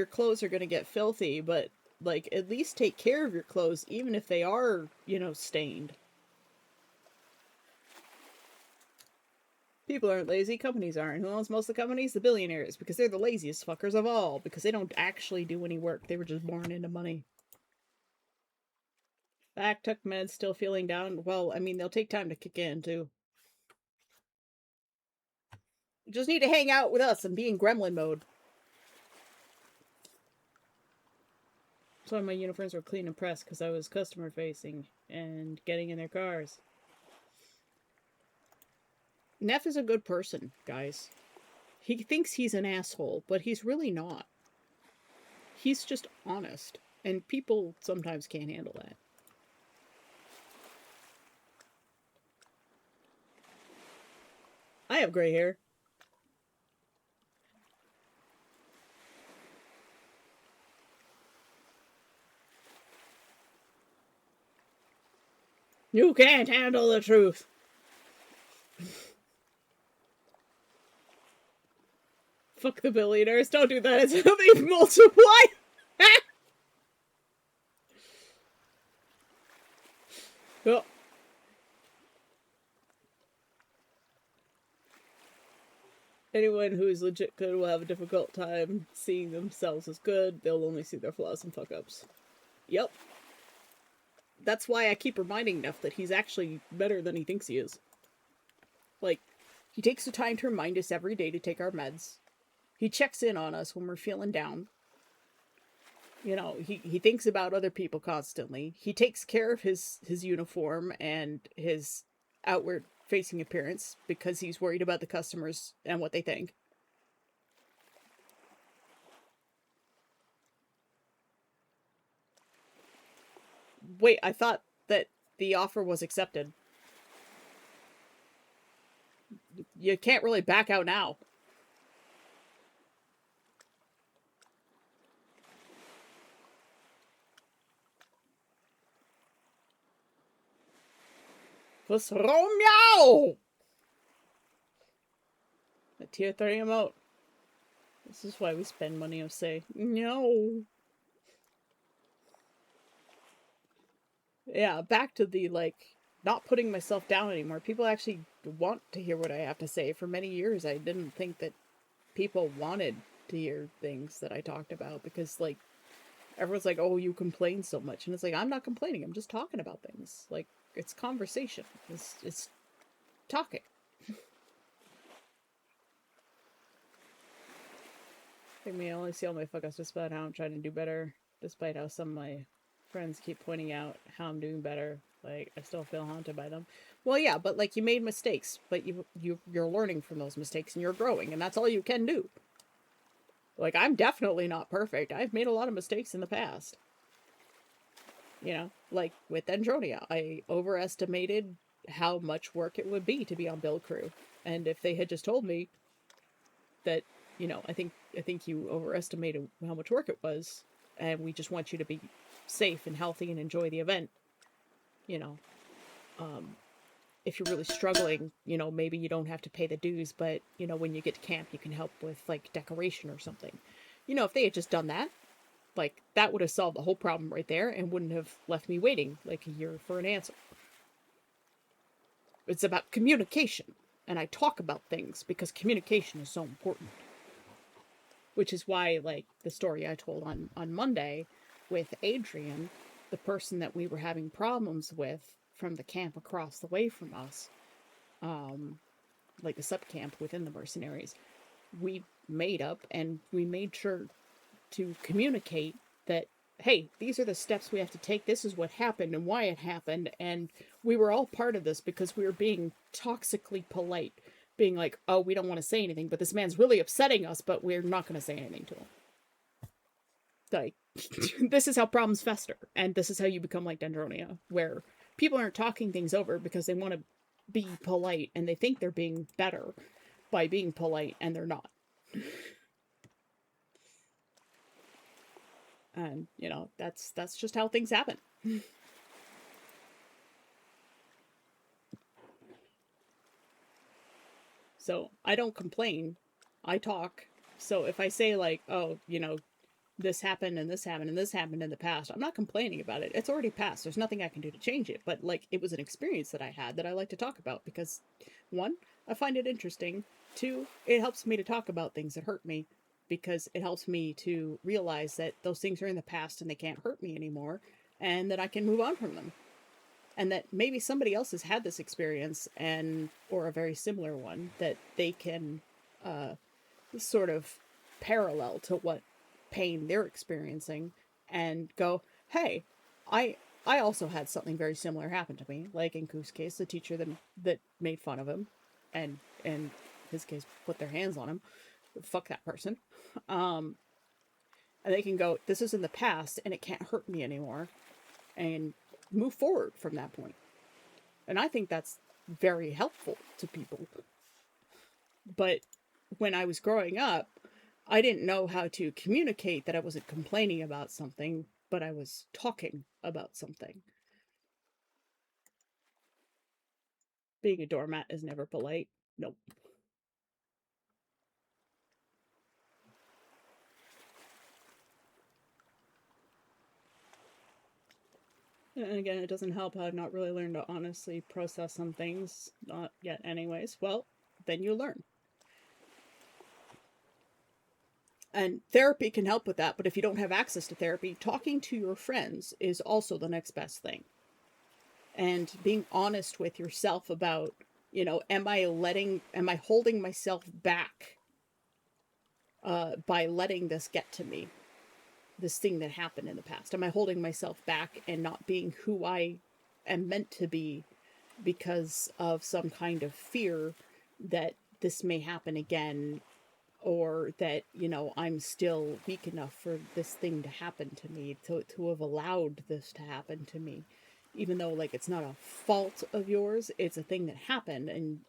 clothes are gonna get filthy, but like at least take care of your clothes, even if they are, stained. People aren't lazy, companies aren't. Who owns most of the companies? The billionaires, because they're the laziest fuckers of all, because they don't actually do any work. They were just born into money. Back took meds, still feeling down. Well, I mean, they'll take time to kick in too. You just need to hang out with us and be in gremlin mode. Some of my uniforms were clean and pressed because I was customer facing and getting in their cars. Neff is a good person, guys. He thinks he's an asshole, but he's really not. He's just honest, and people sometimes can't handle that. I have gray hair. You can't handle the truth. Fuck the billionaires. Don't do that. It's how they multiply. Oh. Anyone who is legit good will have a difficult time seeing themselves as good. They'll only see their flaws and fuck ups. Yep. That's why I keep reminding Neff that he's actually better than he thinks he is. Like, he takes the time to remind us every day to take our meds. He checks in on us when we're feeling down. He thinks about other people constantly. He takes care of his uniform and his outward facing appearance because he's worried about the customers and what they think. Wait, I thought that the offer was accepted. You can't really back out now. Plus Romeo! A tier 30 emote. This is why we spend money on say no. Yeah, back to the like not putting myself down anymore. People actually want to hear what I have to say. For many years I didn't think that people wanted to hear things that I talked about because like everyone's like, "Oh, you complain so much." And it's like, "I'm not complaining. I'm just talking about things." Like it's conversation. It's talking. I mean, I only see all my fuck ups despite how I'm trying to do better, despite how some of my friends keep pointing out how I'm doing better. Like, I still feel haunted by them. Well, yeah, but like you made mistakes, but you're learning from those mistakes and you're growing, and that's all you can do. Like, I'm definitely not perfect. I've made a lot of mistakes in the past. You know, like with Dendronia, I overestimated how much work it would be to be on Build Crew, and if they had just told me that, you know, I think you overestimated how much work it was, and we just want you to be safe and healthy and enjoy the event. You know, um, if you're really struggling, you know, maybe you don't have to pay the dues, but you know, when you get to camp, you can help with like decoration or something. You know, if they had just done that, like that would have solved the whole problem right there, and wouldn't have left me waiting like a year for an answer. It's about communication, and I talk about things because communication is so important. Which is why, like the story I told on Monday with Adrian, the person that we were having problems with from the camp across the way from us, um, like a sub camp within the mercenaries, we made up and we made sure to communicate that, hey, these are the steps we have to take. This is what happened and why it happened. And we were all part of this because we were being toxically polite, being like, oh, we don't want to say anything, but this man's really upsetting us, but we're not going to say anything to him. Like, this is how problems fester. And this is how you become like Dendronia, where people aren't talking things over because they want to be polite and they think they're being better by being polite and they're not. And you know, that's just how things happen. So I don't complain, I talk. So if I say like, oh, you know, this happened and this happened and this happened in the past, I'm not complaining about it. It's already passed. There's nothing I can do to change it. But like, it was an experience that I had that I like to talk about because, one, I find it interesting. Two, it helps me to talk about things that hurt me because it helps me to realize that those things are in the past and they can't hurt me anymore, and that I can move on from them, and that maybe somebody else has had this experience and or a very similar one that they can uh, sort of parallel to what pain they're experiencing and go, hey, I I also had something very similar happen to me. Like in Coop's case, the teacher that made fun of him and in his case put their hands on him. Fuck that person. Um, and they can go, this is in the past and it can't hurt me anymore, and move forward from that point. And I think that's very helpful to people. But when I was growing up, I didn't know how to communicate that I wasn't complaining about something, but I was talking about something. Being a doormat is never polite. Nope. And again, it doesn't help how I've not really learned to honestly process some things. Not yet, anyways. Well, then you learn. And therapy can help with that, but if you don't have access to therapy, talking to your friends is also the next best thing. And being honest with yourself about, you know, am I holding myself back by letting this get to me, this thing that happened in the past? Am I holding myself back and not being who I am meant to be because of some kind of fear that this may happen again, or that, you know, I'm still weak enough for this thing to happen to me, to have allowed this to happen to me, even though like it's not a fault of yours, it's a thing that happened, and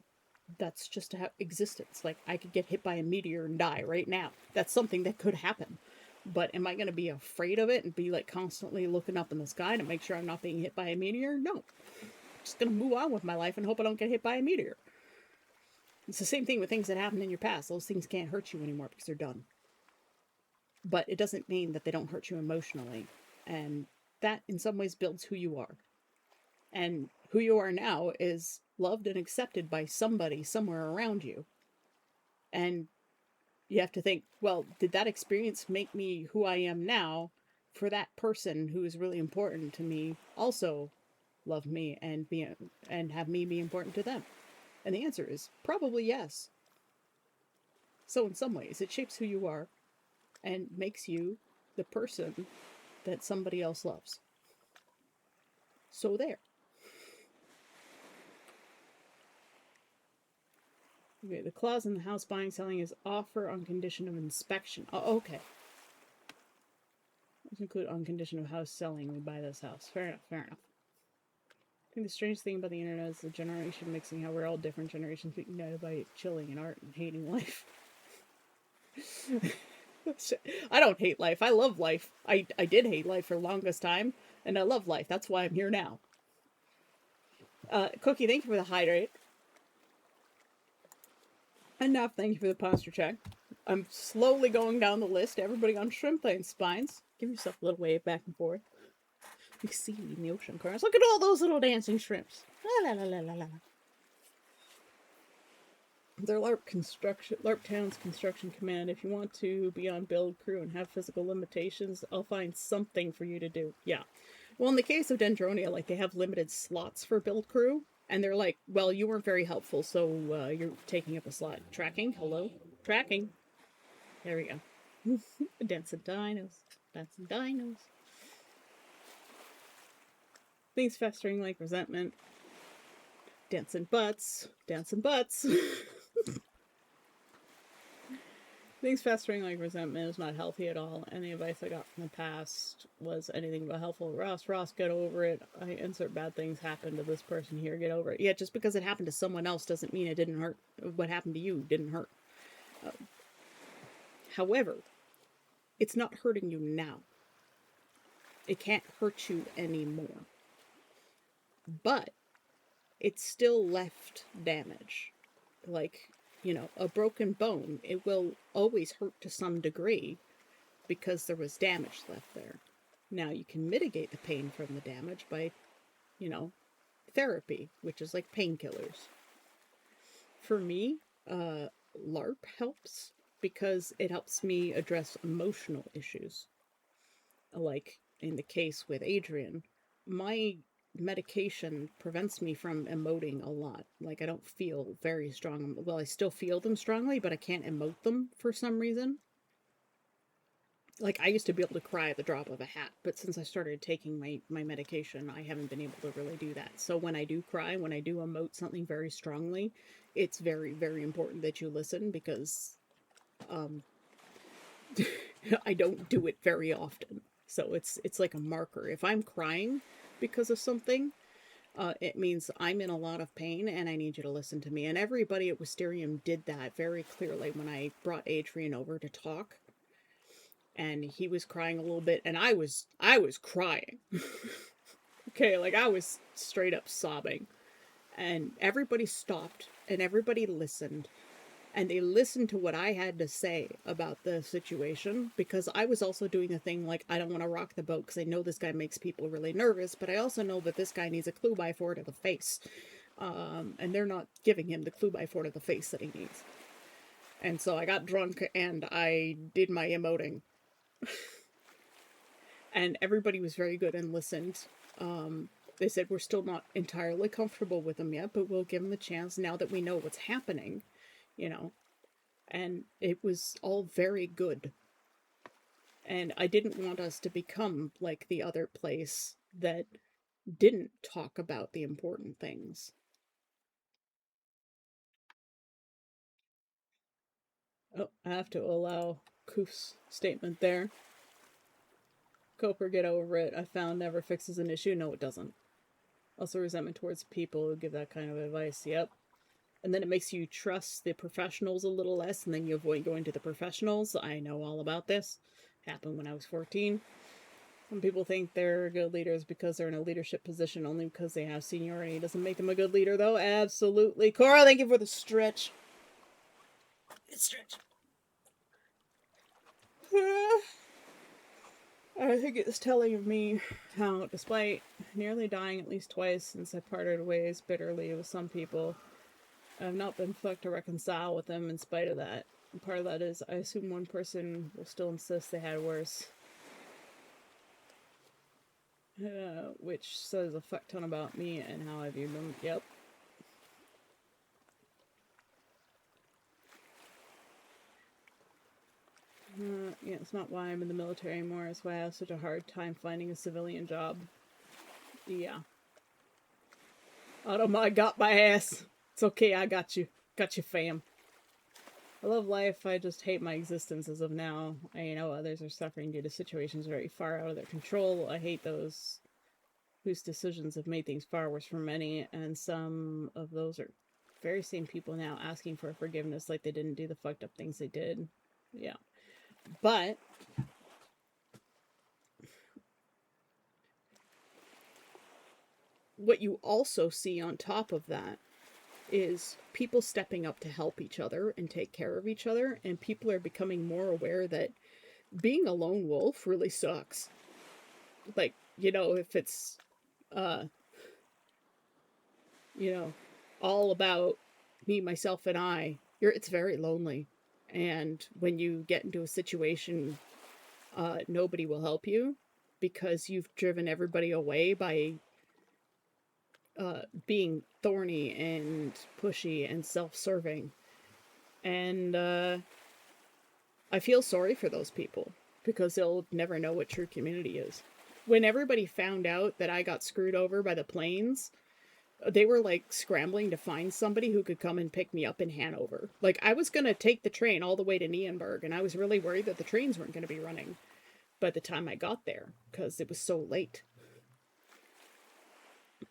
that's just how existence. Like, I could get hit by a meteor and die right now. That's something that could happen. But am I going to be afraid of it and be like constantly looking up in the sky to make sure I'm not being hit by a meteor? No. I'm just going to move on with my life and hope I don't get hit by a meteor. It's the same thing with things that happened in your past. Those things can't hurt you anymore because they're done. But it doesn't mean that they don't hurt you emotionally. And that, in some ways, builds who you are. And who you are now is loved and accepted by somebody somewhere around you. And you have to think, well, did that experience make me who I am now? For that person who is really important to me also love me and have me be important to them? And the answer is probably yes. So in some ways, it shapes who you are and makes you the person that somebody else loves. So there. Okay, the clause in the house buying selling is offer on condition of inspection. Oh, okay. Let's include on condition of house selling. We buy this house. Fair enough, fair enough. I think the strange thing about the internet is the generation mixing, how we're all different generations but united by chilling in art and hating life. I don't hate life. I love life. I did hate life for the longest time, and I love life. That's why I'm here now. Cookie, thank you for the hydrate. Enough, thank you for the posture check. I'm slowly going down the list. Everybody on shrimp and spines. Give yourself a little wave back and forth. You see in the ocean currents. Look at all those little dancing shrimps. La la la la la. They're LARP Town's construction command. If you want to be on build crew and have physical limitations, I'll find something for you to do. Yeah. Well, in the case of Dendronia, like, they have limited slots for build crew. And they're like, well, you weren't very helpful, so you're taking up a slot. Tracking? Hello? Tracking. There we go. Dancing dinos. Dancing dinos. Things festering like resentment. Dancing butts. Dancing butts. Things festering like resentment is not healthy at all. And the advice I got from the past was anything but helpful. Ross, get over it. I insert bad things happen to this person here. Get over it. Yeah, just because it happened to someone else doesn't mean it didn't hurt. What happened to you didn't hurt. However, it's not hurting you now. It can't hurt you anymore. But it's still left damage. Like, you know, a broken bone, it will always hurt to some degree because there was damage left there. Now, you can mitigate the pain from the damage by, you know, therapy, which is like painkillers. For me, LARP helps because it helps me address emotional issues. Like in the case with Adrian, my medication prevents me from emoting a lot. Like, I don't feel very strong. Well, I still feel them strongly, but I can't emote them for some reason. Like, I used to be able to cry at the drop of a hat, but since I started taking my medication, I haven't been able to really do that. So when I do cry, when I do emote something very strongly, it's very, very important that you listen because I don't do it very often. So it's like a marker. If I'm crying because of something, it means I'm in a lot of pain and I need you to listen to me. And everybody at Wisterium did that very clearly when I brought Adrian over to talk. And he was crying a little bit, and I was crying. Okay, like, I was straight up sobbing. And everybody stopped, and everybody listened. And they listened to what I had to say about the situation, because I was also doing the thing like, I don't want to rock the boat because I know this guy makes people really nervous, but I also know that this guy needs a clue by four to the face. And they're not giving him the clue by four to the face that he needs. And so I got drunk and I did my emoting. And everybody was very good and listened. They said we're still not entirely comfortable with him yet, but we'll give him the chance now that we know what's happening, you know. And it was all very good. And I didn't want us to become like the other place that didn't talk about the important things. Oh, I have to allow Koof's statement there. Coper, get over it. I found never fixes an issue. No, it doesn't. Also resentment towards people who give that kind of advice. Yep. And then it makes you trust the professionals a little less, and then you avoid going to the professionals. I know all about this. Happened when I was 14. Some people think they're good leaders because they're in a leadership position only because they have seniority. It doesn't make them a good leader, though. Absolutely. Cora, thank you for the stretch. It's stretch. I think it's telling of me how, despite nearly dying at least twice since I parted ways bitterly with some people, I've not been fucked to reconcile with them in spite of that. And part of that is I assume one person will still insist they had worse. Which says a fuck ton about me and how I view them. Yep. Yeah, it's not why I'm in the military anymore. It's why I have such a hard time finding a civilian job. Yeah. Automod got my ass. It's okay, I got you. Got you, fam. I love life, I just hate my existence as of now. I know others are suffering due to situations very far out of their control. I hate those whose decisions have made things far worse for many, and some of those are very same people now asking for forgiveness like they didn't do the fucked up things they did. Yeah. But what you also see on top of that is people stepping up to help each other and take care of each other, and people are becoming more aware that being a lone wolf really sucks. Like, you know, if it's you know, all about me, myself, and I, it's very lonely. And when you get into a situation, nobody will help you because you've driven everybody away by being thorny and pushy and self-serving. And I feel sorry for those people because they'll never know what true community is. When everybody found out that I got screwed over by the planes, they were like scrambling to find somebody who could come and pick me up in Hanover. Like, I was going to take the train all the way to Nienburg, and I was really worried that the trains weren't going to be running by the time I got there because it was so late.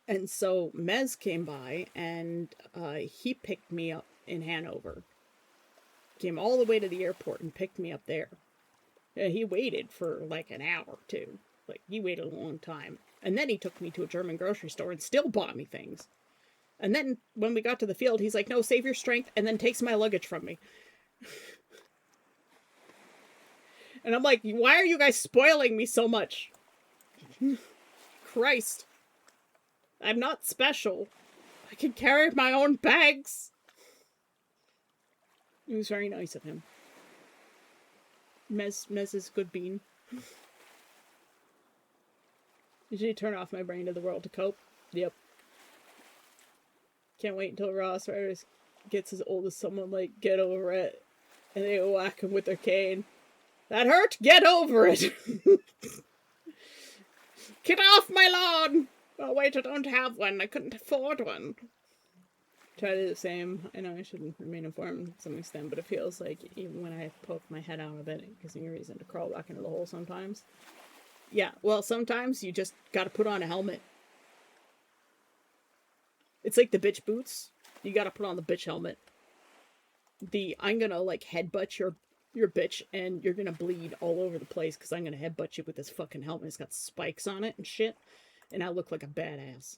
And so Mez came by, and he picked me up in Hanover. Came all the way to the airport and picked me up there. He waited for like an hour or two. Like, he waited a long time. And then he took me to a German grocery store and still bought me things. And then when we got to the field, he's like, no, save your strength, and then takes my luggage from me. And I'm like, why are you guys spoiling me so much? Christ. I'm not special. I can carry my own bags. It was very nice of him. Mez is good bean. Did you turn off my brain to the world to cope? Yep. Can't wait until Ross Riders gets as old as someone like Get Over It. And they whack him with their cane. That hurt? Get over it! Get off my lawn! Oh wait, I don't have one. I couldn't afford one. Try to do the same. I know I shouldn't remain informed to some extent, but it feels like even when I poke my head out of it, it gives me a reason to crawl back into the hole sometimes. Yeah, well, sometimes you just gotta put on a helmet. It's like the bitch boots. You gotta put on the bitch helmet. I'm gonna like headbutt your bitch and you're gonna bleed all over the place because I'm gonna headbutt you with this fucking helmet. It's got spikes on it and shit. And I look like a badass.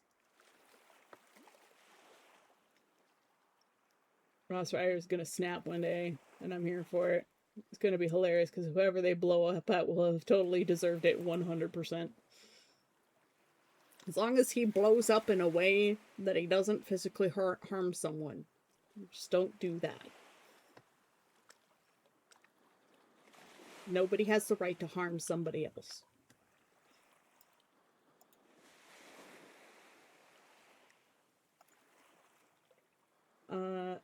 Ross Ryder's gonna snap one day, and I'm here for it. It's gonna be hilarious because whoever they blow up at will have totally deserved it 100%. As long as he blows up in a way that he doesn't physically harm someone. Just don't do that. Nobody has the right to harm somebody else.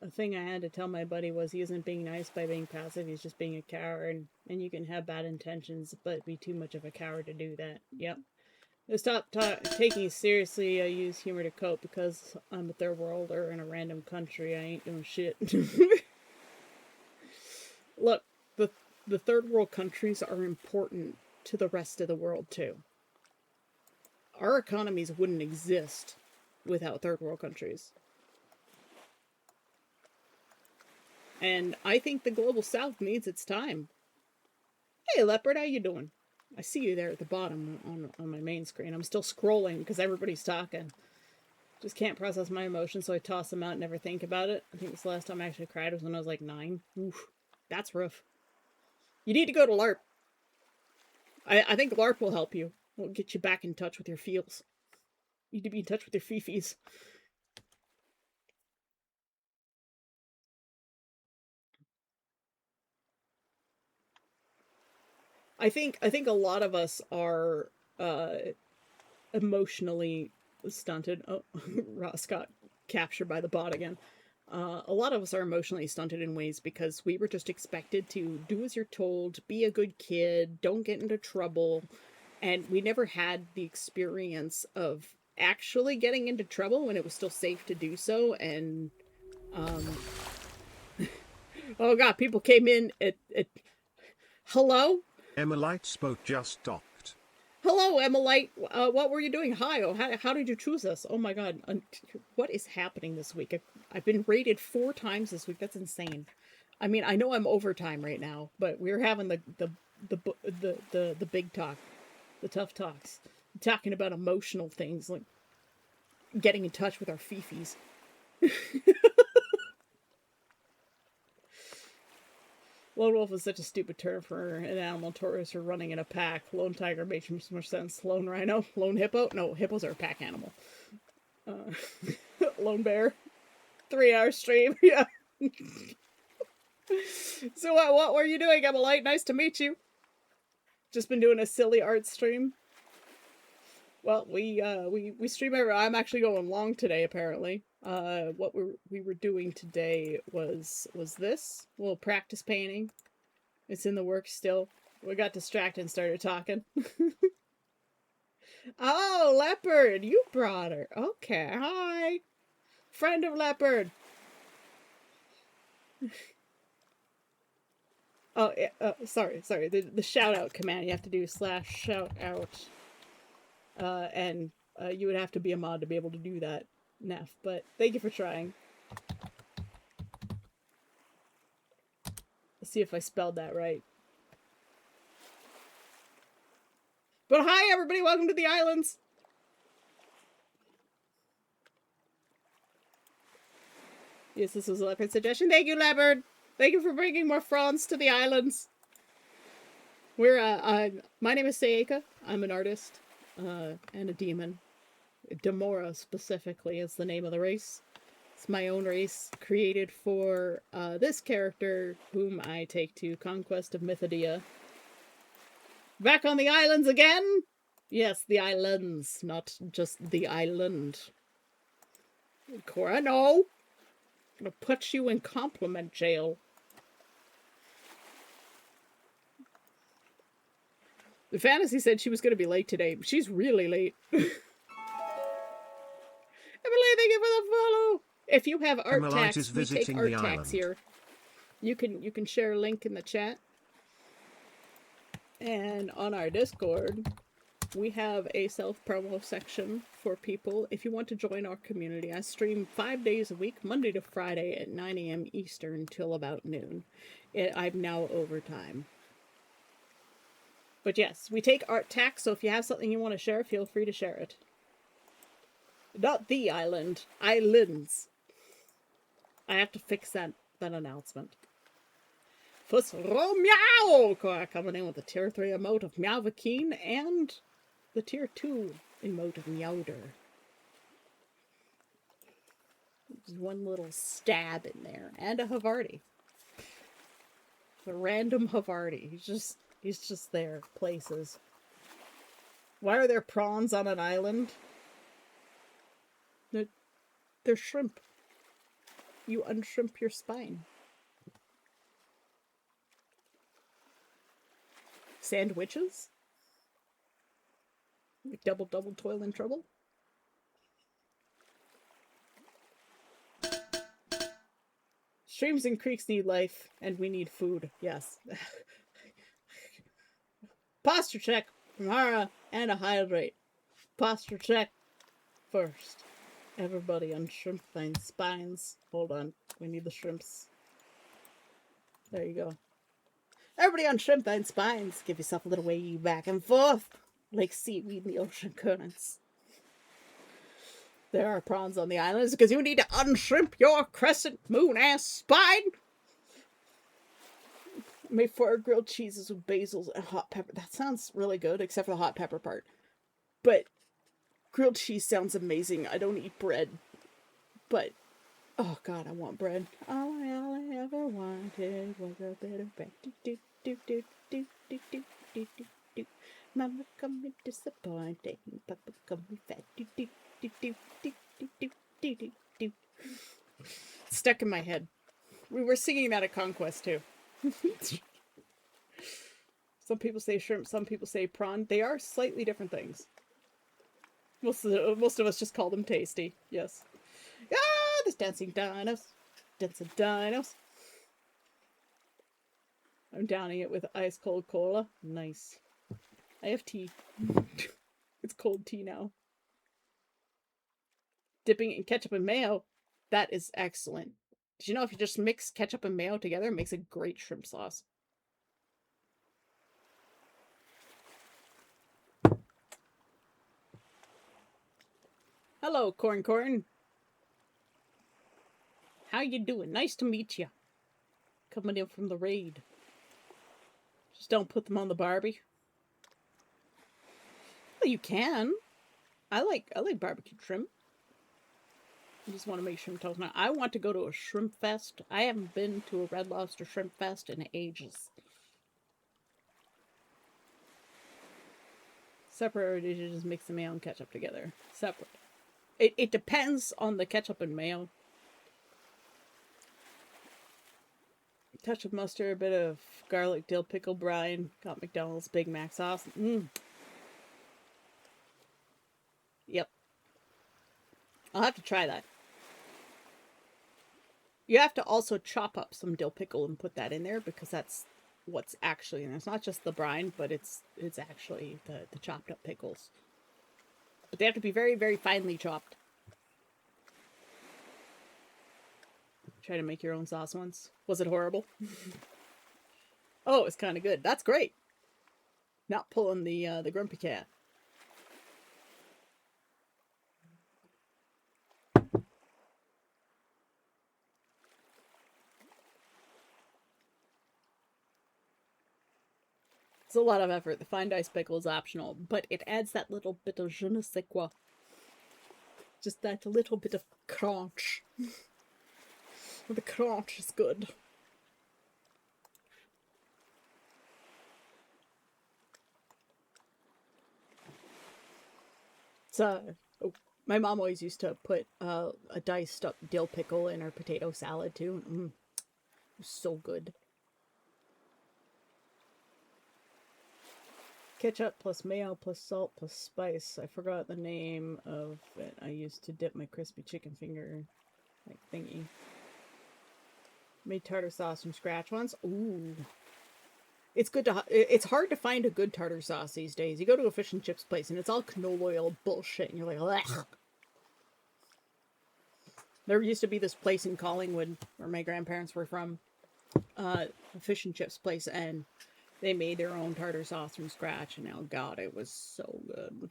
A thing I had to tell my buddy was he isn't being nice by being passive, he's just being a coward. And you can have bad intentions, but be too much of a coward to do that. Yep. Stop taking it seriously. I use humor to cope because I'm a third worlder in a random country. I ain't doing shit. Look, the third world countries are important to the rest of the world too. Our economies wouldn't exist without third world countries. And I think the global south needs its time. Hey, Leopard, how you doing? I see you there at the bottom on my main screen. I'm still scrolling because everybody's talking. Just can't process my emotions, so I toss them out and never think about it. I think this last time I actually cried was when I was like 9. Oof, that's rough. You need to go to LARP. I think LARP will help you. Will get you back in touch with your feels. You need to be in touch with your fifis. I think a lot of us are uh, emotionally stunted. Oh, Ross got captured by the bot again. A lot of us are emotionally stunted in ways because we were just expected to do as you're told, be a good kid, don't get into trouble, and we never had the experience of actually getting into trouble when it was still safe to do so. And um, oh god, people came in at hello. Emilite's boat just docked. Hello, Emilite. What were you doing? Hi. Oh, how did you choose us? Oh my god. What is happening this week? I've been rated 4 times this week. That's insane. I mean, I know I'm overtime right now, but we're having the big talk, the tough talks, talking about emotional things like getting in touch with our fifis. Lone wolf is such a stupid term for an animal tourist or running in a pack. Lone tiger makes more sense. Lone rhino? Lone hippo? No, hippos are a pack animal. Lone bear? 3-hour stream? Yeah. So what were you doing, Emilite? Nice to meet you. Just been doing a silly art stream. Well, we stream every. I'm actually going long today. Apparently, what we were doing today was this a little practice painting. It's in the works still. We got distracted and started talking. Oh, Leopard, you brought her. Okay, hi, friend of Leopard. Oh, sorry. The shout out command you have to do /shout out, and you would have to be a mod to be able to do that, Neff. But thank you for trying. Let's see if I spelled that right. But hi, everybody. Welcome to the islands. Yes, this was a Leopard suggestion. Thank you, Leopard. Thank you for bringing more fronds to the islands. We're my name is Sayaka. I'm an artist and a demon. Demora specifically is the name of the race. It's my own race created for this character, whom I take to Conquest of Mythodia. Back on the islands again? Yes, the islands, not just the island. Cora, no! I'm gonna put you in compliment jail. The fantasy said she was gonna be late today, but she's really late. Emily, thank you for the follow! If you have art tax, we take art tax here. You can share a link in the chat. And on our Discord, we have a self-promo section for people. If you want to join our community, I stream 5 days a week, Monday to Friday at 9 a.m. Eastern till about noon. I'm now overtime. But yes, we take art tax, so if you have something you want to share, feel free to share it. Not the island. Islands. I have to fix that announcement. First, Meow! Coming in with the tier 3 emote of Meowvakeen and the tier 2 emote of Meowder. There's one little stab in there. And a Havarti. A random Havarti. He's just there. Places. Why are there prawns on an island? They're shrimp. You unshrimp your spine. Sandwiches? Double toil and trouble? Streams and creeks need life, and we need food. Yes. Posture check from Hara and a hydrate. Posture check first. Everybody on shrimp spines. Hold on. We need the shrimps. There you go. Everybody on shrimp and spines, give yourself a little wave back and forth, like seaweed in the ocean currents. There are prawns on the islands because you need to unshrimp your crescent moon ass spine. Made 4 grilled cheeses with basils and hot pepper. That sounds really good, except for the hot pepper part. But grilled cheese sounds amazing. I don't eat bread, but oh god, I want bread. All I ever wanted was a bit of bread. Do do do do do do do do do do. Mama called me disappointing, Papa called me fat. Do do do do do do do do do do. Stuck in my head. We were singing that at Conquest too. Some people say shrimp, some people say prawn. They are slightly different things. Most of us just call them tasty. Yes. Ah, there's dancing dinos. Dancing dinos. I'm downing it with ice cold cola. Nice. I have tea. It's cold tea now. Dipping it in ketchup and mayo. That is excellent. Did you know if you just mix ketchup and mayo together, it makes a great shrimp sauce? Hello, Corn. How you doing? Nice to meet you. Coming in from the raid. Just don't put them on the Barbie. Well, you can. I like barbecue shrimp. I just want to make shrimp toast. Now, I want to go to a shrimp fest. I haven't been to a Red Lobster shrimp fest in ages. Separate, or did you just mix the mayo and ketchup together? Separate. It depends on the ketchup and mayo. Touch of mustard, a bit of garlic dill pickle brine. Got McDonald's Big Mac sauce. Yep. I'll have to try that. You have to also chop up some dill pickle and put that in there because that's what's actually in there. It's not just the brine, but it's actually the chopped up pickles. But they have to be very, very finely chopped. Try to make your own sauce once. Was it horrible? Oh, it was kind of good. That's great. Not pulling the grumpy cat. It's a lot of effort. The fine diced pickle is optional, but it adds that little bit of je ne sais quoi. Just that little bit of crunch. The crunch is good. So, my mom always used to put a diced up dill pickle in her potato salad too. It was so good. Ketchup plus mayo plus salt plus spice. I forgot the name of it. I used to dip my crispy chicken finger like thingy. Made tartar sauce from scratch once. Ooh. It's good to. It's hard to find a good tartar sauce these days. You go to a fish and chips place and it's all canola oil bullshit, and you're like, ugh. There used to be this place in Collingwood where my grandparents were from, a fish and chips place, and they made their own tartar sauce from scratch, and now, God, it was so good.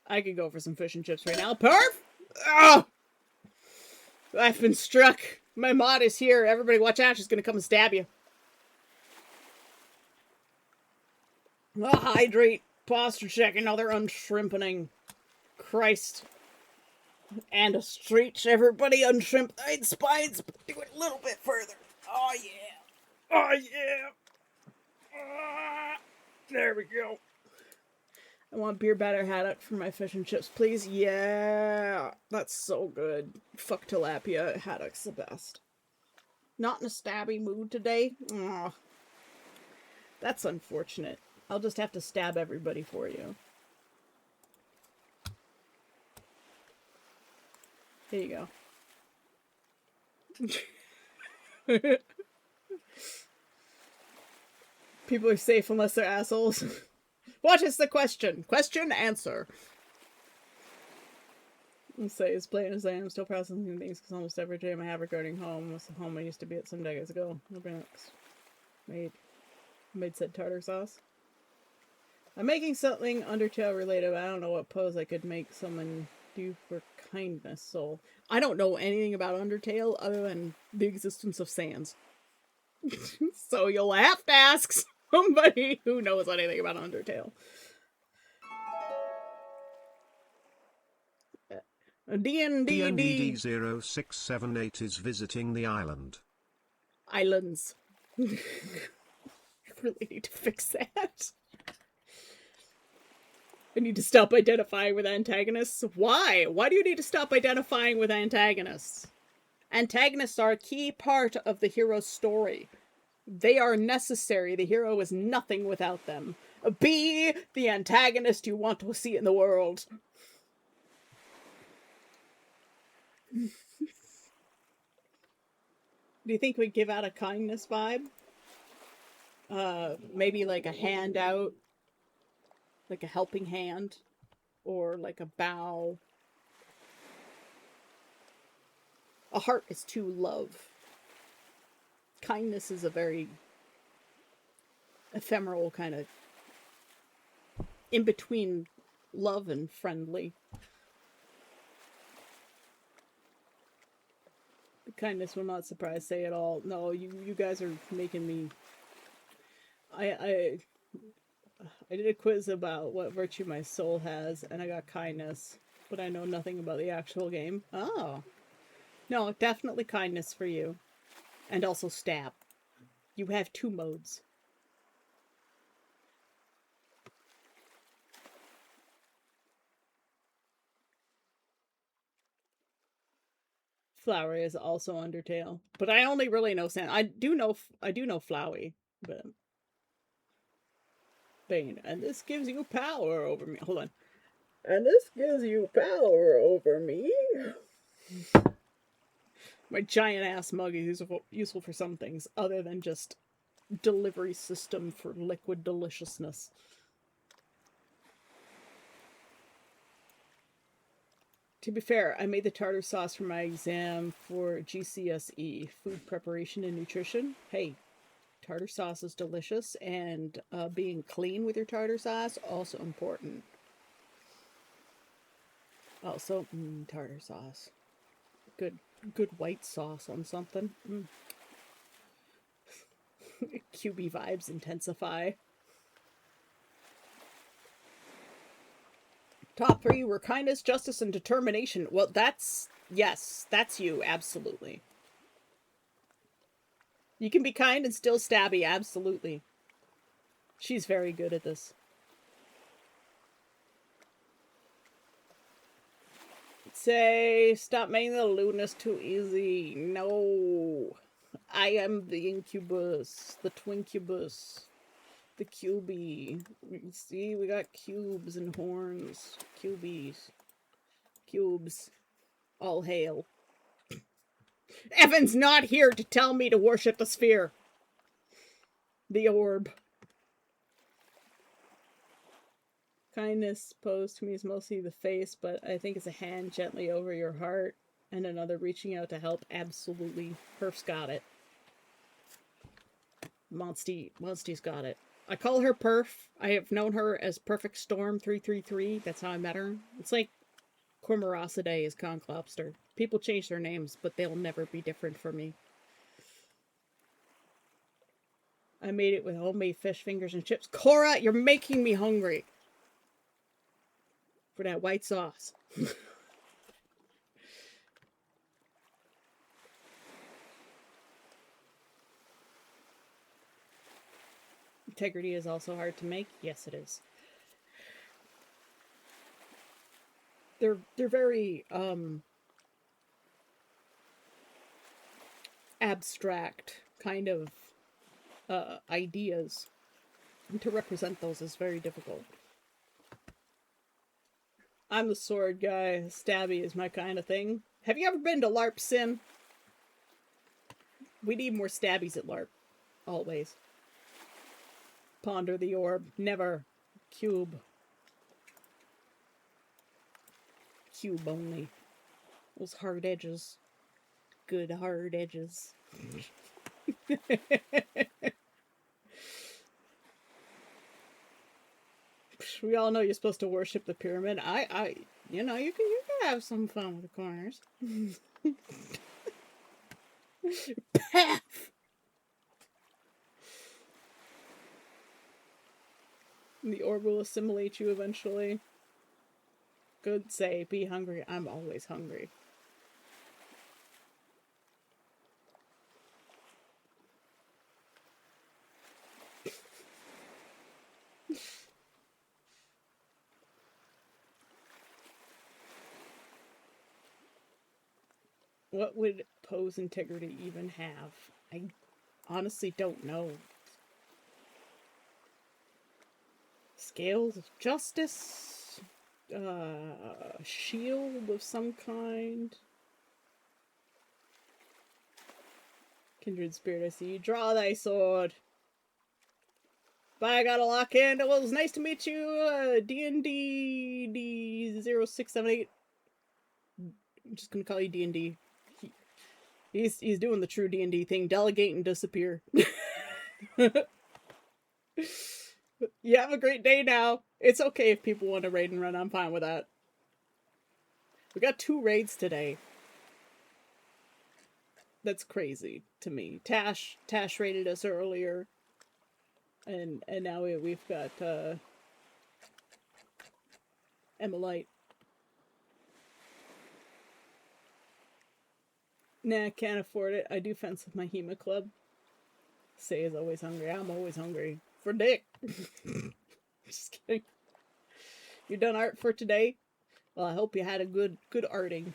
I could go for some fish and chips right now. Perf! Oh! I've been struck. My mod is here. Everybody watch out. She's going to come and stab you. Oh, hydrate. Posture check. Another unshrimpening. Christ. And a stretch. Everybody unshrimp thine spines, but do it a little bit further. Oh, yeah. Oh, yeah. There we go. I want beer batter haddock for my fish and chips, please. Yeah, that's so good. Fuck tilapia. Haddock's the best. Not in a stabby mood today. Aw. That's unfortunate. I'll just have to stab everybody for you. Here you go. People are safe unless they're assholes. What is the question? Question, answer. I'll say as plain as I am, still processing things because almost every day I have regarding home was the home I used to be at some decades ago. No next. Made said tartar sauce. I'm making something Undertale related, but I don't know what pose I could make someone do for kindness. So I don't know anything about Undertale other than the existence of sands. So you'll have to ask somebody who knows anything about Undertale. D&D DNDD0678 is visiting the island. Islands. I really need to fix that. I need to stop identifying with antagonists. Why? Why do you need to stop identifying with antagonists? Antagonists are a key part of the hero's story. They are necessary. The hero is nothing without them. Be the antagonist you want to see in the world. Do you think we'd give out a kindness vibe? Maybe like a handout, like a helping hand, or like a bow. A heart is to love. Kindness is a very ephemeral kind of in between love and friendly. The kindness will not surprise say at all. No, you guys are making me. I did a quiz about what virtue my soul has, and I got kindness, but I know nothing about the actual game. Oh. No, definitely kindness for you. And also stab. You have 2 modes. Flowery is also Undertale, but I only really know Sand. I do know Flowey, but Bane, and this gives you power over me. Hold on. And this gives you power over me. My giant ass mug is useful for some things other than just delivery system for liquid deliciousness. To be fair, I made the tartar sauce for my exam for GCSE, food preparation and nutrition. Hey, tartar sauce is delicious, and being clean with your tartar sauce also important. Also, tartar sauce. Good white sauce on something. QB vibes intensify. Top 3 were kindness, justice, and determination. Well, that's you, absolutely. You can be kind and still stabby, absolutely. She's very good at this. Say, stop making the lewdness too easy. No. I am the incubus, the twincubus, the cubie. See, we got cubes and horns. Cubies. Cubes. All hail. Evan's not here to tell me to worship the sphere. The orb. Kindness posed to me is mostly the face, but I think it's a hand gently over your heart and another reaching out to help. Absolutely. Perf's got it. Monsty's got it. I call her Perf. I have known her as Perfect Storm 333. That's how I met her. It's like Cormorosidae is Conclopster. People change their names, but they'll never be different for me. I made it with homemade fish fingers and chips. Cora, you're making me hungry. For that white sauce. Integrity is also hard to make. Yes, it is. They're very abstract kind of ideas. And to represent those is very difficult. I'm the sword guy. Stabby is my kind of thing. Have you ever been to LARP Sin? We need more stabbies at LARP. Always. Ponder the orb. Never. Cube. Cube only. Those hard edges. Good hard edges. We all know you're supposed to worship the pyramid. You know, you can have some fun with the corners. Path. The orb will assimilate you eventually. Good say, be hungry. I'm always hungry. What would Poe's integrity even have? I honestly don't know. Scales of justice? Shield of some kind? Kindred spirit, I see you. Draw thy sword. Bye, I gotta lock in. It was nice to meet you. D&D D0678. I'm just gonna call you D&D. He's doing the true D&D thing. Delegate and disappear. You have a great day now. It's okay if people want to raid and run. I'm fine with that. We got 2 raids today. That's crazy to me. Tash raided us earlier. And now we've got Emmalite. Nah, can't afford it. I do fence with my Hema club. Say is always hungry. I'm always hungry. For dick. Just kidding. You done art for today? Well, I hope you had a good arting.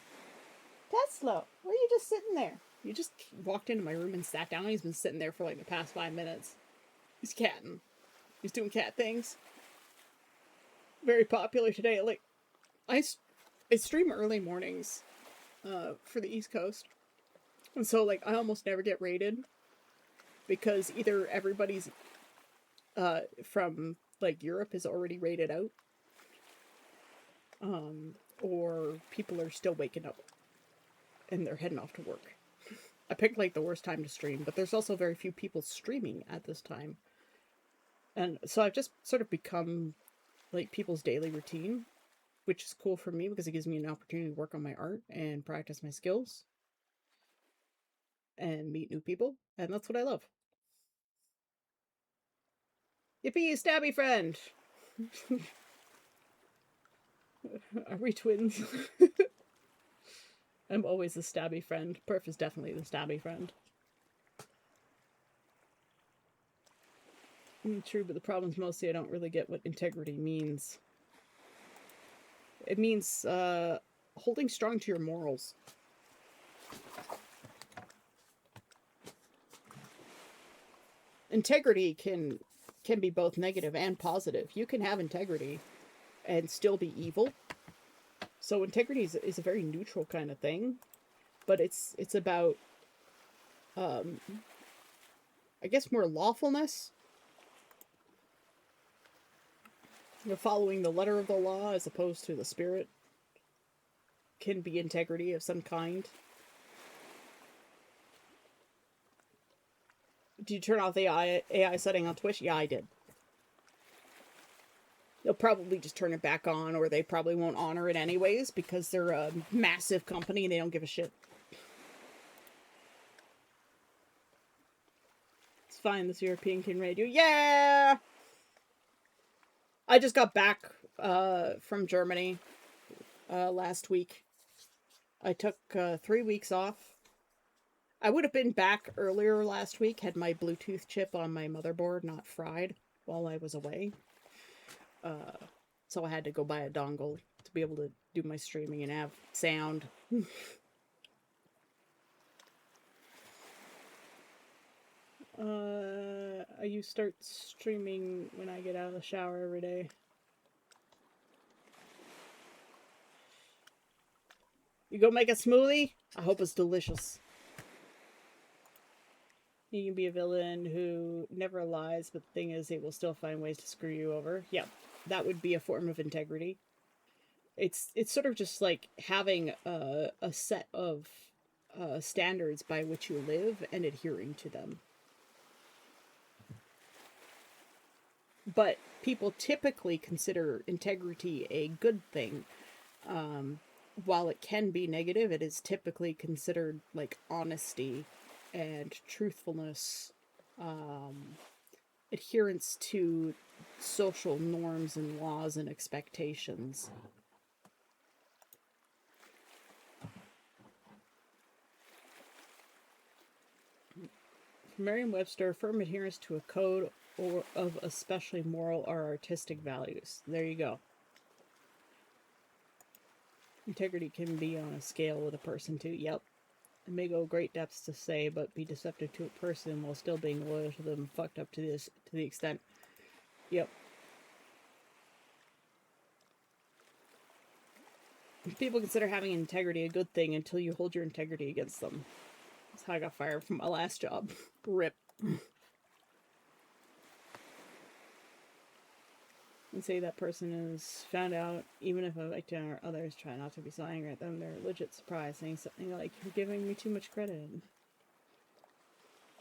Tesla, why are you just sitting there? You just walked into my room and sat down. He's been sitting there for like the past 5 minutes. He's catting. He's doing cat things. Very popular today. Like, I stream early mornings for the East Coast. And so, like, I almost never get raided. Because either everybody's from, like, Europe is already raided out. Or people are still waking up. And they're heading off to work. I picked, like, the worst time to stream. But there's also very few people streaming at this time. And so I've just sort of become, like, people's daily routine. Which is cool for me because it gives me an opportunity to work on my art and practice my skills. And meet new people. And that's what I love. Yippee, stabby friend! Are we twins? I'm always the stabby friend. Perf is definitely the stabby friend. True, but the problem's mostly I don't really get what integrity means. It means holding strong to your morals. Integrity can be both negative and positive. You can have integrity and still be evil. So integrity is a very neutral kind of thing, but it's about I guess more lawfulness. You're following the letter of the law as opposed to the spirit. Can be integrity of some kind. Did you turn off the AI setting on Twitch? Yeah, I did. They'll probably just turn it back on, or they probably won't honor it anyways, because they're a massive company and they don't give a shit. It's fine, this European can raid you. Yeah! I just got back from Germany last week. I took 3 weeks off. I would have been back earlier last week had my Bluetooth chip on my motherboard not fried while I was away. So I had to go buy a dongle to be able to do my streaming and have sound. I start streaming when I get out of the shower every day. You go make a smoothie? I hope it's delicious. You can be a villain who never lies, but the thing is, they will still find ways to screw you over. Yeah, that would be a form of integrity. It's sort of just like having a set of standards by which you live and adhering to them. But people typically consider integrity a good thing. While it can be negative, it is typically considered like honesty and truthfulness, adherence to social norms and laws and expectations. Merriam-Webster, firm adherence to a code or of especially moral or artistic values. There you go. Integrity can be on a scale with a person too. Yep. It may go great depths to say, but be deceptive to a person while still being loyal to them. Fucked up to the extent. Yep. People consider having integrity a good thing until you hold your integrity against them. That's how I got fired from my last job. Rip. And say that person is found out, even if a victim or others try not to be so angry at them, they're legit surprised, saying something like, "You're giving me too much credit."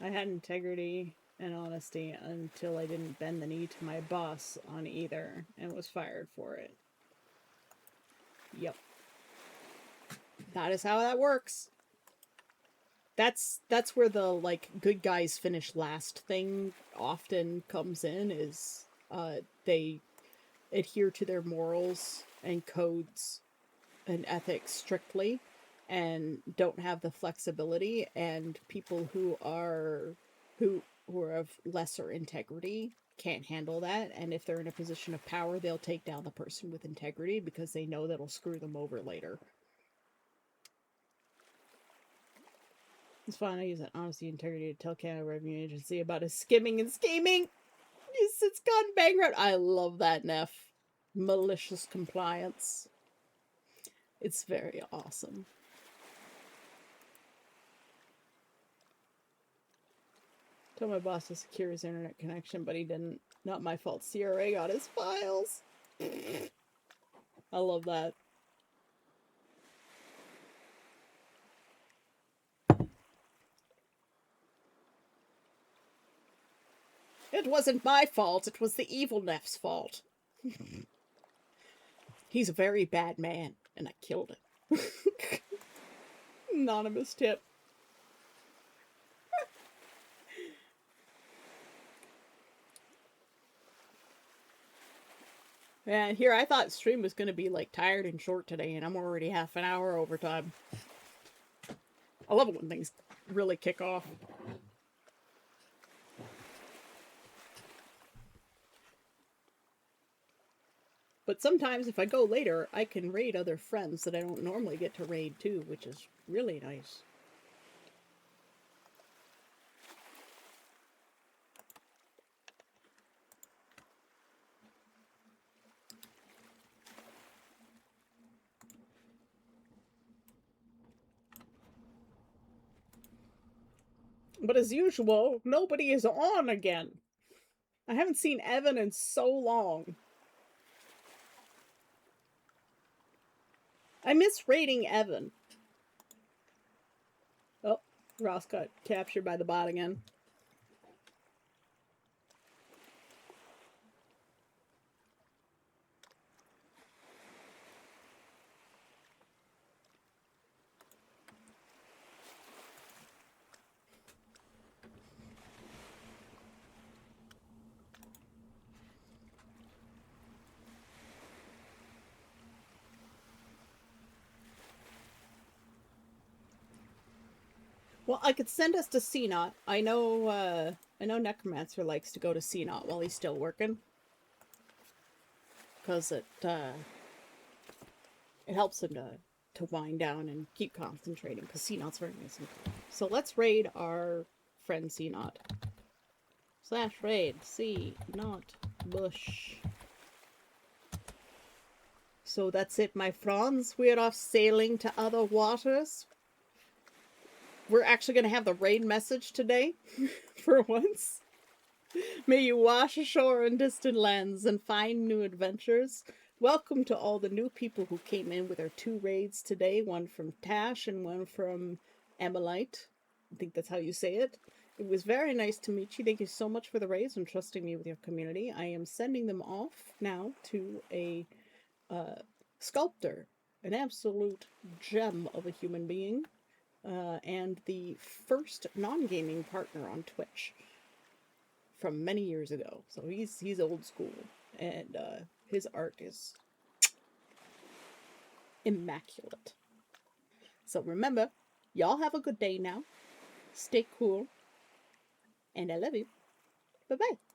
I had integrity and honesty until I didn't bend the knee to my boss on either, and was fired for it. Yep. That is how that works. That's where the like good guys finish last thing often comes in, is they adhere to their morals and codes and ethics strictly and don't have the flexibility, and people who are of lesser integrity can't handle that, and if they're in a position of power, they'll take down the person with integrity because they know that'll screw them over later. It's fine. I use that honesty and integrity to tell Canada Revenue Agency about his skimming and scheming. It's gone bankrupt. I love that, Neff. Malicious compliance. It's very awesome. Told my boss to secure his internet connection, but he didn't. Not my fault. CRA got his files. I love that. It wasn't my fault. It was the evil Neff's fault. He's a very bad man, and I killed him. Anonymous tip. And here, I thought stream was going to be like tired and short today, and I'm already half an hour overtime. I love it when things really kick off. But sometimes if I go later, I can raid other friends that I don't normally get to raid too, which is really nice. But as usual, nobody is on again. I haven't seen Evan in so long. I miss raiding Evan. Oh, Ross got captured by the bot again. Well, I could send us to CNOT. I know Necromancer likes to go to CNOT while he's still working, because it helps him to wind down and keep concentrating, because CNOT's very nice and cool. So let's raid our friend CNOT. / raid CNOT Bush. So that's it, my friends. We're off sailing to other waters. We're actually going to have the raid message today, for once. May you wash ashore in distant lands and find new adventures. Welcome to all the new people who came in with our 2 raids today. One from Tash and one from Emilite. I think that's how you say it. It was very nice to meet you. Thank you so much for the raise and trusting me with your community. I am sending them off now to a sculptor, an absolute gem of a human being, and the first non-gaming partner on Twitch from many years ago. So he's old school, and his art is immaculate. So remember, y'all have a good day now. Stay cool, and I love you. Bye bye.